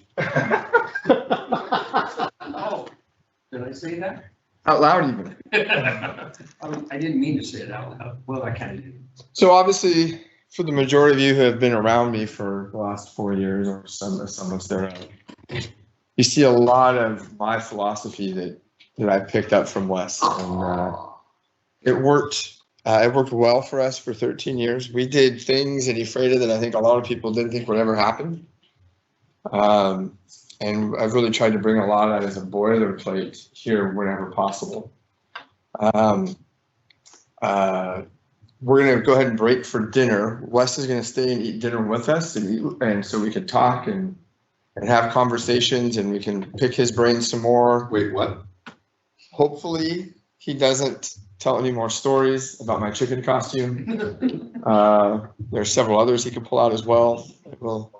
Oh, did I say that? Out loud even. I didn't mean to say it out loud. Well, I kind of did. So obviously, for the majority of you who have been around me for the last 4 years or some of thereof, you see a lot of my philosophy that I picked up from Wes, and it worked. It worked well for us for 13 years. We did things in Ephrata that I think a lot of people didn't think would ever happen. And I've really tried to bring a lot of that as a boilerplate here whenever possible. We're gonna go ahead and break for dinner. Wes is gonna stay and eat dinner with us, and so we can talk and have conversations, and we can pick his brain some more. Wait, what? Hopefully he doesn't tell any more stories about my chicken costume. There's several others he could pull out as well. We'll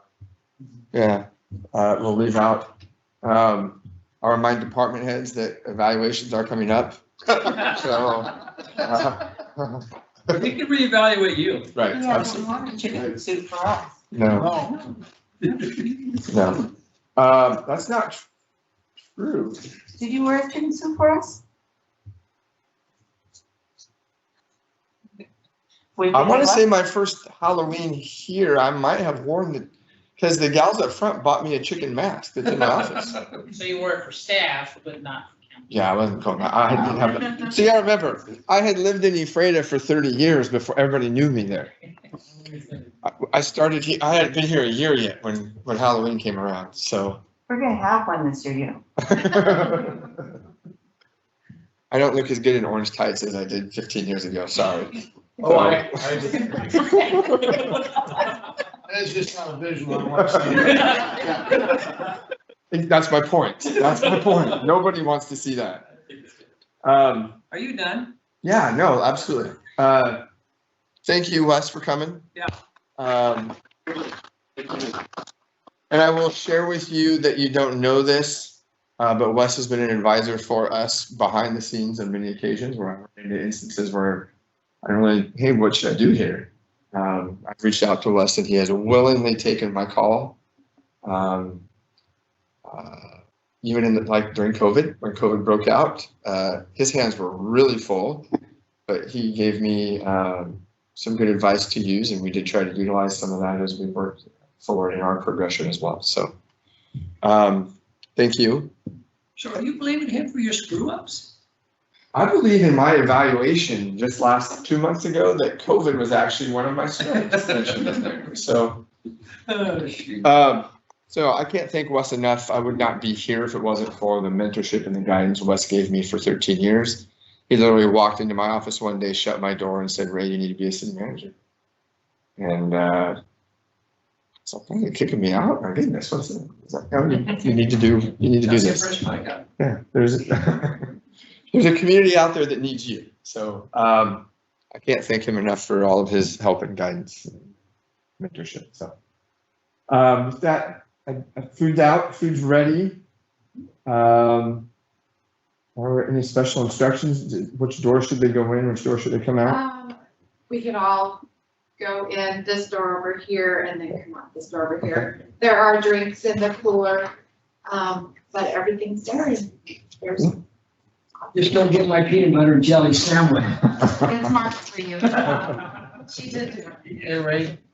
leave out. I'll remind department heads that evaluations are coming up. So, He can reevaluate you. right. Yeah, Absolutely. we want a chicken soup for us. No, no. That's not true. Did you wear a chicken soup for us? I want to say my first Halloween here, I might have worn the, because the gals up front bought me a chicken mask that's in my office. So you wore it for staff, but not for council. Yeah, I wasn't going, I didn't have it. See, I remember, I had lived in Ephrata for 30 years before everybody knew me there. I started, I hadn't been here a year yet when Halloween came around, so. We're gonna have one this year, you know. I don't look as good in orange tights as I did 15 years ago, sorry. Oh, That's just not a visual I want to see. That's my point. That's my point. Nobody wants to see that. Are you done? Yeah, no, absolutely. Thank you, Wes, for coming. Yeah. And I will share with you that you don't know this, but Wes has been an advisor for us behind the scenes on many occasions where I've run into instances where I don't really, hey, what should I do here? I've reached out to Wes and he has willingly taken my call. Even in during COVID, when COVID broke out, his hands were really full, but he gave me some good advice to use, and we did try to utilize some of that as we worked forward in our progression as well. So, thank you. So are you blaming him for your screw ups? I believe in my evaluation just last 2 months ago that COVID was actually one of my strengths. So, so I can't thank Wes enough. I would not be here if it wasn't for the mentorship and the guidance Wes gave me for 13 years. He literally walked into my office one day, shut my door and said, "Ray, you need to be a city manager." And so you're kicking me out? My goodness, what's that? No, you need to do this. Yeah, there's a community out there that needs you. So I can't thank him enough for all of his help and guidance and mentorship. So with that, food's out, food's ready. Are there any special instructions? Which door should they go in? Which door should they come out? We could all go in this door over here and then come out this door over here. There are drinks in the cooler, but everyth's there. There's Just don't get my peanut butter and jelly sandwich. It's marked for you. She did.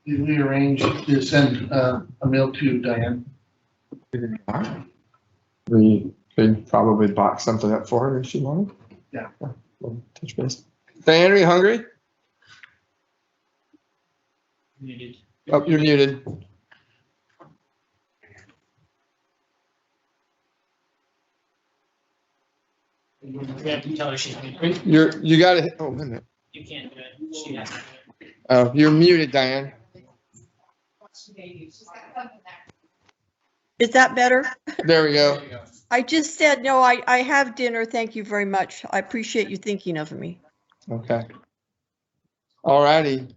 Did we arrange to send a meal to Diane? We could probably box something up for her if she wanted. Yeah. We'll touch base. Diane, are you hungry? Muted. Oh, you're muted. We have to tell her she's muted. You gotta, oh, wait a minute. You can't do it. She has to do it. Oh, you're muted, Diane. Is that better? There we go. I just said, no, I have dinner. Thank you very much. I appreciate you thinking of me. Okay. All righty.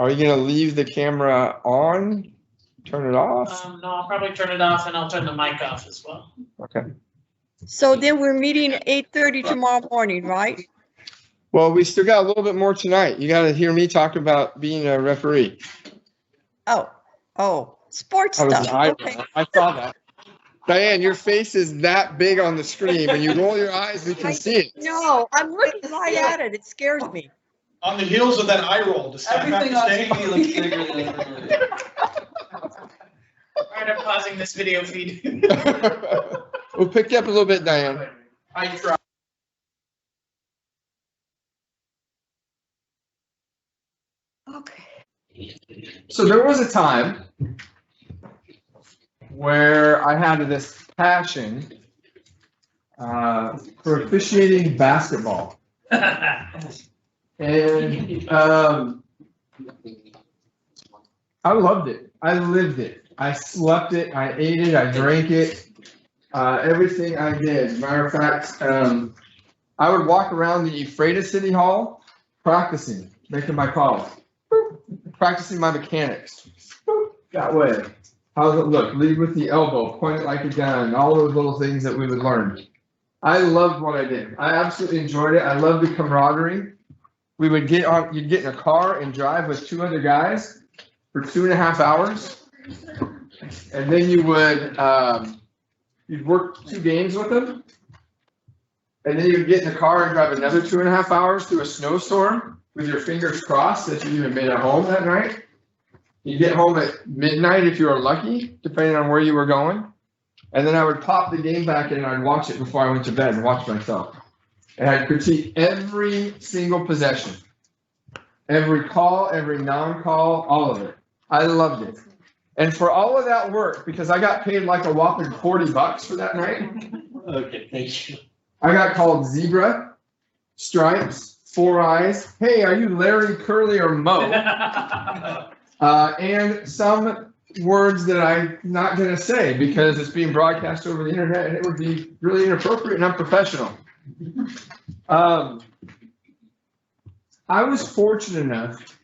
Are you gonna leave the camera on? Turn it off? No, I'll probably turn it off and I'll turn the mic off as well. Okay. So then we're meeting at 8:30 tomorrow morning, right? Well, we still got a little bit more tonight. You gotta hear me talk about being a referee. Oh, sports I was stuff. Okay. I saw that. Diane, your face is that big on the screen. When you roll your eyes, we can see it. No, I'm looking right at it. It scares me. On the heels of that eye roll, to step back Everything to on stage. TV looks bigger than everything. All right, I'm pausing this video feed. We'll pick you up a little bit, Diane. I try. Okay. So there was a time where I had this passion for officiating basketball. And I loved it. I lived it. I slept it. I ate it. I drank it. Everything I did. Matter of fact, I would walk around the Euphrates City Hall practicing, making my calls, practicing my mechanics. That way. How does it look? Lead with the elbow, point it like a gun, all those little things that we would learn. I loved what I did. I absolutely enjoyed it. I loved the camaraderie. We would get on, you'd get in a car and drive with two other guys for 2.5 hours. And then you would, you'd work 2 games with them. And then you'd get in the car and drive another 2.5 hours through a snowstorm with your fingers crossed that you even made it home that night. You get home at midnight if you were lucky, depending on where you were going. And then I would pop the game back in and I'd watch it before I went to bed and watch myself. And I'd critique every single possession, every call, every non-call, all of it. I loved it. And for all of that work, because I got paid like a whopping $40 for that night. Okay, thank you. I got called zebra, stripes, 4 eyes. Hey, are you Larry, Curly, or Mo? And some words that I'm not going to say because it's being broadcast over the internet and it would be really inappropriate and unprofessional. I was fortunate enough,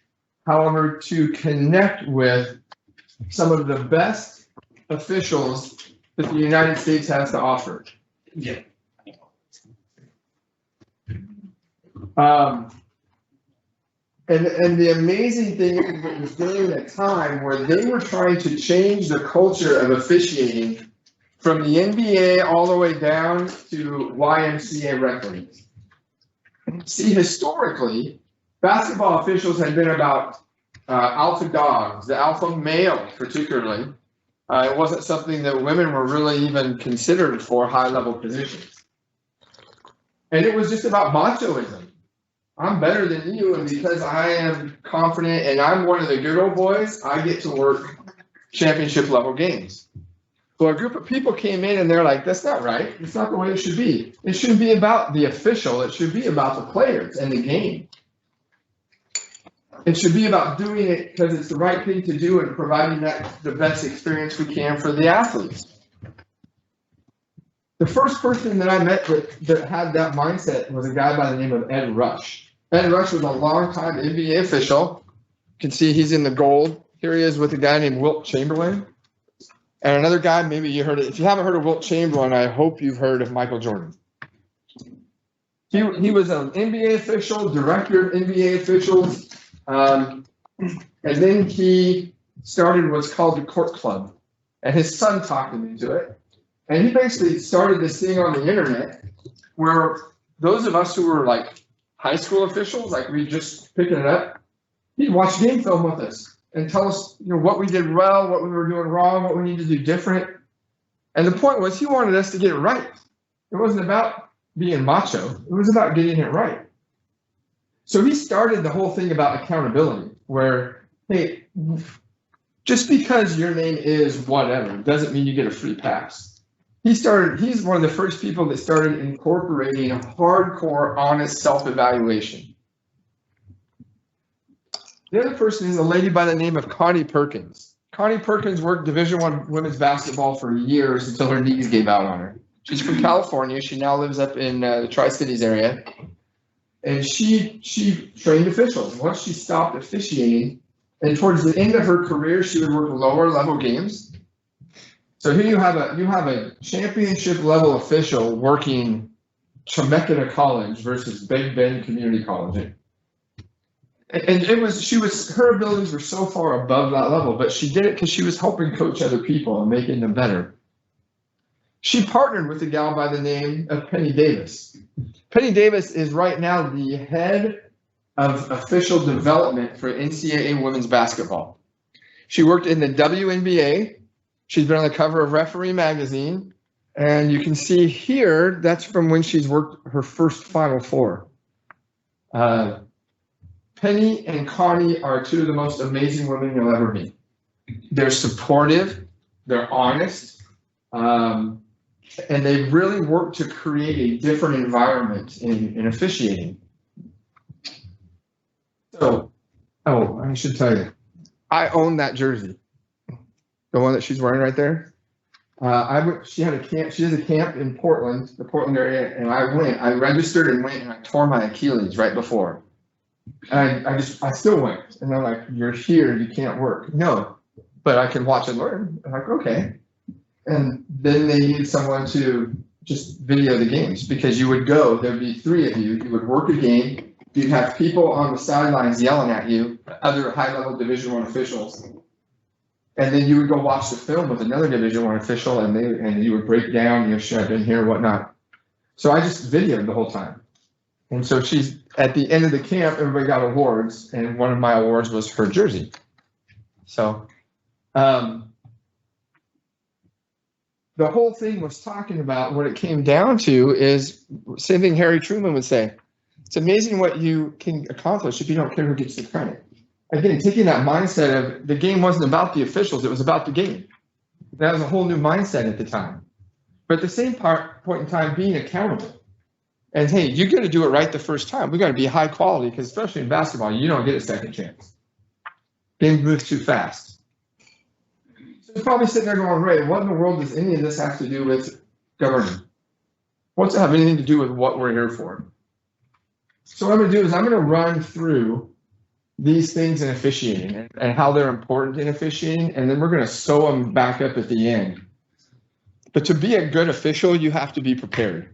however, to connect with some of the best officials that the United States has to offer. Yeah. And the amazing thing is it was during a time where they were trying to change the culture of officiating from the NBA all the way down to YMCA referees. See, historically, basketball officials had been about alpha dogs, the alpha male particularly. It wasn't something that women were really even considered for high-level positions. And it was just about machoism. I'm better than you, and because I am confident and I'm one of the good old boys, I get to work championship level games. So a group of people came in and they're like, that's not right. It's not the way it should be. It shouldn't be about the official. It should be about the players and the game. It should be about doing it because it's the right thing to do and providing that the best experience we can for the athletes. The first person that I met that had that mindset was a guy by the name of Ed Rush. Ed Rush was a longtime NBA official. You can see he's in the gold. Here he is with a guy named Wilt Chamberlain. And another guy, maybe you heard it. If you haven't heard of Wilt Chamberlain, I hope you've heard of Michael Jordan. He was an NBA official, director of NBA officials. And then he started what's called the Court Club. And his son talked him into it. And he basically started this thing on the internet where those of us who were like high school officials, like we just picking it up, he'd watch game film with us and tell us, what we did well, what we were doing wrong, what we need to do different. And the point was he wanted us to get it right. It wasn't about being macho. It was about getting it right. So he started the whole thing about accountability where, hey, just because your name is whatever doesn't mean you get a free pass. He's one of the first people that started incorporating a hardcore, honest self-evaluation. The other person is a lady by the name of Connie Perkins. Connie Perkins worked Division I women's basketball for years until her knees gave out on her. She's from California. She now lives up in the Tri-Cities area. And she trained officials. Once she stopped officiating, and towards the end of her career, she would work lower level games. So here you have a championship level official working Chemeketa College versus Big Bend Community College. And her abilities were so far above that level, but she did it because she was helping coach other people and making them better. She partnered with a gal by the name of Penny Davis. Penny Davis is right now the head of official development for NCAA women's basketball. She worked in the WNBA. She's been on the cover of Referee magazine. And you can see here, that's from when she's worked her first Final Four. Penny and Connie are two of the most amazing women you'll ever meet. They're supportive, they're honest, and they really work to create a different environment in officiating. So, I should tell you, I own that jersey, the one that she's wearing right there. She has a camp in Portland, the Portland area, and I registered and went, and I tore my Achilles right before. And I still went, and they're like, "You're here, you can't work." No, but I can watch and learn. I'm like, okay. And then they needed someone to just video the games, because you would go, there'd be three of you, you would work a game, you'd have people on the sidelines yelling at you, other high-level Division I officials, and then you would go watch the film with another Division I official, and you would break down, you should have been here, whatnot. So I just videoed the whole time. And so at the end of the camp, everybody got awards, and one of my awards was her jersey. So, the whole thing was talking about what it came down to is same thing Harry Truman would say. It's amazing what you can accomplish if you don't care who gets the credit. Again, taking that mindset of the game wasn't about the officials, it was about the game. That was a whole new mindset at the time. But at the same point in time, being accountable. And hey, you got to do it right the first time. We got to be high quality, because especially in basketball, you don't get a second chance. Games move too fast. So you're probably sitting there going, "Ray, what in the world does any of this have to do with governing? What's it have anything to do with what we're here for?" So what I'm going to do is I'm going to run through these things in officiating and how they're important in officiating, and then we're going to sew them back up at the end. But to be a good official, you have to be prepared.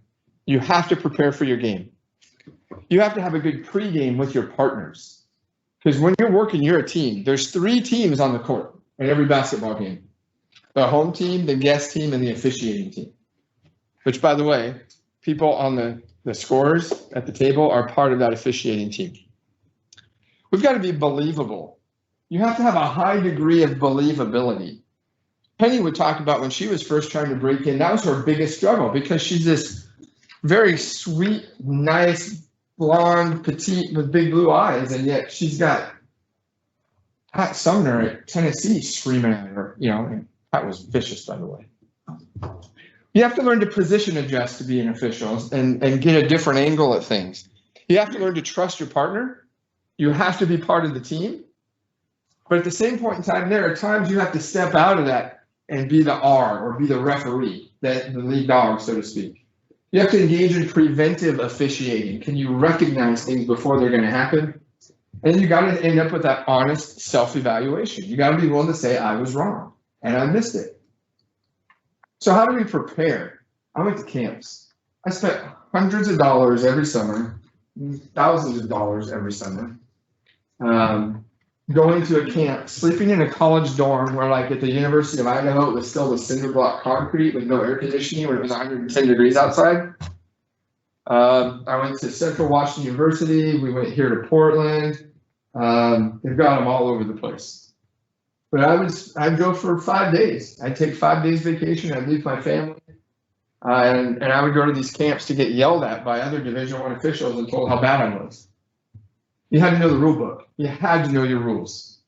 You have to prepare for your game. You have to have a good pregame with your partners. Because when you're working, you're a team. There's 3 teams on the court in every basketball game. The home team, the guest team, and the officiating team. Which, by the way, people on the scorers at the table are part of that officiating team. We've got to be believable. You have to have a high degree of believability. Penny would talk about when she was first trying to break in, that was her biggest struggle, because she's this very sweet, nice, blonde, petite with big blue eyes, and yet she's got Pat Sumner at Tennessee screaming at her. And that was vicious, by the way. You have to learn to position adjust to be an official and get a different angle at things. You have to learn to trust your partner. You have to be part of the team. But at the same point in time, there are times you have to step out of that and be the R, or be the referee, the lead dog, so to speak. You have to engage in preventive officiating. Can you recognize things before they're going to happen? And then you got to end up with that honest self-evaluation. You got to be willing to say, I was wrong and I missed it. So how do we prepare? I went to camps. I spent hundreds of dollars every summer, thousands of dollars every summer, going to a camp, sleeping in a college dorm where like at the University of Idaho, it was still the cinder block concrete with no air conditioning when it was 110 degrees outside. I went to Central Washington University. We went here to Portland. They've got them all over the place. But I'd go for 5 days. I'd take 5 days vacation. I'd leave my family. And I would go to these camps to get yelled at by other Division I officials and told how bad I was. You had to know the rule book. You had to know your rules.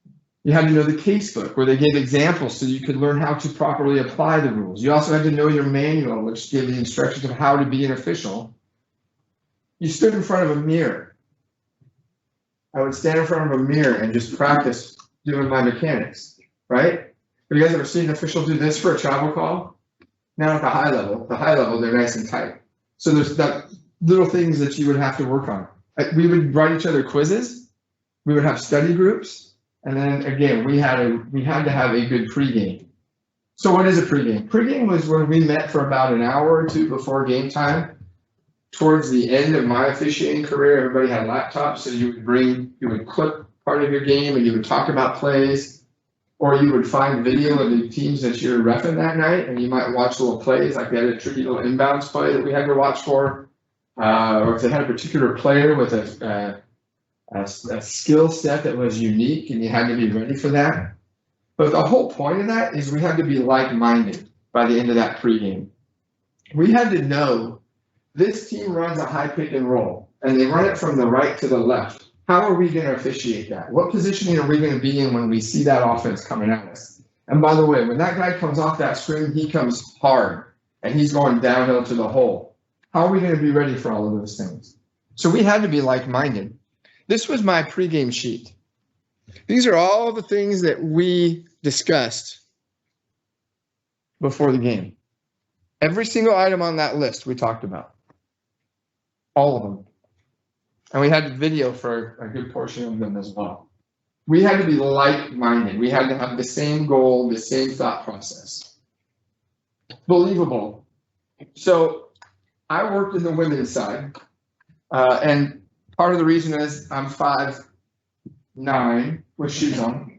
You had to know the case book where they gave examples so you could learn how to properly apply the rules. You also had to know your manual, which gave the instructions of how to be an official. You stood in front of a mirror. I would stand in front of a mirror and just practice doing my mechanics, right? Have you guys ever seen an official do this for a travel call? Now at the high level, they're nice and tight. So there's that little things that you would have to work on. We would write each other quizzes. We would have study groups. And then again, we had to have a good pregame. So what is a pregame? Pregame was when we met for about an hour or two before game time. Towards the end of my officiating career, everybody had laptops, so you would clip part of your game and you would talk about plays, or you would find video of the teams that you're reffing that night, and you might watch little plays, like they had a tricky little inbounds play that we had to watch for, or if they had a particular player with a skill set that was unique and you had to be ready for that. But the whole point of that is we had to be like-minded by the end of that pregame. We had to know this team runs a high pick and roll, and they run it from the right to the left. How are we going to officiate that? What positioning are we going to be in when we see that offense coming at us? And by the way, when that guy comes off that screen, he comes hard, and he's going downhill to the hole. How are we going to be ready for all of those things? So we had to be like-minded. This was my pregame sheet. These are all the things that we discussed before the game. Every single item on that list we talked about. All of them. And we had video for a good portion of them as well. We had to be like-minded. We had to have the same goal, the same thought process. Believable. So I worked in the women's side, and part of the reason is I'm 5'9" with shoes on,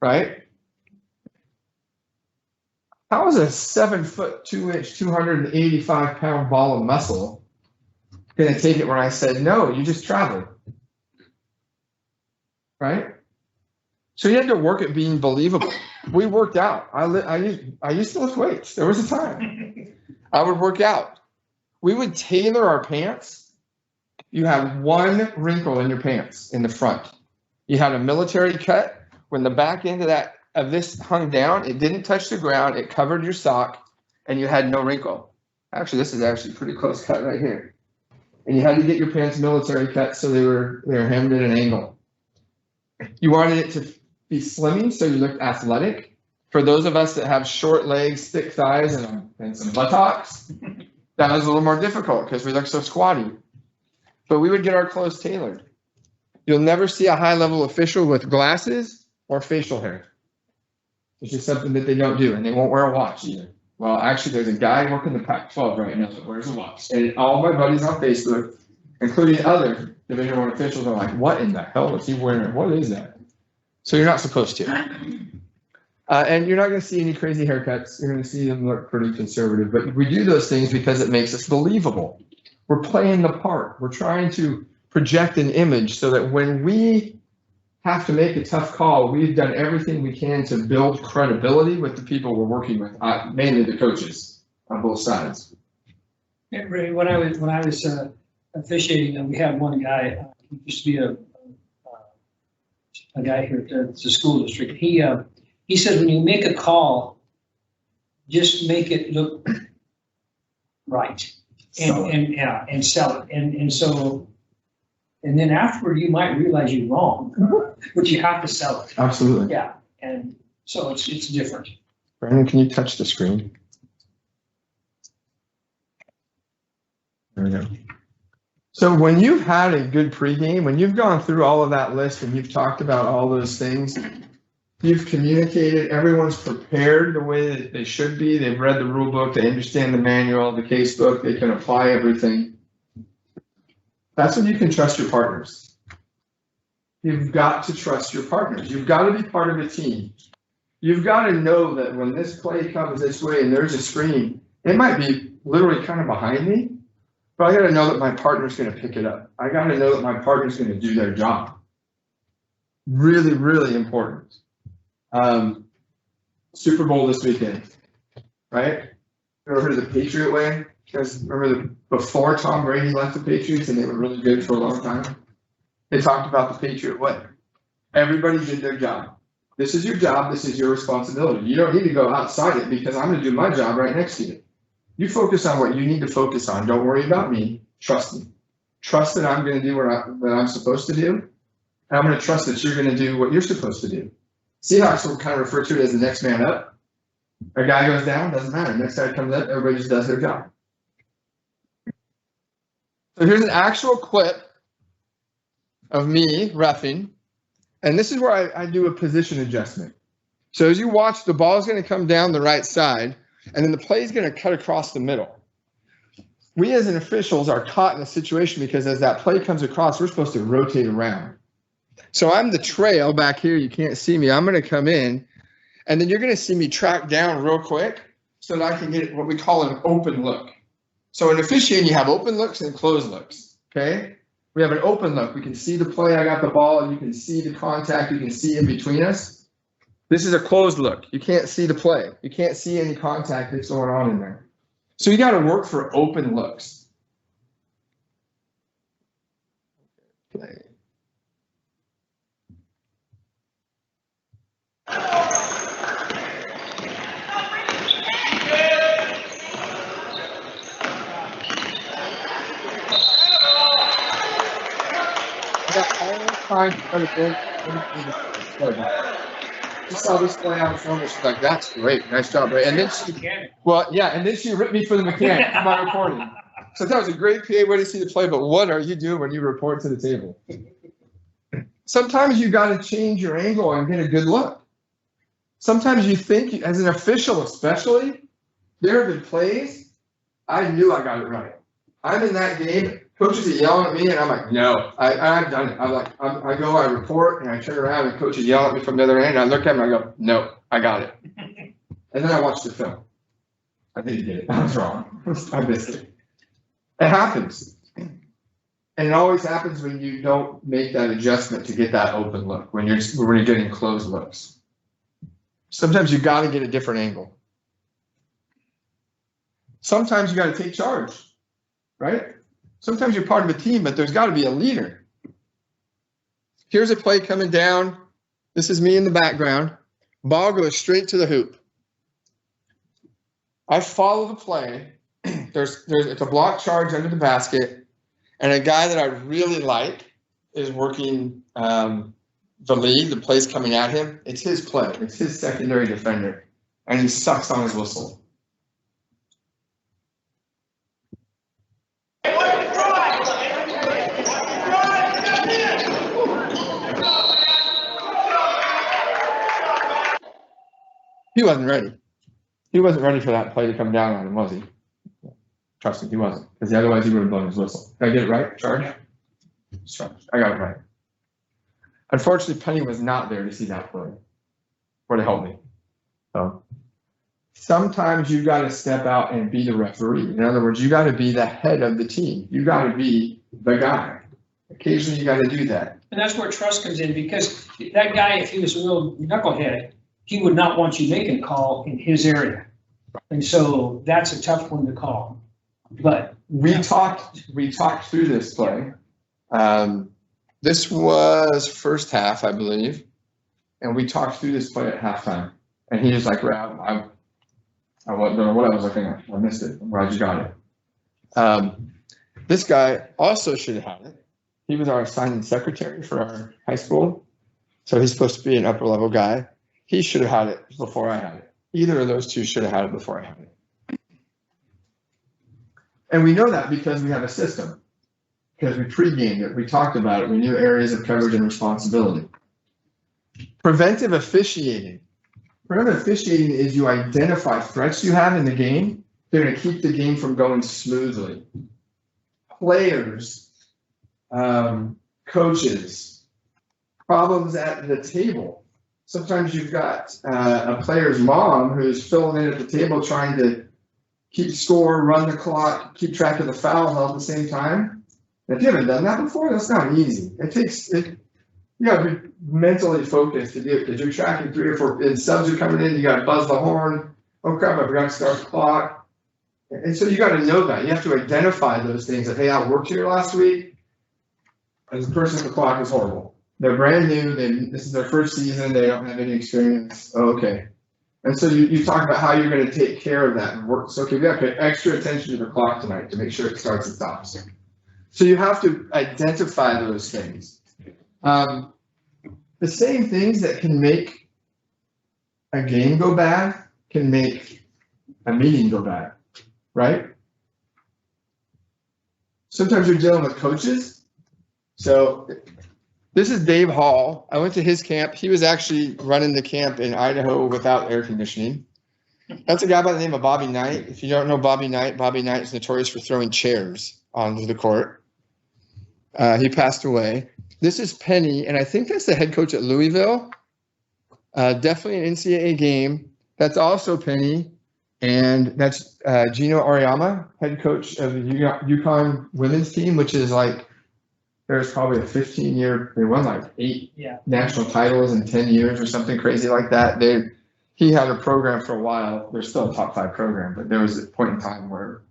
right? How is a 7'2", 285-pound ball of muscle going to take it when I said, no, you just traveled, right? So you had to work at being believable. We worked out. I used to lift weights. There was a time I would work out. We would tailor our pants. You had one wrinkle in your pants in the front. You had a military cut. When the back end of this hung down, it didn't touch the ground. It covered your sock, and you had no wrinkle. Actually, this is actually pretty close cut right here. And you had to get your pants military cut so they were hemmed at an angle. You wanted it to be slimming so you looked athletic. For those of us that have short legs, thick thighs, and some buttocks, that was a little more difficult because we look so squatty. But we would get our clothes tailored. You'll never see a high-level official with glasses or facial hair. It's just something that they don't do, and they won't wear a watch either. Well, actually, there's a guy working the Pac-12 right now that wears a watch. And all my buddies on Facebook, including other Division I officials, are like, what in the hell is he wearing? What is that? So you're not supposed to. And you're not going to see any crazy haircuts. You're going to see them look pretty conservative. But we do those things because it makes us believable. We're playing the part. We're trying to project an image so that when we have to make a tough call, we've done everything we can to build credibility with the people we're working with, mainly the coaches on both sides. Yeah, Ray, when I was officiating, we had one guy, he used to be a guy here at the school district. He said, when you make a call, just make it look right and sell it. And so, and then afterward, you might realize you're wrong, but you have to sell it. Absolutely. Yeah, and so it's different. Brandon, can you touch the screen? There we go. So when you've had a good pregame, when you've gone through all of that list and you've talked about all those things, you've communicated, everyone's prepared the way that they should be. They've read the rule book, they understand the manual, the case book, they can apply everything. That's when you can trust your partners. You've got to trust your partners. You've got to be part of a team. You've got to know that when this play comes this way and there's a screen, it might be literally kind of behind me, but I got to know that my partner's going to pick it up. I got to know that my partner's going to do their job. Really, really important. Super Bowl this weekend, right? Ever heard of the Patriot way? You guys remember before Tom Brady left the Patriots and they were really good for a long time? They talked about the Patriot way. Everybody did their job. This is your job. This is your responsibility. You don't need to go outside it because I'm going to do my job right next to you. You focus on what you need to focus on. Don't worry about me. Trust me. Trust that I'm going to do what I'm supposed to do. And I'm going to trust that you're going to do what you're supposed to do. Seahawks will kind of refer to it as the next man up. A guy goes down, doesn't matter. Next guy comes up, everybody just does their job. So here's an actual clip of me reffing. And this is where I do a position adjustment. So as you watch, the ball is going to come down the right side, and then the play is going to cut across the middle. We as an officials are caught in a situation because as that play comes across, we're supposed to rotate around. So I'm the trail back here. You can't see me. I'm going to come in, and then you're going to see me track down real quick so that I can get what we call an open look. So in officiating, you have open looks and closed looks, okay? We have an open look. We can see the play. I got the ball, and you can see the contact. You can see in between us. This is a closed look. You can't see the play. You can't see any contact that's going on in there. So you got to work for open looks. Play. Just saw this play on film. She's like, "That's great, nice job, right?" And then she, well, yeah, and then she ripped me for the mechanic for my reporting. So that was a great PA way to see the play. But what are you doing when you report to the table? Sometimes you got to change your angle and get a good look. Sometimes you think, as an official, especially, there have been plays I knew I got it right. I'm in that game. Coaches are yelling at me, and I'm like, no, I've done it. I go, I report, and I turn around, and coaches yell at me from the other end. And I look at him, and I go, no, I got it. And then I watch the film. I didn't get it. I was wrong. I missed it. It happens. And it always happens when you don't make that adjustment to get that open look, when you're getting closed looks. Sometimes you got to get a different angle. Sometimes you got to take charge, right? Sometimes you're part of a team, but there's got to be a leader. Here's a play coming down. This is me in the background. Ball goes straight to the hoop. I follow the play. It's a block charge under the basket, and a guy that I really like is working the lead. The play's coming at him. It's his play. It's his secondary defender, and he sucks on his whistle. He wasn't ready. He wasn't ready for that play to come down on him, was he? Trust me, he wasn't. Because otherwise he would have blown his whistle. Did I get it right? Charge? Charge. I got it right. Unfortunately, Penny was not there to see that play or to help me. So sometimes you got to step out and be the referee. In other words, you got to be the head of the team. You got to be the guy. Occasionally you got to do that. And that's where trust comes in, because that guy, if he was a real knucklehead, he would not want you making a call in his area. And so that's a tough one to call. But we talked through this play. This was first half, I believe. And we talked through this play at halftime. And he was like, I don't know what I was looking at. I missed it. I'm glad you got it. This guy also should have had it. He was our assignment secretary for our high school. So he's supposed to be an upper level guy. He should have had it before I had it. Either of those two should have had it before I had it. And we know that because we have a system. Because we pre-gamed it, we talked about it, we knew areas of coverage and responsibility. Preventive officiating. Preventive officiating is you identify threats you have in the game. They're going to keep the game from going smoothly. Players, coaches, problems at the table. Sometimes you've got a player's mom who's filling in at the table trying to keep score, run the clock, keep track of the fouls all at the same time. If you haven't done that before, that's not easy. You gotta be mentally focused to do it because you're tracking 3 or 4 and subs are coming in, you gotta buzz the horn. Oh crap, I forgot to start the clock. And so you gotta know that. You have to identify those things that, hey, I worked here last week. As a person, the clock is horrible. They're brand new, this is their first season, they don't have any experience. Oh, okay. And so you talk about how you're gonna take care of that and work. So okay, we have to pay extra attention to the clock tonight to make sure it starts and stops. So you have to identify those things. The same things that can make a game go bad can make a meeting go bad, right? Sometimes you're dealing with coaches. So this is Dave Hall. I went to his camp. He was actually running the camp in Idaho without air conditioning. That's a guy by the name of Bobby Knight. If you don't know Bobby Knight is notorious for throwing chairs onto the court. He passed away. This is Penny, and I think that's the head coach at Louisville. Definitely an NCAA game. That's also Penny, and that's Gino Auriemma, head coach of the UConn women's team, which is like, there's probably a 15-year, they won like 8 national titles in 10 years or something crazy like that. He had a program for a while. They're still a top 5 program, but there was a point in time where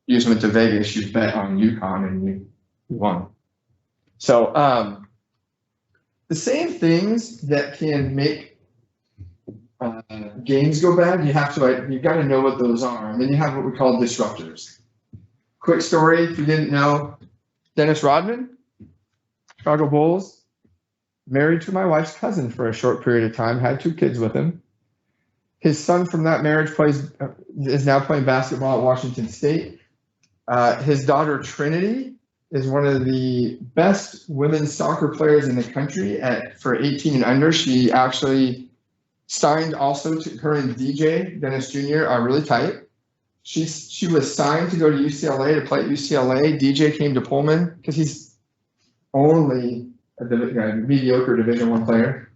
you just went to Vegas, you bet on UConn, and you won. So the same things that can make games go bad, you got to know what those are. And then you have what we call disruptors. Quick story, if you didn't know, Dennis Rodman, Chicago Bulls, married to my wife's cousin for a short period of time, had 2 kids with him. His son from that marriage is now playing basketball at Washington State. His daughter Trinity is one of the best women's soccer players in the country for 18 and under. She actually signed also to her and DJ, Dennis Jr., are really tight. She was signed to go to UCLA to play at UCLA. DJ came to Pullman because he's only a mediocre Division I player.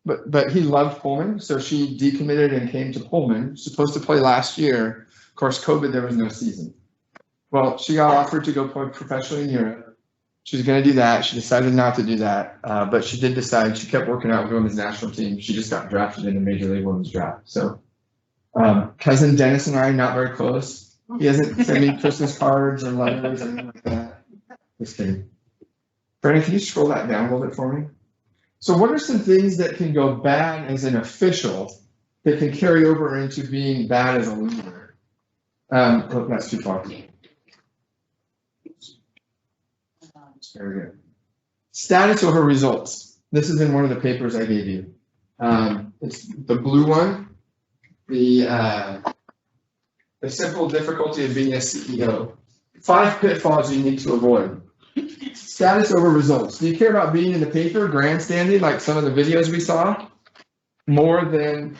But he loved Pullman, so she decommitted and came to Pullman. Supposed to play last year. Of course, COVID, there was no season. Well, she got offered to go play professionally in Europe. She was going to do that. She decided not to do that, but she did decide. She kept working out with the women's national team. She just got drafted in the Major League Women's Draft. So cousin Dennis and I, not very close. He hasn't sent me Christmas cards or letters or anything like that. Just kidding. Brandon, can you scroll that down a little bit for me? So what are some things that can go bad as an official that can carry over into being bad as a leader? Oh, that's too far. Very good. Status over results. This is in one of the papers I gave you. It's the blue one. The simple difficulty of being a CEO. 5 pitfalls you need to avoid. Status over results. Do you care about being in the paper, grandstanding, like some of the videos we saw, more than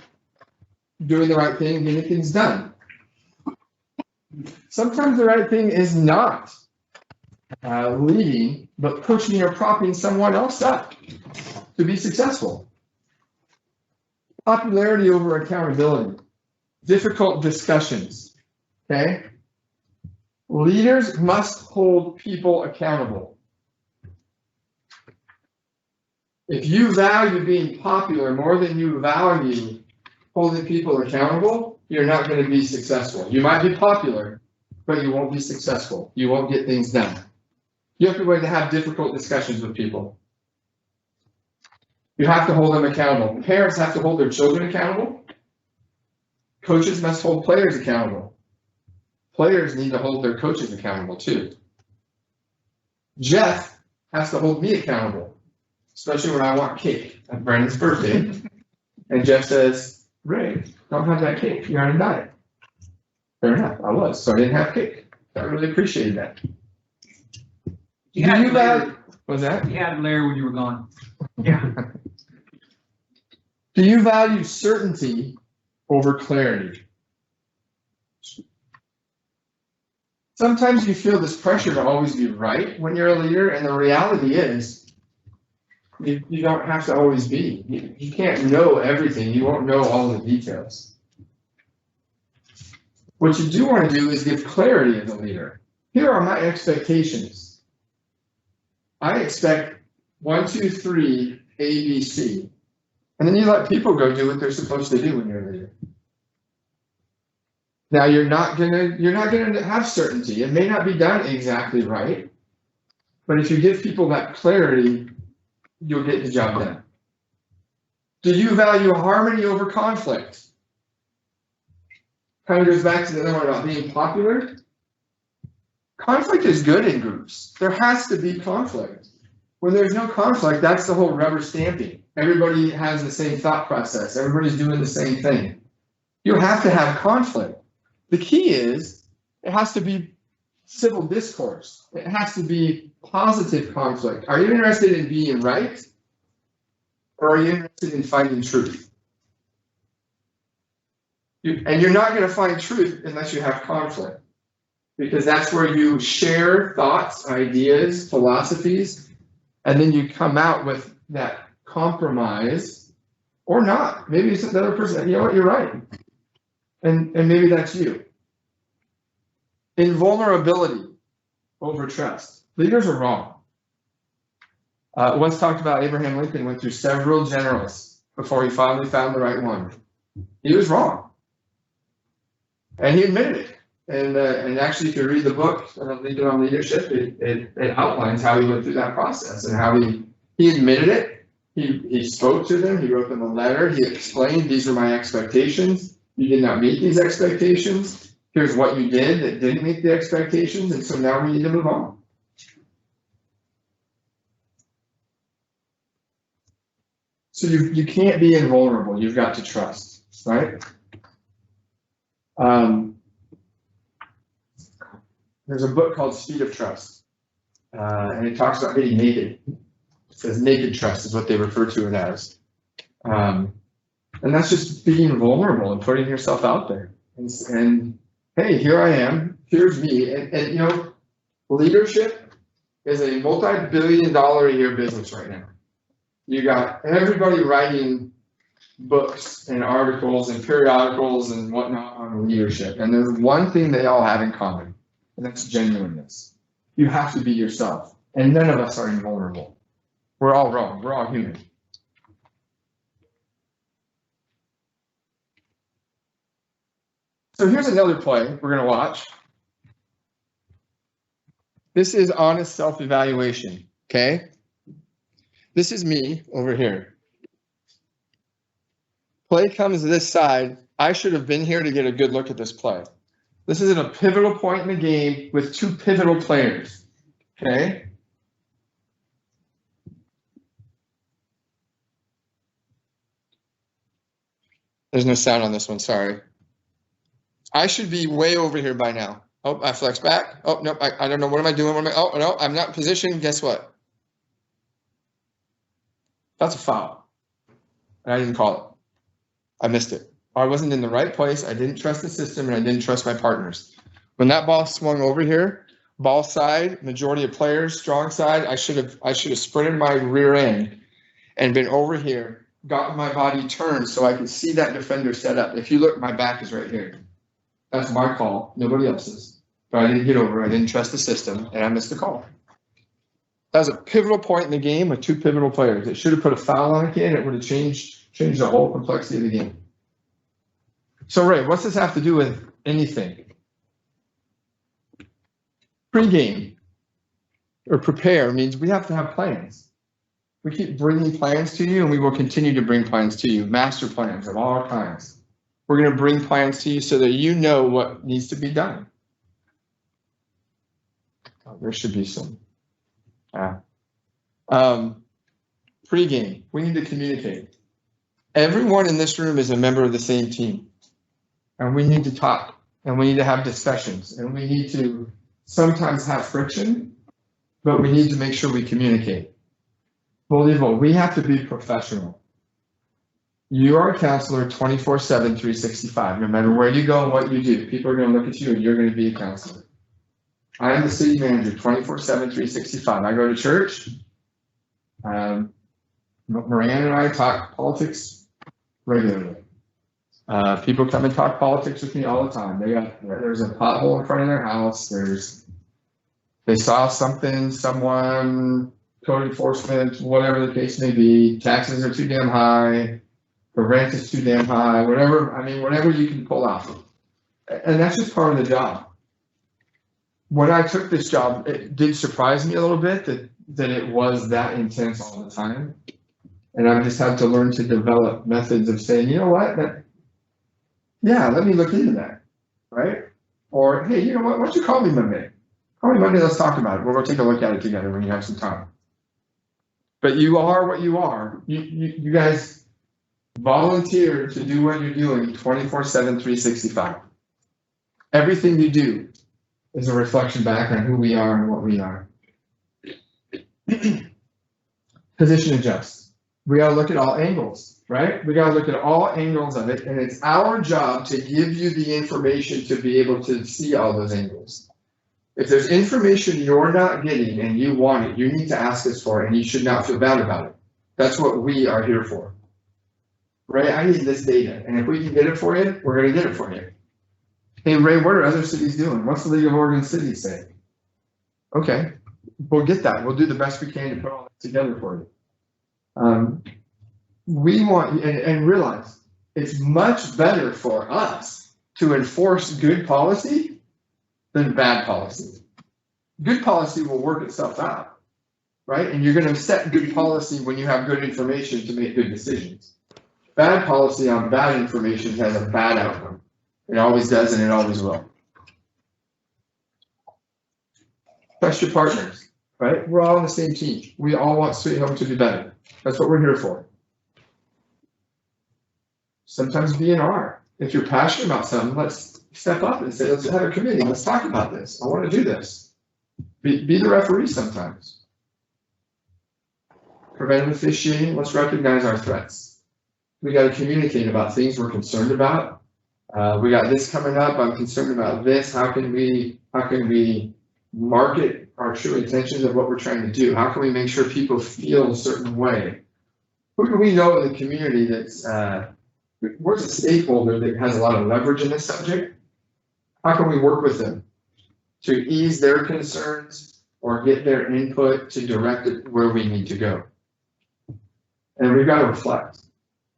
doing the right thing and getting things done? Sometimes the right thing is not leading, but pushing or propping someone else up to be successful. Popularity over accountability. Difficult discussions. Okay? Leaders must hold people accountable. If you value being popular more than you value holding people accountable, you're not going to be successful. You might be popular, but you won't be successful. You won't get things done. You have to be willing to have difficult discussions with people. You have to hold them accountable. Parents have to hold their children accountable. Coaches must hold players accountable. Players need to hold their coaches accountable too. Jeff has to hold me accountable, especially when I want cake at Brandon's birthday. And Jeff says, Ray, don't have that cake. You're on a diet. Fair enough, I was, so I didn't have cake. I really appreciated that. You had it later. What was that? You had it later when you were gone. Yeah. Do you value certainty over clarity? Sometimes you feel this pressure to always be right when you're a leader, and the reality is You don't have to always be. You can't know everything. You won't know all the details. What you do want to do is give clarity as a leader. Here are my expectations. I expect 1, 2, 3, A, B, C. And then you let people go do what they're supposed to do when you're a leader. Now you're not gonna have certainty. It may not be done exactly right. But if you give people that clarity, you'll get the job done. Do you value harmony over conflict? Kind of goes back to the other one about being popular. Conflict is good in groups. There has to be conflict. When there's no conflict, that's the whole rubber stamping. Everybody has the same thought process. Everybody's doing the same thing. You have to have conflict. The key is it has to be civil discourse. It has to be positive conflict. Are you interested in being right? Or are you interested in finding truth? And you're not going to find truth unless you have conflict. Because that's where you share thoughts, ideas, philosophies, and then you come out with that compromise, or not. Maybe it's another person, you know what, you're right. And maybe that's you. Invulnerability over trust. Leaders are wrong. Once talked about Abraham Lincoln went through several generals before he finally found the right one. He was wrong. And he admitted it. And actually, if you read the book, Lincoln on Leadership, it outlines how he went through that process and how he admitted it. He spoke to them. He wrote them a letter. He explained, these are my expectations. You did not meet these expectations. Here's what you did that didn't meet the expectations. And so now we need to move on. So you can't be invulnerable. You've got to trust, right? There's a book called Speed of Trust, and it talks about being naked. It says naked trust is what they refer to it as. And that's just being vulnerable and putting yourself out there. And hey, here I am, here's me. And you know, leadership is a multi-billion-dollar a year business right now. You got everybody writing books and articles and periodicals and whatnot on leadership. And there's one thing they all have in common, and that's genuineness. You have to be yourself. And none of us are invulnerable. We're all wrong. We're all human. So here's another play we're going to watch. This is honest self-evaluation, okay? This is me over here. Play comes this side. I should have been here to get a good look at this play. This is at a pivotal point in the game with two pivotal players, okay? There's no sound on this one, sorry. I should be way over here by now. Oh, I flex back. Oh, no, I don't know. What am I doing? Oh, no, I'm not in position. Guess what? That's a foul. And I didn't call it. I missed it. I wasn't in the right place. I didn't trust the system, and I didn't trust my partners. When that ball swung over here, ball side, majority of players, strong side, I should have sprinted my rear end and been over here, got my body turned so I could see that defender set up. If you look, my back is right here. That's my call, nobody else's. But I didn't get over, I didn't trust the system, and I missed the call. That was a pivotal point in the game with two pivotal players. It should have put a foul on a kid, and it would have changed the whole complexity of the game. So Ray, what's this have to do with anything? Pre-game or prepare means we have to have plans. We keep bringing plans to you, and we will continue to bring plans to you, master plans of all kinds. We're going to bring plans to you so that you know what needs to be done. Oh, there should be some. Pre-game, we need to communicate. Everyone in this room is a member of the same team. And we need to talk, and we need to have discussions, and we need to sometimes have friction, but we need to make sure we communicate. Believable, we have to be professional. You are a counselor 24/7, 365. No matter where you go and what you do, people are going to look at you and you're going to be a counselor. I am the city manager 24/7, 365. I go to church. Moran and I talk politics regularly. People come and talk politics with me all the time. There's a pothole in front of their house. They saw something, someone, code enforcement, whatever the case may be, taxes are too damn high, the rent is too damn high, whatever you can pull out. And that's just part of the job. When I took this job, it did surprise me a little bit that it was that intense all the time. And I just had to learn to develop methods of saying, you know what, let me look into that, right? Or, hey, you know what, why don't you call me Monday? Call me Monday, let's talk about it. We'll go take a look at it together when you have some time. But you are what you are. You guys volunteer to do what you're doing 24/7, 365. Everything you do is a reflection back on who we are and what we are. Position adjust. We gotta look at all angles, right? We gotta look at all angles of it, and it's our job to give you the information to be able to see all those angles. If there's information you're not getting and you want it, you need to ask us for it, and you should not feel bad about it. That's what we are here for. Right? I need this data, and if we can get it for you, we're gonna get it for you. Hey, Ray, what are other cities doing? What's the League of Oregon Cities say? Okay, we'll get that. We'll do the best we can to put all that together for you. We want, and realize, it's much better for us to enforce good policy than bad policy. Good policy will work itself out, right? And you're gonna set good policy when you have good information to make good decisions. Bad policy on bad information has a bad outcome. It always does, and it always will. Trust your partners, right? We're all on the same team. We all want Sweet Home to be better. That's what we're here for. Sometimes be an R. If you're passionate about something, let's step up and say, let's have a committee. Let's talk about this. I want to do this. Be the referee sometimes. Preventative fishing. Let's recognize our threats. We got to communicate about things we're concerned about. We got this coming up. I'm concerned about this. How can we market our true intentions of what we're trying to do? How can we make sure people feel a certain way? Who do we know in the community that's where's a stakeholder that has a lot of leverage in this subject? How can we work with them to ease their concerns or get their input to direct it where we need to go? And we've got to reflect.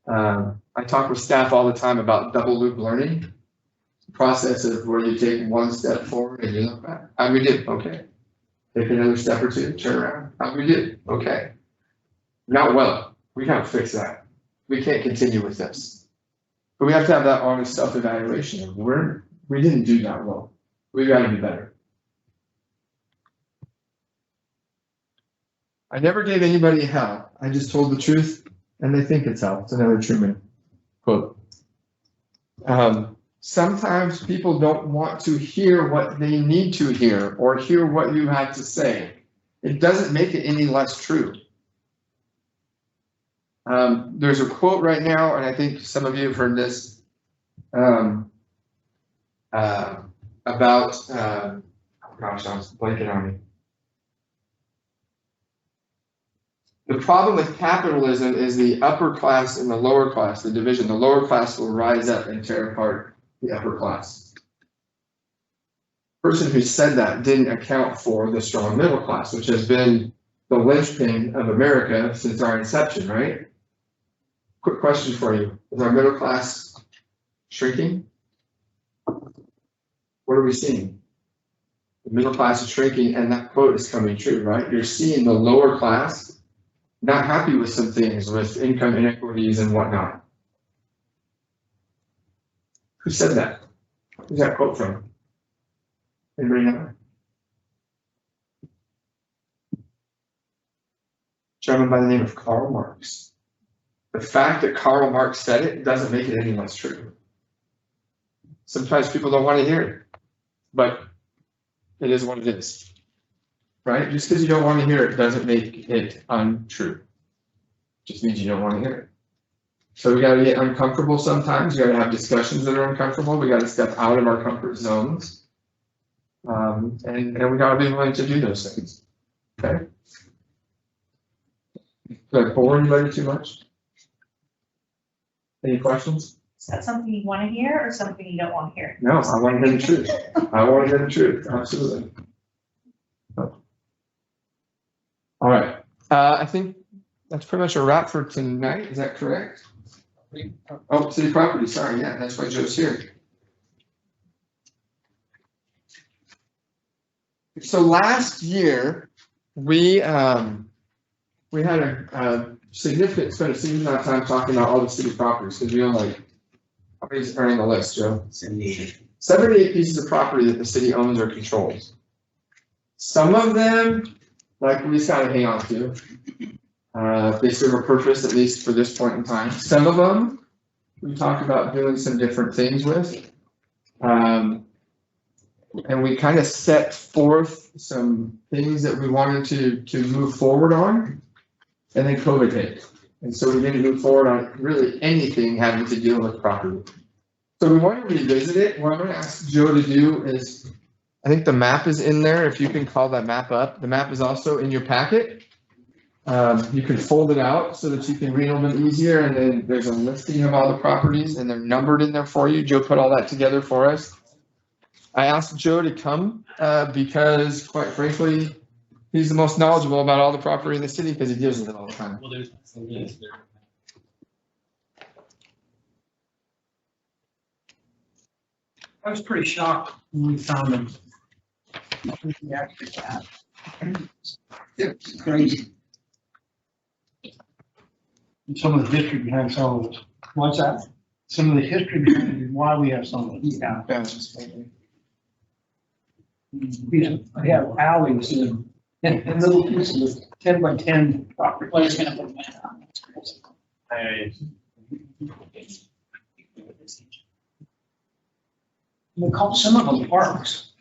I talk with staff all the time about double loop learning, the process of where you take one step forward and you look back. How we did? Okay. Take another step or two, turn around. How we did? Okay. Not well. We gotta fix that. We can't continue with this. But we have to have that honest self-evaluation of we didn't do that well. We gotta do better. I never gave anybody hell. I just told the truth, and they think it's hell. It's another Truman quote. Sometimes people don't want to hear what they need to hear or hear what you have to say. It doesn't make it any less true. There's a quote right now, and I think some of you have heard this, about, gosh, I was blanking on me. The problem with capitalism is the upper class and the lower class, the division. The lower class will rise up and tear apart the upper class. The person who said that didn't account for the strong middle class, which has been the linchpin of America since our inception, right? Quick question for you. Is our middle class shrinking? What are we seeing? The middle class is shrinking, and that quote is coming true, right? You're seeing the lower class not happy with some things, with income inequities and whatnot. Who said that? Who's that quote from? Anybody know? Gentleman by the name of Karl Marx. The fact that Karl Marx said it doesn't make it any less true. Sometimes people don't want to hear it, but it is what it is. Right? Just because you don't want to hear it doesn't make it untrue. It just means you don't want to hear it. So we got to get uncomfortable sometimes. We got to have discussions that are uncomfortable. We got to step out of our comfort zones. And we got to be willing to do those things. Okay? Did I bore anybody too much? Any questions? Is that something you want to hear or something you don't want to hear? No, I want to hear the truth. I want to hear the truth, absolutely. All right, I think that's pretty much a wrap for tonight, is that correct? Oh, city property, sorry, yeah, that's why Joe's here. So last year, we had a significant, spent a significant amount of time talking about all the city properties, because we own like, how many are on the list, Joe? 78 pieces of property that the city owns or controls. Some of them, like we just gotta hang on to. They serve a purpose, at least for this point in time. Some of them, we talked about doing some different things with. And we kind of set forth some things that we wanted to move forward on. And then COVID hit. And so we didn't move forward on really anything having to deal with property. So we want to revisit it. What I'm going to ask Joe to do is, I think the map is in there. If you can call that map up. The map is also in your packet. You can fold it out so that you can read a little bit easier. And then there's a listing of all the properties and they're numbered in there for you. Joe put all that together for us. I asked Joe to come because quite frankly, he's the most knowledgeable about all the property in the city because he deals with it all the time. Well, there's some links there. I was pretty shocked when we found them. Yeah, it's crazy. And some of the history behind some of it. What's that? Some of the history behind why we have some of it. Yeah. We have alleys and little pieces of 10 by 10 property. Well, he's gonna put a map on it. We call some of them parks.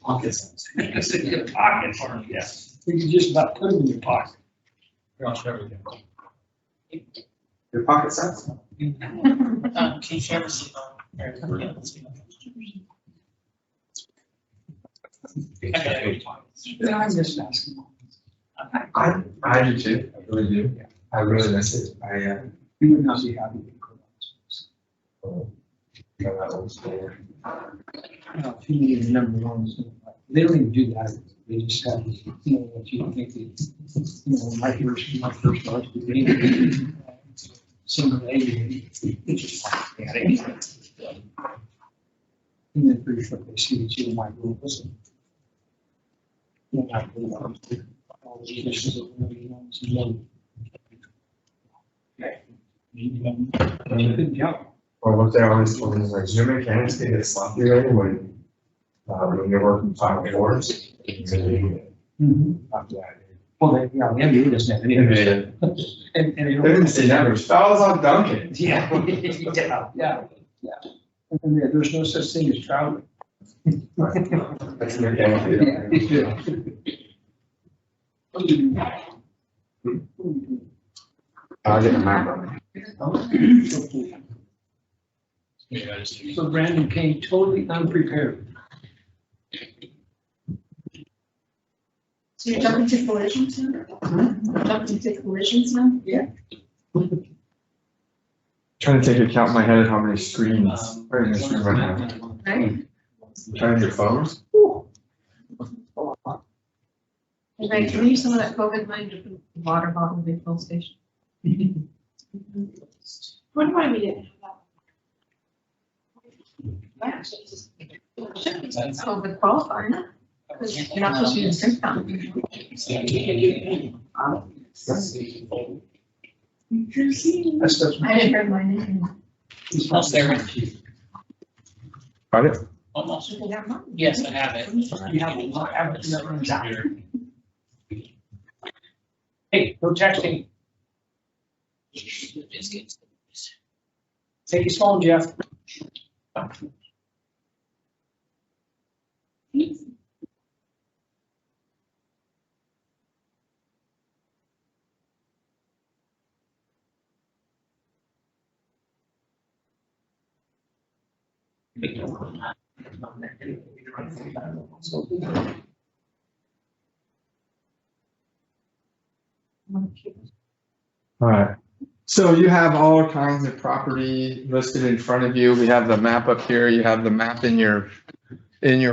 Pockets. Pocket park, yes. You can just about put them in your pocket. Your pocket size? Can you share this? Yeah, I'm just asking. I do too. I really do. I really miss it. You would not be happy. Too many of the number ones. They don't even do that. They just have, what you think they, my first thought was being some lady. And then pretty sure they see that you might go listen. You might go all the issues of ones and then. Good job. Or what they always told me is like, your mechanics get it sloppy right when you're working 5 hours. After that. Well, they, yeah, the NBA doesn't have any of it. And They didn't say never. Fouls on Duncan. Yeah, yeah. And there's no such thing as traveling. That's a mechanic. I'll get a map on it. So Brandon came totally unprepared. So you're jumping to collisions now? Jumping to collisions now? Yeah. Trying to take account in my head of how many screens are in this room right now. Right? Trying to do phones. Right, can we use some of that COVID money to put the water bottle in the fill station? What why we didn't have that? It's COVID qualifying, huh? Because you're not supposed to use drink fountain. I didn't bring my name. Almost there. Got it? Almost. Yes, I have it. You have a lot of it that runs out. Hey, no texting. Take his phone, Jeff. All right. So you have all kinds of property listed in front of you. We have the map up here. You have the map in your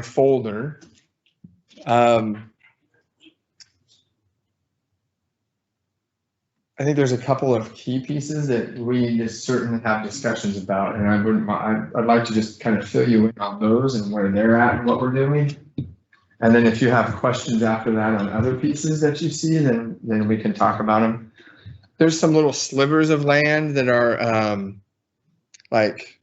folder. I think there's a couple of key pieces that we just certainly have discussions about, and I'd like to just kind of fill you in on those and where they're at and what we're doing. And then if you have questions after that on other pieces that you see, then we can talk about them. There's some little slivers of land that are like,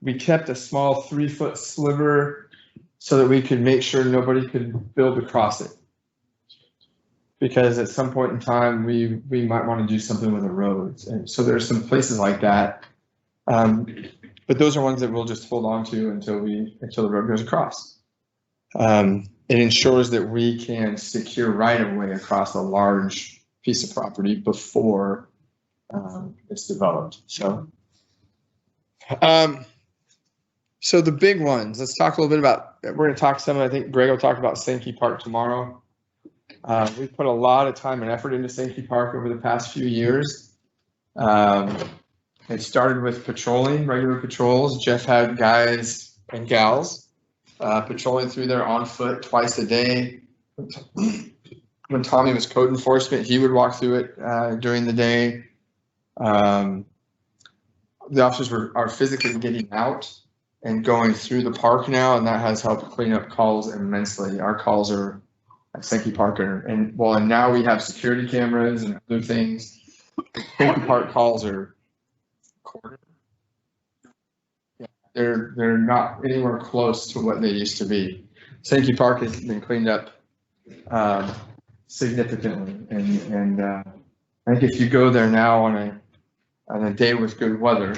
we kept a small 3-foot sliver so that we could make sure nobody could build across it. Because at some point in time, we might want to do something with the roads. And so there's some places like that. But those are ones that we'll just hold on to until the road goes across. It ensures that we can secure right of way across a large piece of property before it's developed. So the big ones, let's talk a little bit about, we're going to talk some, I think Greg will talk about Sankey Park tomorrow. We've put a lot of time and effort into Sankey Park over the past few years. It started with patrolling, regular patrols. Jeff had guys and gals patrolling through there on foot twice a day. When Tommy was code enforcement, he would walk through it during the day. The officers are physically getting out and going through the park now, and that has helped clean up calls immensely. Our calls are at Sankey Park, and now we have security cameras and other things. Sankey Park calls are recorded. Yeah, they're not anywhere close to what they used to be. Sankey Park has been cleaned up significantly, and I think if you go there now on a day with good weather,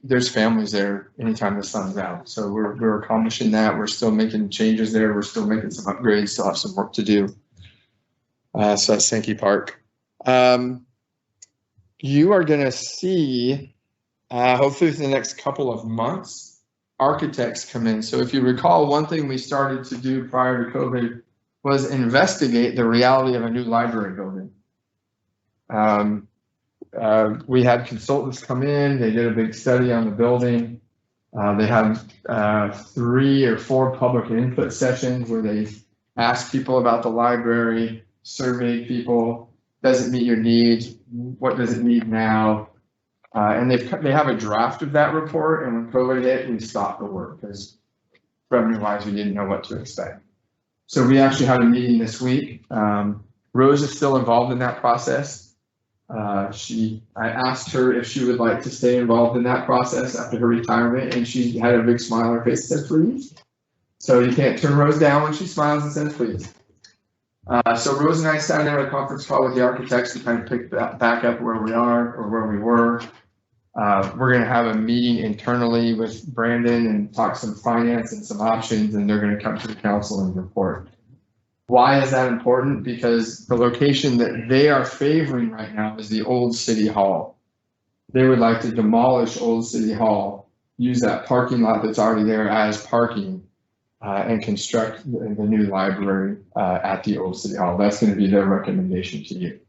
there's families there anytime the sun's out. So we're accomplishing that. We're still making changes there. We're still making some upgrades. Still have some work to do. So that's Sankey Park. You are going to see, hopefully within the next couple of months, architects come in. So if you recall, one thing we started to do prior to COVID was investigate the reality of a new library building. We had consultants come in, they did a big study on the building. They had 3 or 4 public input sessions where they asked people about the library, surveyed people, does it meet your needs, what does it need now? And they have a draft of that report, and when COVID hit, we stopped the work because revenue-wise, we didn't know what to expect. So we actually had a meeting this week. Rose is still involved in that process. I asked her if she would like to stay involved in that process after her retirement, and she had a big smile on her face and said, please. So you can't turn Rose down when she smiles and says, please. So Rose and I sat down at a conference call with the architects to kind of pick back up where we are or where we were. We're going to have a meeting internally with Brandon and talk some finance and some options, and they're going to come to the council and report. Why is that important? Because the location that they are favoring right now is the old city hall. They would like to demolish old city hall, use that parking lot that's already there as parking, and construct the new library at the old city hall. That's going to be their recommendation to you.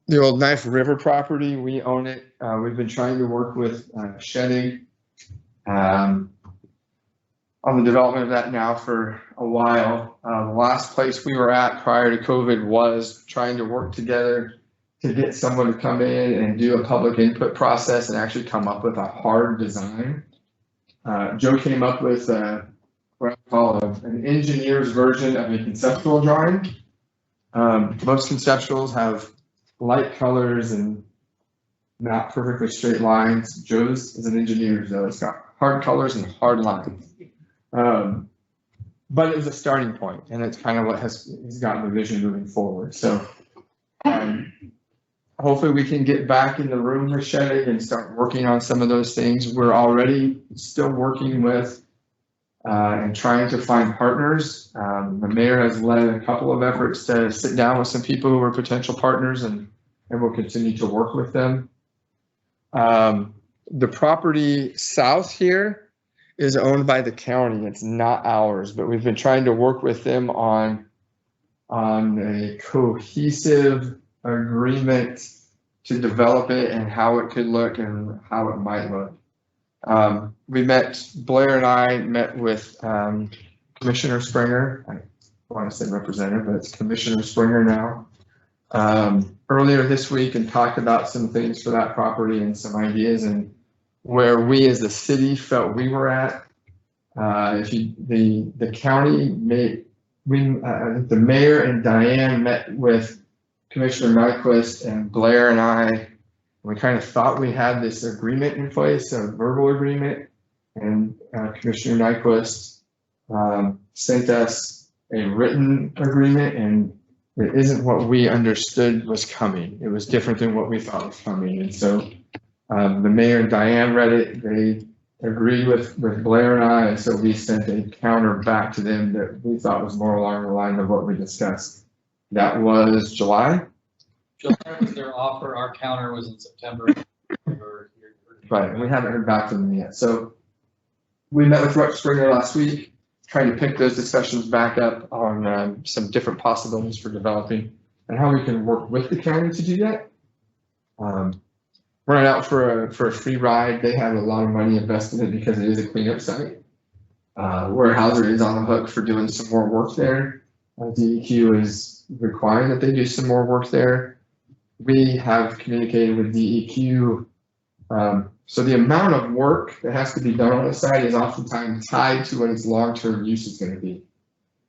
The old Knife River property, we own it. We've been trying to work with shedding on the development of that now for a while. The last place we were at prior to COVID was trying to work together to get someone to come in and do a public input process and actually come up with a hard design. Joe came up with what I call an engineer's version of a conceptual drawing. Most conceptuals have light colors and not perfectly straight lines. Joe's is an engineer, so it's got hard colors and hard lines. But it was a starting point, and it's kind of what has gotten the vision moving forward. So hopefully we can get back in the room with shedding and start working on some of those things. We're already still working with and trying to find partners. The mayor has led a couple of efforts to sit down with some people who are potential partners, and we'll continue to work with them. The property south here is owned by the county. It's not ours, but we've been trying to work with them on a cohesive agreement to develop it and how it could look and how it might look. Blair and I met with Commissioner Springer. I want to say representative, but it's Commissioner Springer now. Earlier this week and talked about some things for that property and some ideas and where we as a city felt we were at. The county the mayor and Diane met with Commissioner Nyquist and Blair and I. We kind of thought we had this agreement in place, a verbal agreement, and Commissioner Nyquist sent us a written agreement, and it isn't what we understood was coming. It was different than what we thought was coming. And so the mayor and Diane read it. They agreed with Blair and I, and so we sent a counter back to them that we thought was more along the line of what we discussed. That was July. July was their offer, our counter was in September. Right, and we haven't heard back from them yet. So we met with Rex Springer last week, trying to pick those discussions back up on some different possibilities for developing and how we can work with the county to do that. We're not out for a free ride. They have a lot of money invested in it because it is a cleanup site. Weyerhaeuser is on the hook for doing some more work there. DEQ is requiring that they do some more work there. We have communicated with DEQ. So the amount of work that has to be done on the site is oftentimes tied to what its long-term use is going to be.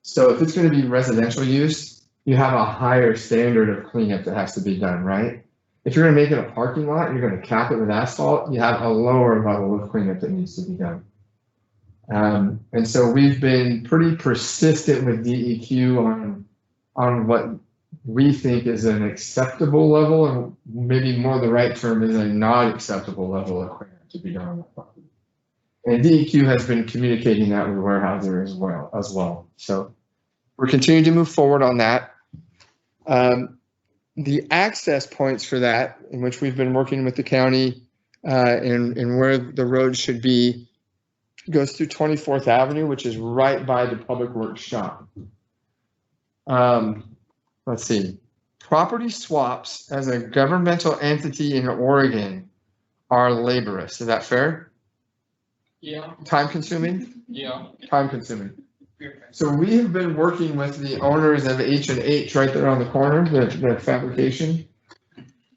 So if it's going to be residential use, you have a higher standard of cleanup that has to be done, right? If you're going to make it a parking lot, you're going to cap it with asphalt, you have a lower level of cleanup that needs to be done. And so we've been pretty persistent with DEQ on what we think is an acceptable level, and maybe more the right term is a not acceptable level of cleanup to be done on the property. And DEQ has been communicating that with Weyerhaeuser as well. So we're continuing to move forward on that. The access points for that, in which we've been working with the county and where the road should be, goes through 24th Avenue, which is right by the Public Works shop. Let's see. Property swaps as a governmental entity in Oregon are laborious. Is that fair? Yeah. Time consuming? Yeah. Time consuming. So we have been working with the owners of H&H right there on the corner, the fabrication.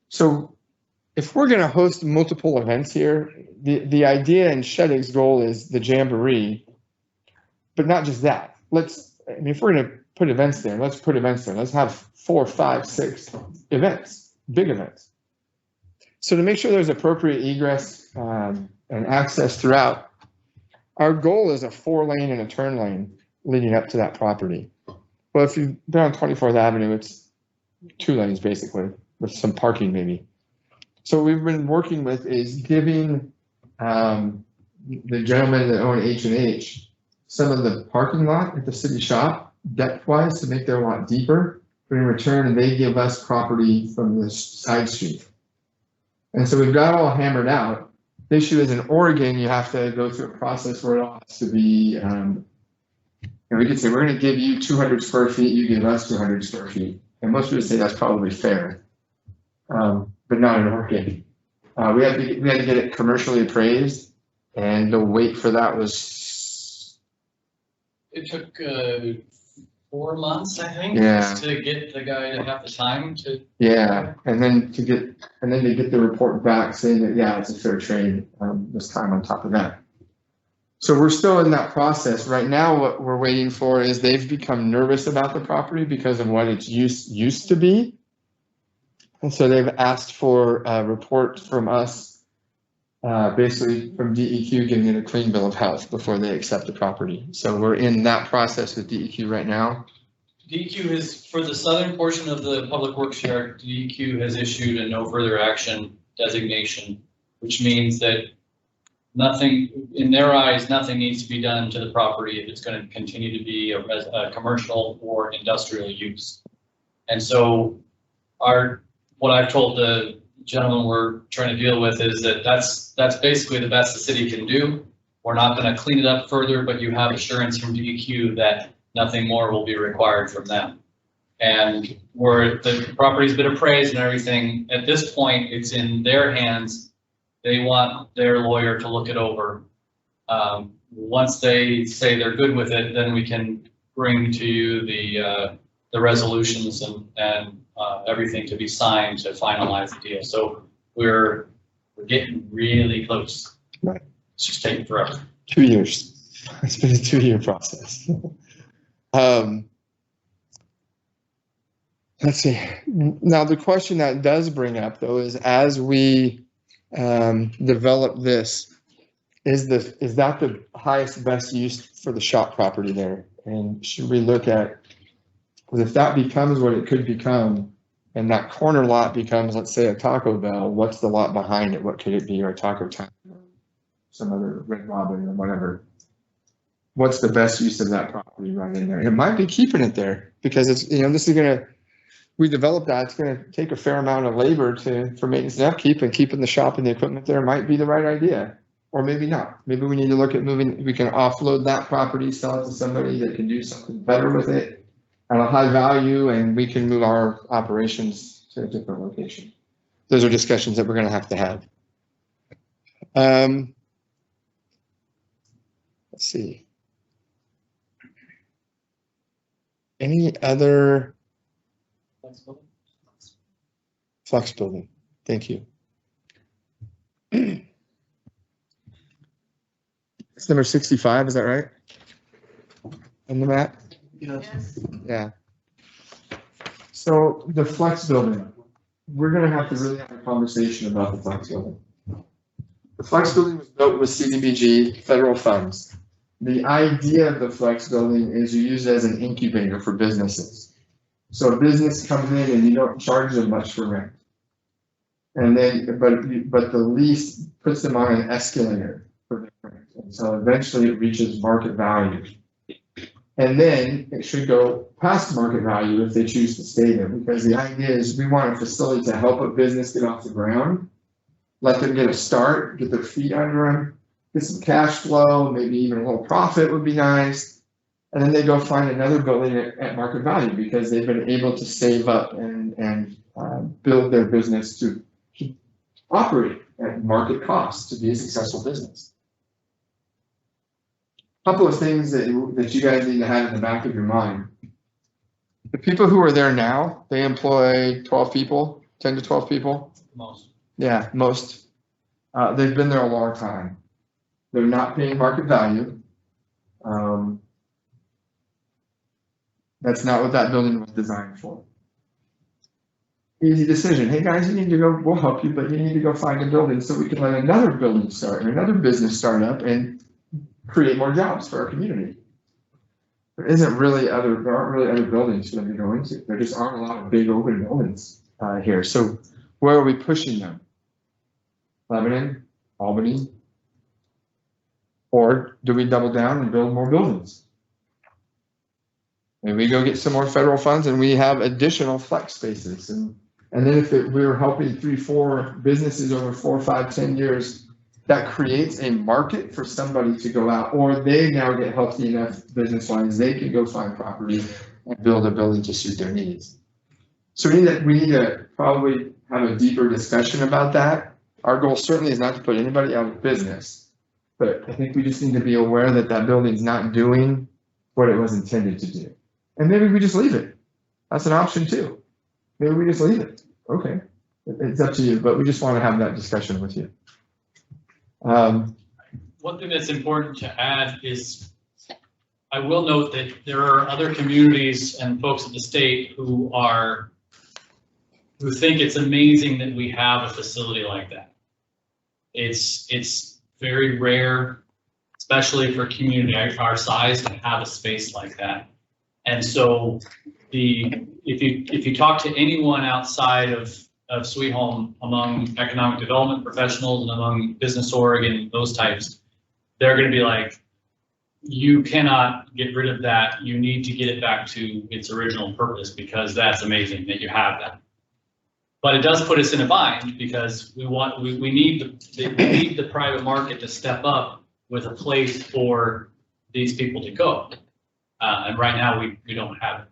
So if we're going to host multiple events here, the idea and Sheddig's goal is the Jamboree, but not just that. If we're going to put events there, let's put events there. Let's have 4, 5, 6 events, big events. So to make sure there's appropriate egress and access throughout, our goal is a 4-lane and a turn lane leading up to that property. Well, if you've been on 24th Avenue, it's 2 lanes basically, with some parking maybe. So what we've been working with is giving the gentlemen that own H&H some of the parking lot at the city shop, depth-wise, to make their lot deeper. But in return, they give us property from the side street. And so we've got it all hammered out. The issue is in Oregon, you have to go through a process where it all has to be, we could say, we're going to give you 200 square feet, you give us 200 square feet. And most people say that's probably fair, but not in Oregon. We had to get it commercially appraised, and the wait for that was. It took 4 months, I think, Yeah. just to get the guy to have the time to. Yeah, and then to get the report back saying that, yeah, it's a fair trade, this time on top of that. So we're still in that process. Right now, what we're waiting for is they've become nervous about the property because of what its use used to be. And so they've asked for a report from us, basically from DEQ, giving it a clean bill of health before they accept the property. So we're in that process with DEQ right now. DEQ has, for the southern portion of the public works yard, DEQ has issued a no further action designation, which means that nothing, in their eyes, nothing needs to be done to the property if it's going to continue to be a commercial or industrial use. And so what I've told the gentleman we're trying to deal with is that that's basically the best the city can do. We're not gonna clean it up further, but you have assurance from DEQ that nothing more will be required from them. And where the property's been appraised and everything, at this point, it's in their hands. They want their lawyer to look it over. Once they say they're good with it, then we can bring to you the resolutions and everything to be signed to finalize the deal. So we're getting really close. Right. It's just taking forever. 2 years. It's been a 2-year process. Let's see. Now, the question that does bring up though is as we develop this, is that the highest best use for the shop property there? And should we look at, because if that becomes what it could become, and that corner lot becomes, let's say, a Taco Bell, what's the lot behind it? What could it be? Or a Taco Time, some other Red Robin or whatever. What's the best use of that property right in there? It might be keeping it there because it's, this is gonna, we developed that, it's gonna take a fair amount of labor for maintenance and upkeep, and keeping the shop and the equipment there might be the right idea. Or maybe not. Maybe we need to look at moving, we can offload that property, sell it to somebody that can do something better with it at a high value, and we can move our operations to a different location. Those are discussions that we're gonna have to have. Let's see. Any other? Flex building. Thank you. It's number 65, is that right? On the map? Yes. Yeah. So the flex building, we're gonna have to really have a conversation about the flex building. The flex building was built with CDBG federal funds. The idea of the flex building is you use it as an incubator for businesses. So a business comes in and you don't charge them much for rent. And then, but the lease puts them on an escalator for their rent. And so eventually it reaches market value. And then it should go past market value if they choose to stay there, because the idea is we want a facility to help a business get off the ground, let them get a start, get their feet under them, get some cash flow, maybe even a little profit would be nice. And then they go find another building at market value because they've been able to save up and build their business to operate at market cost to be a successful business. A couple of things that you guys need to have in the back of your mind. The people who are there now, they employ 12 people, 10 to 12 people. Most. Yeah, most. They've been there a long time. They're not paying market value. That's not what that building was designed for. Easy decision. Hey guys, you need to go, we'll help you, but you need to go find a building so we can let another building start or another business start up and create more jobs for our community. There aren't really other buildings for them to go into. There just aren't a lot of big open buildings here. So where are we pushing them? Lebanon, Albany? Or do we double down and build more buildings? Maybe we go get some more federal funds and we have additional flex spaces. And then if we were helping 3-4 businesses over 4, 5, 10 years, that creates a market for somebody to go out, or they now get healthy enough business-wise, they can go find property and build a building to suit their needs. So we need to probably have a deeper discussion about that. Our goal certainly is not to put anybody out of business, but I think we just need to be aware that that building's not doing what it was intended to do. And maybe we just leave it. That's an option too. Maybe we just leave it. Okay, it's up to you, but we just want to have that discussion with you. One thing that's important to add is I will note that there are other communities and folks at the state who think it's amazing that we have a facility like that. It's very rare, especially for a community our size, to have a space like that. And so if you talk to anyone outside of Sweet Home, among economic development professionals and among business org and those types, they're going to be like, you cannot get rid of that. You need to get it back to its original purpose, because that's amazing that you have that. But it does put us in a bind, because we need the private market to step up with a place for these people to go. And right now, we don't have it.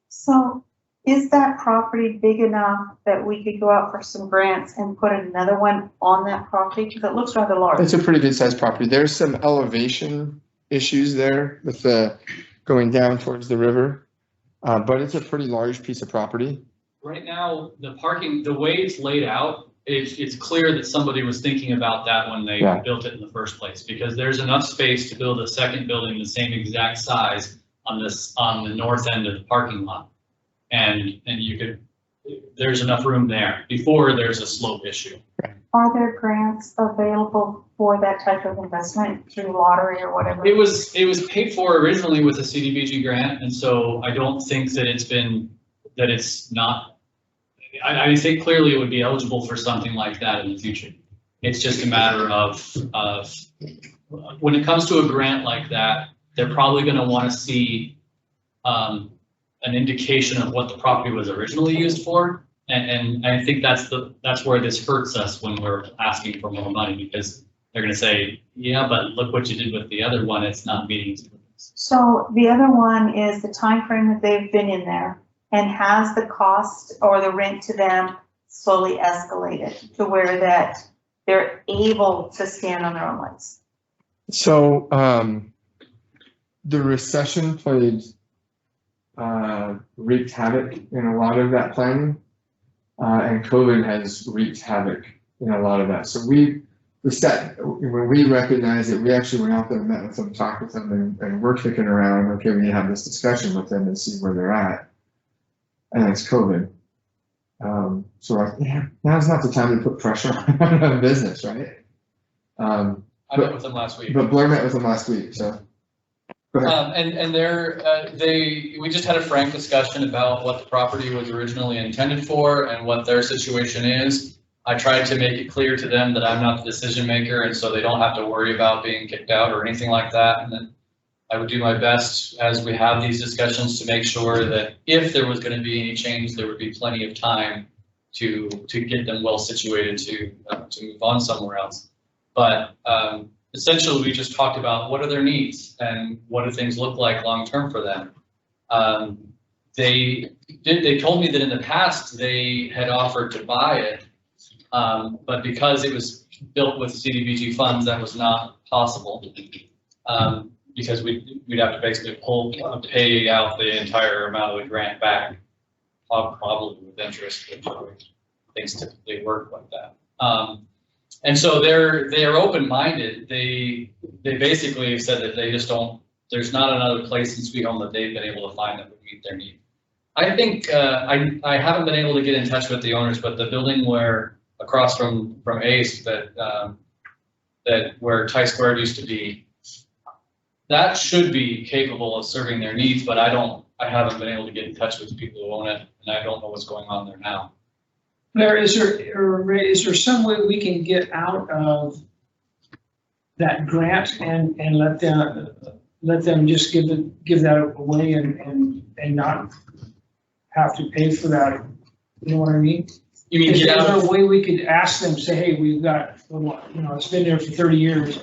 So is that property big enough that we could go out for some grants and put another one on that property? Because it looks rather large. It's a pretty good sized property. There's some elevation issues there with the going down towards the river. But it's a pretty large piece of property. Right now, the parking, the way it's laid out, it's clear that somebody was thinking about that when they built it in the first place, because there's enough space to build a second building the same exact size on the north end of the parking lot. And there's enough room there before there's a slope issue. Are there grants available for that type of investment through lottery or whatever? It was paid for originally with a CDBG grant, and so I don't think that it's not. I think clearly it would be eligible for something like that in the future. It's just a matter of when it comes to a grant like that, they're probably going to want to see an indication of what the property was originally used for. And I think that's where this hurts us when we're asking for more money, because they're going to say, yeah, but look what you did with the other one. It's not meeting its purpose. So the other one is the time frame that they've been in there, and has the cost or the rent to them slowly escalated to where that they're able to stand on their own legs? So the recession wreaked havoc in a lot of that planning. And COVID has wreaked havoc in a lot of that. So when we recognized it, we actually went out there and met with them, talked with them, and we're kicking around, okay, we need to have this discussion with them and see where they're at. And it's COVID. Now's not the time to put pressure on a business, right? I met with them last week. But Blair met with them last week, so. Go ahead. We just had a frank discussion about what the property was originally intended for and what their situation is. I tried to make it clear to them that I'm not the decision maker, and so they don't have to worry about being kicked out or anything like that. And then I would do my best as we have these discussions to make sure that if there was going to be any change, there would be plenty of time to get them well situated to move on somewhere else. But essentially, we just talked about what are their needs and what do things look like long term for them. They told me that in the past they had offered to buy it, but because it was built with CDBG funds, that was not possible. Because we'd have to basically pay out the entire amount of the grant back, probably with interest, which things typically work like that. And so they are open-minded. They basically said that they just don't. There's not another place in Sweet Home that they've been able to find that would meet their need. I think I haven't been able to get in touch with the owners, but the building where across from Ace that where Ty Square used to be, that should be capable of serving their needs. But I haven't been able to get in touch with the people who own it, and I don't know what's going on there now. Blair, is there some way we can get out of that grant and let them just give that away and not have to pay for that? You know what I mean? You mean is there a way we could ask them, say, hey, we've got, it's been there for 30 years.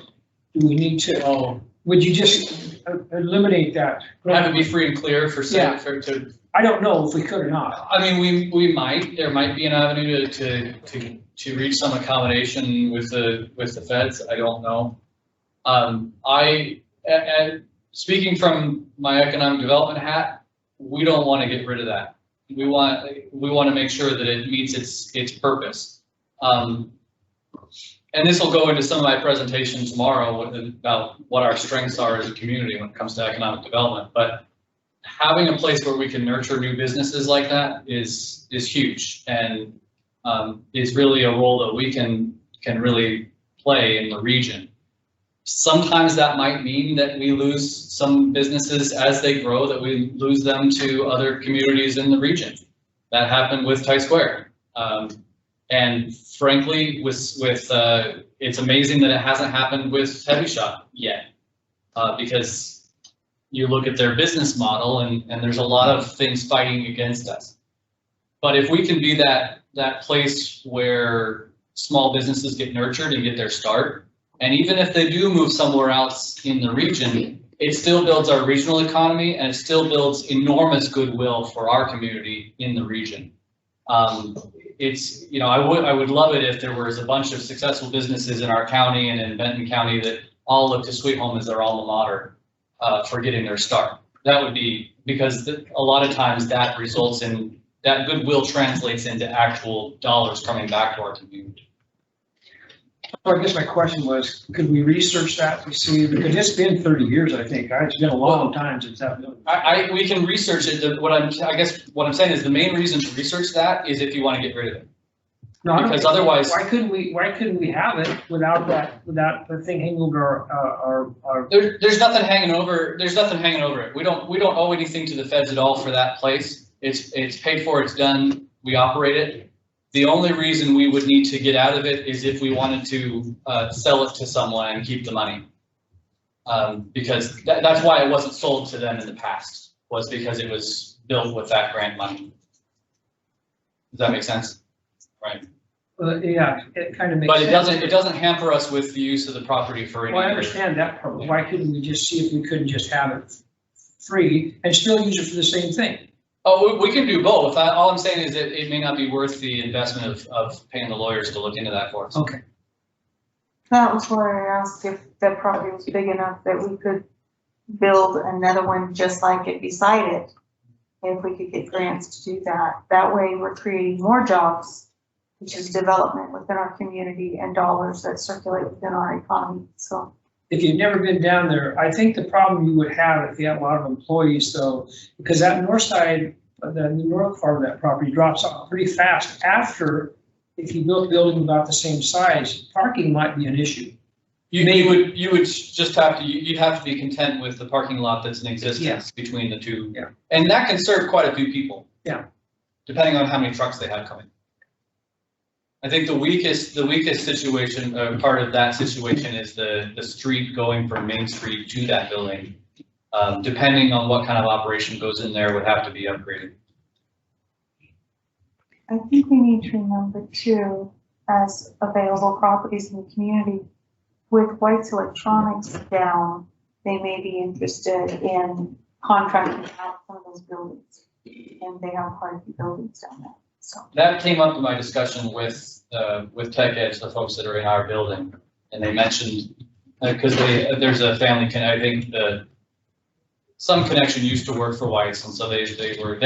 Do we need to? Would you just eliminate that? Have it be free and clear for I don't know if we could or not. I mean, we might. There might be an avenue to reach some accommodation with the feds. I don't know. Speaking from my economic development hat, we don't want to get rid of that. We want to make sure that it meets its purpose. And this will go into some of my presentation tomorrow about what our strengths are as a community when it comes to economic development. But having a place where we can nurture new businesses like that is huge, and is really a role that we can really play in the region. Sometimes that might mean that we lose some businesses as they grow, that we lose them to other communities in the region. That happened with Ty Square. And frankly, it's amazing that it hasn't happened with Heavy Shot yet, because you look at their business model and there's a lot of things fighting against us. But if we can be that place where small businesses get nurtured and get their start, And even if they do move somewhere else in the region, it still builds our regional economy and it still builds enormous goodwill for our community in the region. It's, you know, I would love it if there was a bunch of successful businesses in our county and in Benton County that all look to Sweet Home as their alma mater for getting their start. That would be, because a lot of times that results in, that goodwill translates into actual dollars coming back to our community. So I guess my question was, could we research that to see, because it's been 30 years, I think, right? It's been a long time since that building. We can research it. I guess what I'm saying is the main reason to research that is if you want to get rid of it. No, Because otherwise, why couldn't we have it without the thing hanging over our. there's nothing hanging over. There's nothing hanging over it. We don't owe anything to the feds at all for that place. It's paid for. It's done. We operate it. The only reason we would need to get out of it is if we wanted to sell it to someone and keep the money. Because that's why it wasn't sold to them in the past, was because it was built with that grant money. Does that make sense? Right. Yeah, it kind of makes sense. But it doesn't hamper us with the use of the property for any. Well, I understand that part, but why couldn't we just see if we couldn't just have it free and still use it for the same thing? Oh, we can do both. All I'm saying is that it may not be worth the investment of paying the lawyers to look into that for us. Okay. That was why I asked if the property was big enough that we could build another one just like it beside it. If we could get grants to do that. That way we're creating more jobs, which is development within our community and dollars that circulate within our economy, so. If you've never been down there, I think the problem you would have if you had a lot of employees though, because that north side, the north part of that property drops off pretty fast after, if you built a building about the same size, parking might be an issue. You would just have to, you'd have to be content with the parking lot that's in existence between the two. Yeah. And that can serve quite a few people. Yeah. Depending on how many trucks they have coming. I think the weakest situation, part of that situation is the street going from Main Street to that building. Depending on what kind of operation goes in there, would have to be upgraded. I think we need to remember too, as available properties in the community, with White's Electronics down, they may be interested in contracting out some of those buildings. And they have quite a few buildings down there, so. That came up in my discussion with Tech Edge, the folks that are in our building, and they mentioned, because there's a family, I think some connection used to work for White's, and so they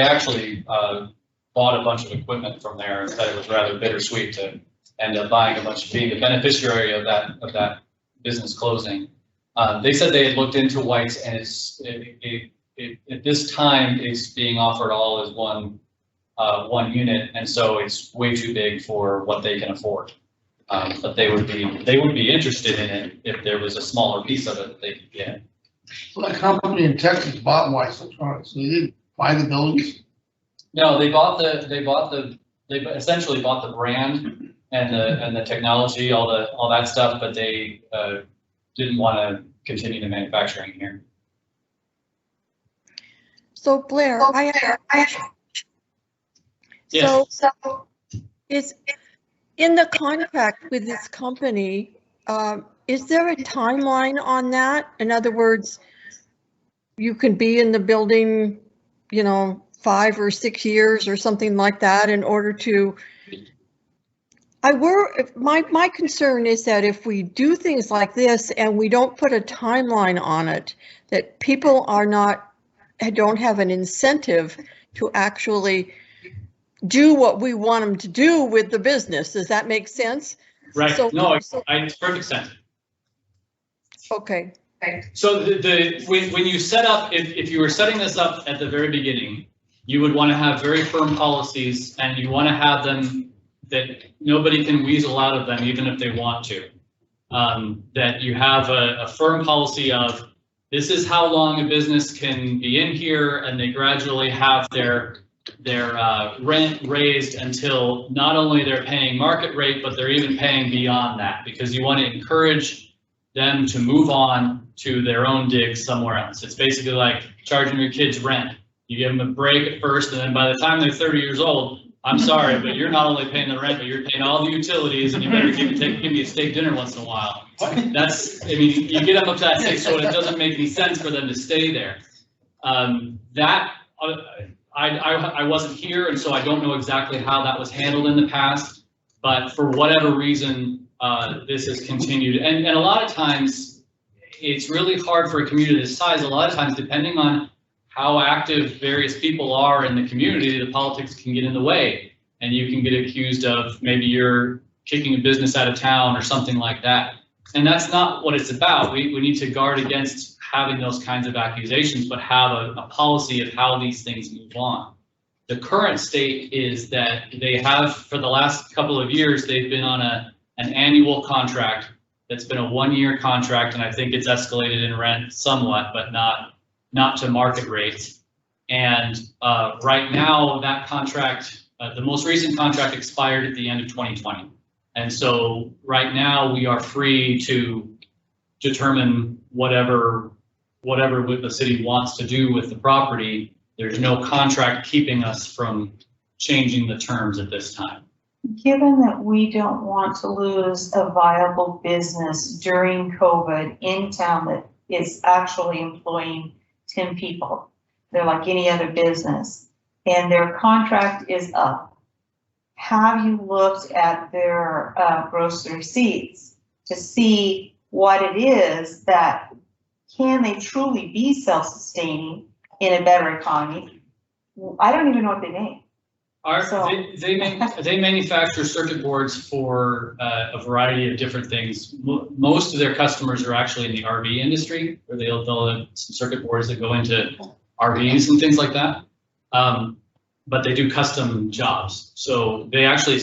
actually bought a bunch of equipment from there, and said it was rather bittersweet to end up buying being the beneficiary of that business closing. They said they had looked into White's, and it at this time is being offered all as one unit, and so it's way too big for what they can afford. But they would be interested in it if there was a smaller piece of it that they could get. Well, that company in Texas bought White's Electronics, so they didn't buy the buildings? No, they essentially bought the brand and the technology, all that stuff, but they didn't want to continue the manufacturing here. So Blair, Yes. So is in the contract with this company, is there a timeline on that? In other words, you can be in the building, 5 or 6 years or something like that in order to. My concern is that if we do things like this and we don't put a timeline on it, that people don't have an incentive to actually do what we want them to do with the business. Does that make sense? Right. It's perfect sense. Okay. So when you set up, if you were setting this up at the very beginning, you would want to have very firm policies, and you want to have them that nobody can weasel out of them, even if they want to. That you have a firm policy of, this is how long a business can be in here, and they gradually have their rent raised until not only they're paying market rate, but they're even paying beyond that, because you want to encourage them to move on to their own digs somewhere else. It's basically like charging your kids rent. You give them a break at first, and then by the time they're 30 years old, I'm sorry, but you're not only paying the rent, but you're paying all the utilities, and you better give me a steak dinner once in a while. That's, I mean, you get them up to that stage, so it doesn't make any sense for them to stay there. I wasn't here, and so I don't know exactly how that was handled in the past, but for whatever reason, this has continued. And a lot of times, it's really hard for a community this size. A lot of times, depending on how active various people are in the community, the politics can get in the way, and you can get accused of maybe you're kicking a business out of town or something like that. And that's not what it's about. We need to guard against having those kinds of accusations, but have a policy of how these things move on. The current state is that they have, for the last couple of years, they've been on an annual contract that's been a 1-year contract, and I think it's escalated in rent somewhat, but not to market rates. And right now, that contract, the most recent contract expired at the end of 2020. And so right now we are free to determine whatever the city wants to do with the property. There's no contract keeping us from changing the terms at this time. Given that we don't want to lose a viable business during COVID in town that is actually employing 10 people, they're like any other business, and their contract is up, have you looked at their gross receipts to see what it is that can they truly be self-sustaining in a better economy? I don't even know what they make. They manufacture circuit boards for a variety of different things. Most of their customers are actually in the RV industry, where they'll have some circuit boards that go into RVs and things like that. But they do custom jobs. So they actually,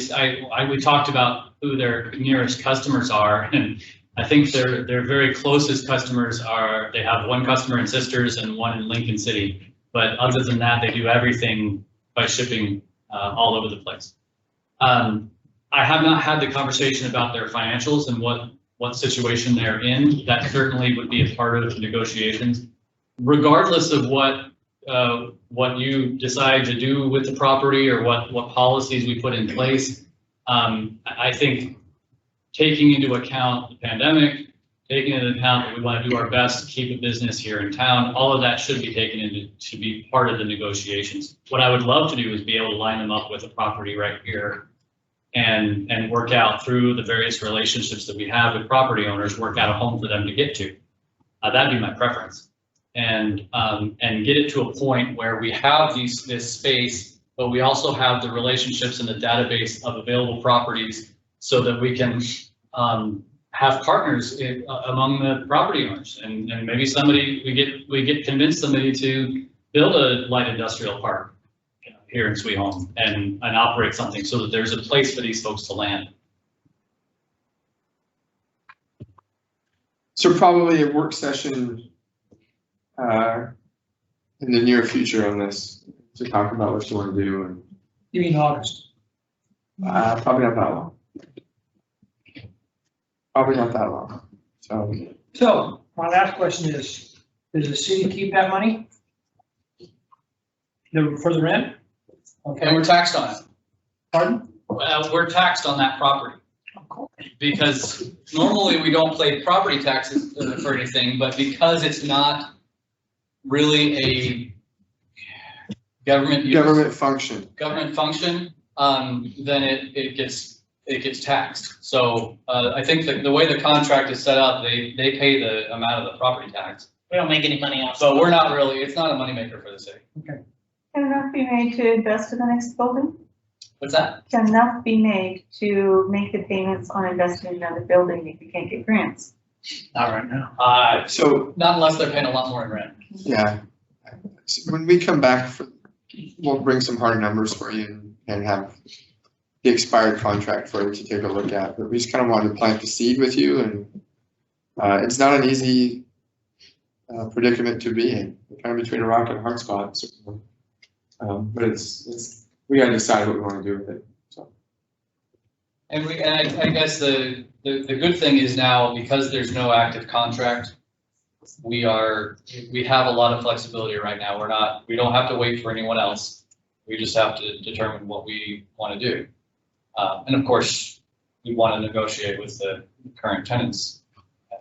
we talked about who their nearest customers are, and I think their very closest customers are, they have one customer in Sisters and one in Lincoln City. But other than that, they do everything by shipping all over the place. I have not had the conversation about their financials and what situation they're in. That certainly would be a part of the negotiations. Regardless of what you decide to do with the property or what policies we put in place, I think taking into account the pandemic, taking into account that we want to do our best to keep a business here in town, all of that should be taken to be part of the negotiations. What I would love to do is be able to line them up with a property right here and work out through the various relationships that we have with property owners, work out a home for them to get to. That'd be my preference. And get it to a point where we have this space, but we also have the relationships and the database of available properties so that we can have partners among the property owners, and maybe we get convinced somebody to build a light industrial park here in Sweet Home and operate something so that there's a place for these folks to land. So probably a work session in the near future on this to talk about what you want to do. And You mean August? Probably not that long. Probably not that long. So my last question is, does the city keep that money? For the rent? Okay. And we're taxed on it. Pardon? We're taxed on that property. Of course. Because normally we don't pay property taxes for anything, but because it's not really a government function, then it gets taxed. So I think the way the contract is set up, they pay the amount of the property tax. We don't make any money off. So we're not really, it's not a moneymaker for the city. Okay. Can enough be made to invest in the next building? What's that? Can enough be made to make the payments on investing in another building if you can't get grants? Not right now. So Not unless they're paying a lot more in rent. yeah, so when we come back, we'll bring some hard numbers for you and have the expired contract for you to take a look at. But we just kind of wanted to plant the seed with you, and it's not an easy predicament to be in. We're kind of between a rock and a hard spot. So, but we got to decide what we want to do with it. So. And I guess the good thing is now, because there's no active contract, we have a lot of flexibility right now. We don't have to wait for anyone else. We just have to determine what we want to do. And of course, we want to negotiate with the current tenants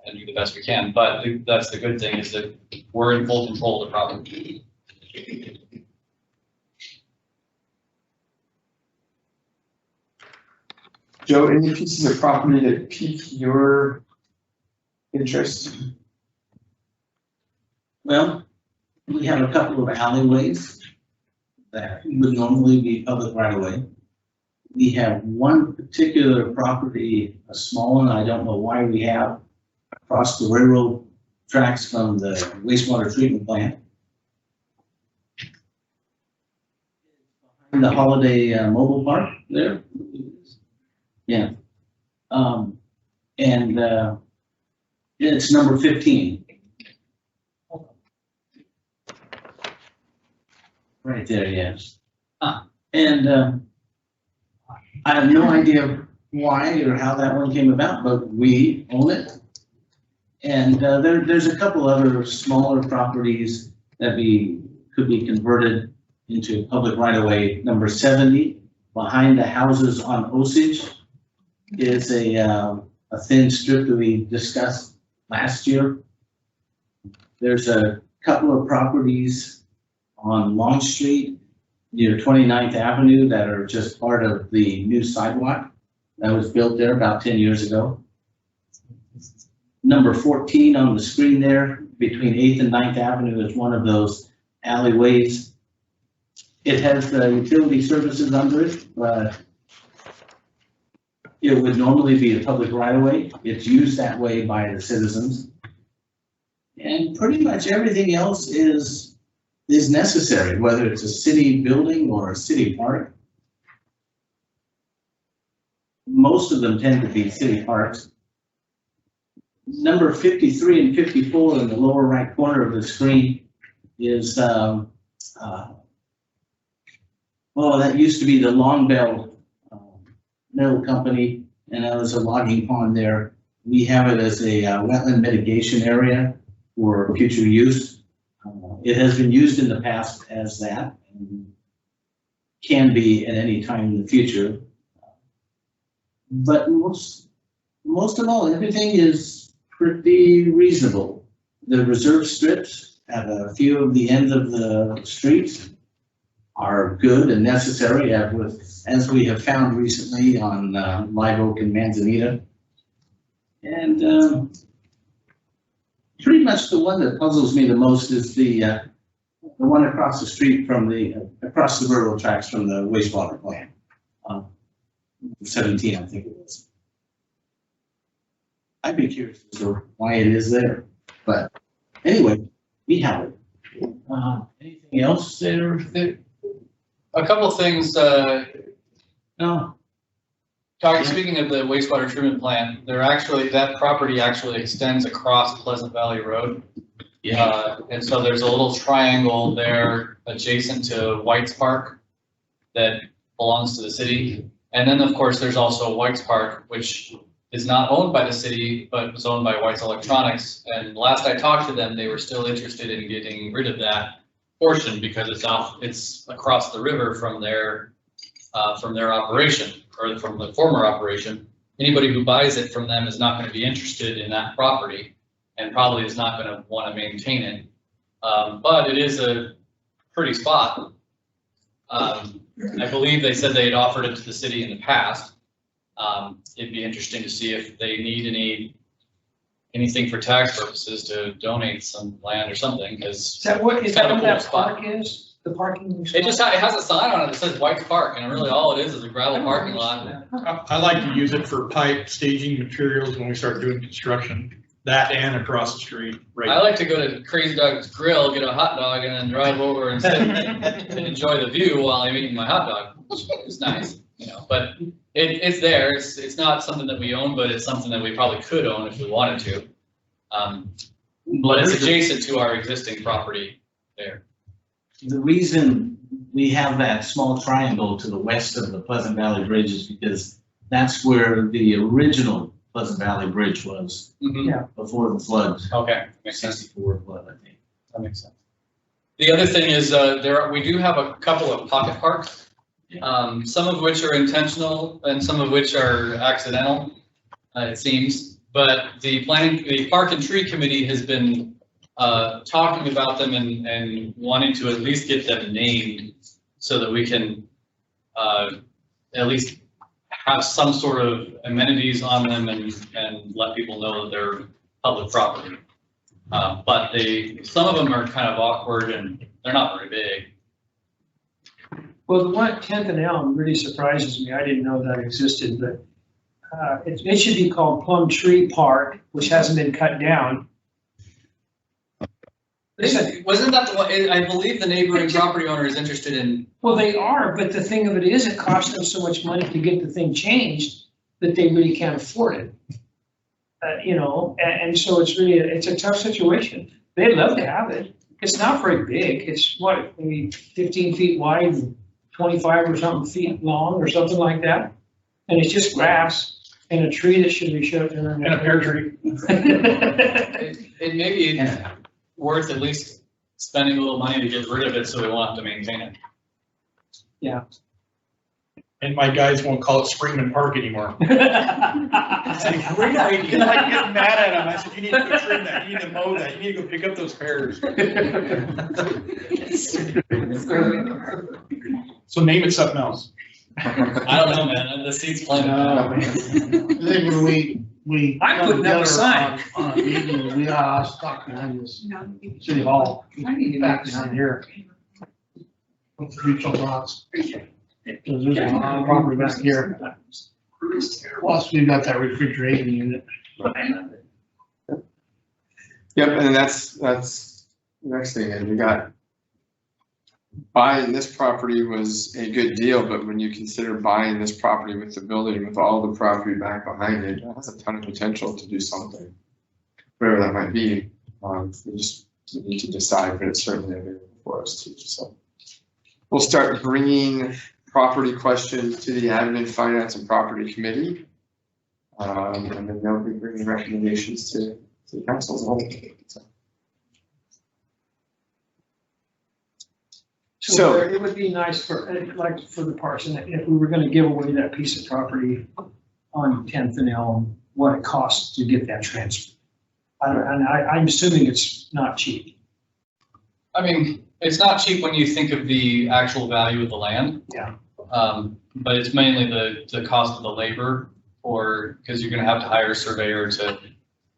and do the best we can. But that's the good thing, is that we're in full control of the property. Joe, any pieces of property that pique your interest? Well, we have a couple of alleyways that would normally be public right away. We have one particular property, a small one, I don't know why we have, across the railroad tracks from the wastewater treatment plant. In the Holiday Mobile Park there. Yeah. And it's number 15. Right there, yes. And I have no idea why or how that one came about, but we own it. And there's a couple other smaller properties that could be converted into public right-of-way. Number 70, behind the houses on Osage, is a thin strip that we discussed last year. There's a couple of properties on Long Street near 29th Avenue that are just part of the new sidewalk that was built there about 10 years ago. Number 14 on the screen there, between 8th and 9th Avenue, is one of those alleyways. It has the utility services under it, but it would normally be a public right-of-way. It's used that way by the citizens. And pretty much everything else is necessary, whether it's a city building or a city park. Most of them tend to be city parks. Number 53 and 54 in the lower right corner of the screen is, well, that used to be the Long Bell Mill Company, and that was a logging pond there. We have it as a wetland mitigation area for future use. It has been used in the past as that, and can be at any time in the future. But most of all, everything is pretty reasonable. The reserve strips at a few of the ends of the streets are good and necessary, as we have found recently on Live Oak and Manzanita. And pretty much the one that puzzles me the most is the one across the street from across the railroad tracks from the wastewater plant. 17, I think it was. I'd be curious as to why it is there, but anyway, we have it. Anything else there? A couple of things, No. Speaking of the wastewater treatment plant, that property actually extends across Pleasant Valley Road. Yeah. And so there's a little triangle there adjacent to White's Park that belongs to the city. And then, of course, there's also White's Park, which is not owned by the city, but was owned by White's Electronics. And last I talked to them, they were still interested in getting rid of that portion because it's across the river from their operation, or from the former operation. Anybody who buys it from them is not going to be interested in that property and probably is not going to want to maintain it. But it is a pretty spot. I believe they said they had offered it to the city in the past. It'd be interesting to see if they need anything for tax purposes to donate some land or something, because Is that what that park is? The parking? it has a sign on it that says White's Park, and really all it is a gravel parking lot. I like to use it for pipe staging materials when we start doing construction, that and across the street. Right. I like to go to Crazy Dog's Grill, get a hot dog, and then drive over and sit and enjoy the view while I'm eating my hot dog. It's nice, but it's there. It's not something that we own, but it's something that we probably could own if we wanted to. But it's adjacent to our existing property there. The reason we have that small triangle to the west of the Pleasant Valley Bridge is because that's where the original Pleasant Valley Bridge was. Mhm. Yeah. Before the flood. Okay, makes sense. 64 flood, I think. That makes sense. The other thing is, we do have a couple of pocket parks, some of which are intentional and some of which are accidental, it seems. But the Park and Tree Committee has been talking about them and wanting to at least get them named so that we can at least have some sort of amenities on them and let people know that they're public property. But some of them are kind of awkward and they're not very big. Well, the one at 10th and Elm really surprises me. I didn't know that existed, but it should be called Plum Tree Park, which hasn't been cut down. Wasn't that the one, I believe the neighboring property owner is interested in. Well, they are, but the thing of it is, it costs them so much money to get the thing changed that they really can't afford it. You know, and so it's a tough situation. They'd love to have it. It's not very big. It's what, maybe 15 feet wide and 25 or something feet long or something like that. And it's just grass and a tree that should be shut down. And a pear tree. It may be worth at least spending a little money to get rid of it so we won't have to maintain it. Yeah. And my guys won't call it Springman Park anymore. It's a great idea. And I get mad at them. I said, you need to go trim that, you need to mow that, you need to go pick up those pears. So name it something else. I don't know, man, the seed's planted. I think when we I'm got putting up a together sign. on a meeting, we all stuck behind this city hall, back behind here. With the mutual lots. There's a lot of property back here. Plus, we've got that refrigerating unit. Yep, and that's the next thing, and we got buying this property was a good deal, but when you consider buying this property with the building, with all the property back behind it, it has a ton of potential to do something, whatever that might be. We just need to decide, but it's certainly available for us too. So we'll start bringing property questions to the Admin, Finance, and Property Committee. And then they'll be bringing recommendations to the council as a whole. So it would be nice for the parson, if we were gonna give away that piece of property on 10th and Elm, what it costs to get that transfer. I'm assuming it's not cheap. I mean, it's not cheap when you think of the actual value of the land. Yeah. But it's mainly the cost of the labor, because you're gonna have to hire a surveyor to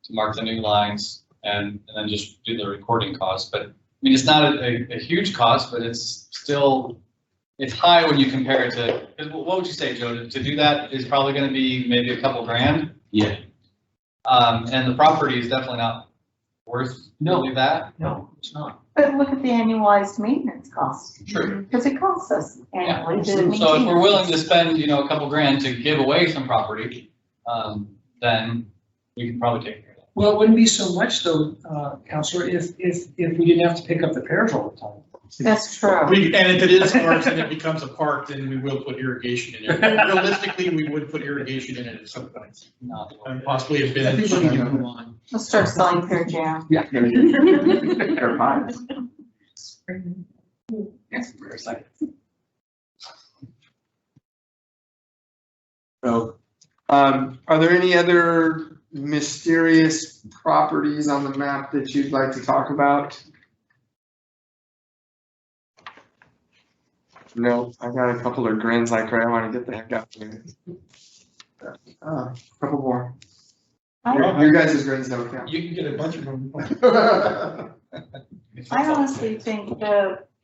mark the new lines and then just do the recording costs. But I mean, it's not a huge cost, but it's high when you compare it to, what would you say, Joe, to do that is probably gonna be maybe a couple grand? Yeah. And the property is definitely not worth really that. No, it's not. But look at the annualized maintenance costs. True. Because it costs us annually to maintain. So if we're it. willing to spend, a couple grand to give away some property, then we can probably take care of that. Well, it wouldn't be so much though, Counselor, if we didn't have to pick up the pears all the time. That's true. And if it is parks and it becomes a park, then we will put irrigation in it. Realistically, we would put irrigation in it at some point. And possibly a bit. I think we can move on. We'll start selling pear jam. Yeah. Pear pies. So, are there any other mysterious properties on the map that you'd like to talk about? No, I got a couple of grins like, right, I want to get the heck out of here. A couple more. Your guys' grins don't count. You can get a bunch of them. I honestly think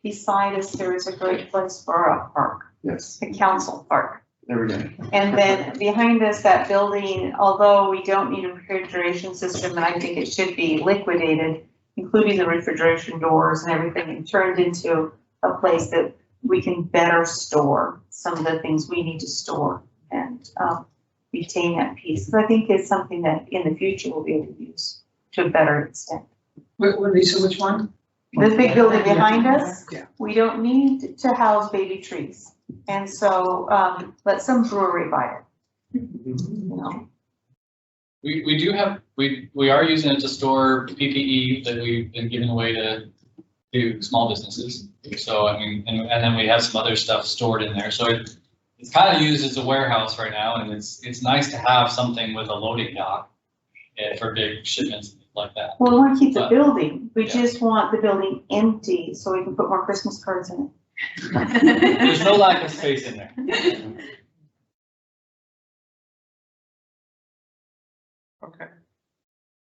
beside us, there is a great place for a park, Yes, a council park. there we go. And then behind us, that building, although we don't need a refrigeration system, and I think it should be liquidated, including the refrigeration doors and everything, and turned into a place that we can better store some of the things we need to store and retain that piece. So I think it's something that in the future we'll be able to use to a better extent. Lisa, which one? The big building behind us, Yeah. we don't need to house baby trees. And so let some brewery buy it. You know? We are using it to store PPE that we've been giving away to to small businesses. So, I mean, and then we have some other stuff stored in there. So it's kind of used as a warehouse right now, and it's nice to have something with a loading dock for big shipments like that. Well, we want to keep the But- building. We yeah. just want the building empty so we can put more Christmas cards in There's no lack of space in there. it. Okay.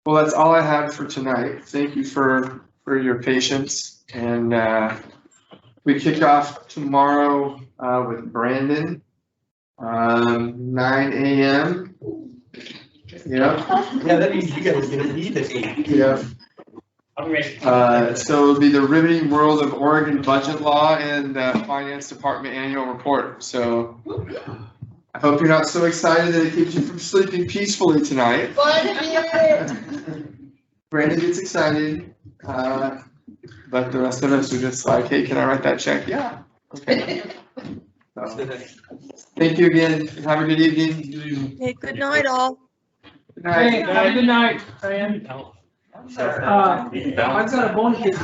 Well, that's all I had for tonight. Thank you for your patience. And we kick off tomorrow with Brandon, 9 a.m. Yep. Yeah, that means you guys get to eat at 8. Yep. I'm ready. So it'll be the riveting world of Oregon budget law and finance department annual report. So I hope you're not so excited that it keeps you from sleeping peacefully tonight. Brandon gets excited, but the rest of us are just like, hey, can I write that check? Yeah. Okay. So, thank you again. Have a good evening. Hey, good night, all. Good night. Hey, have a good night, Diane. I've got a bonus.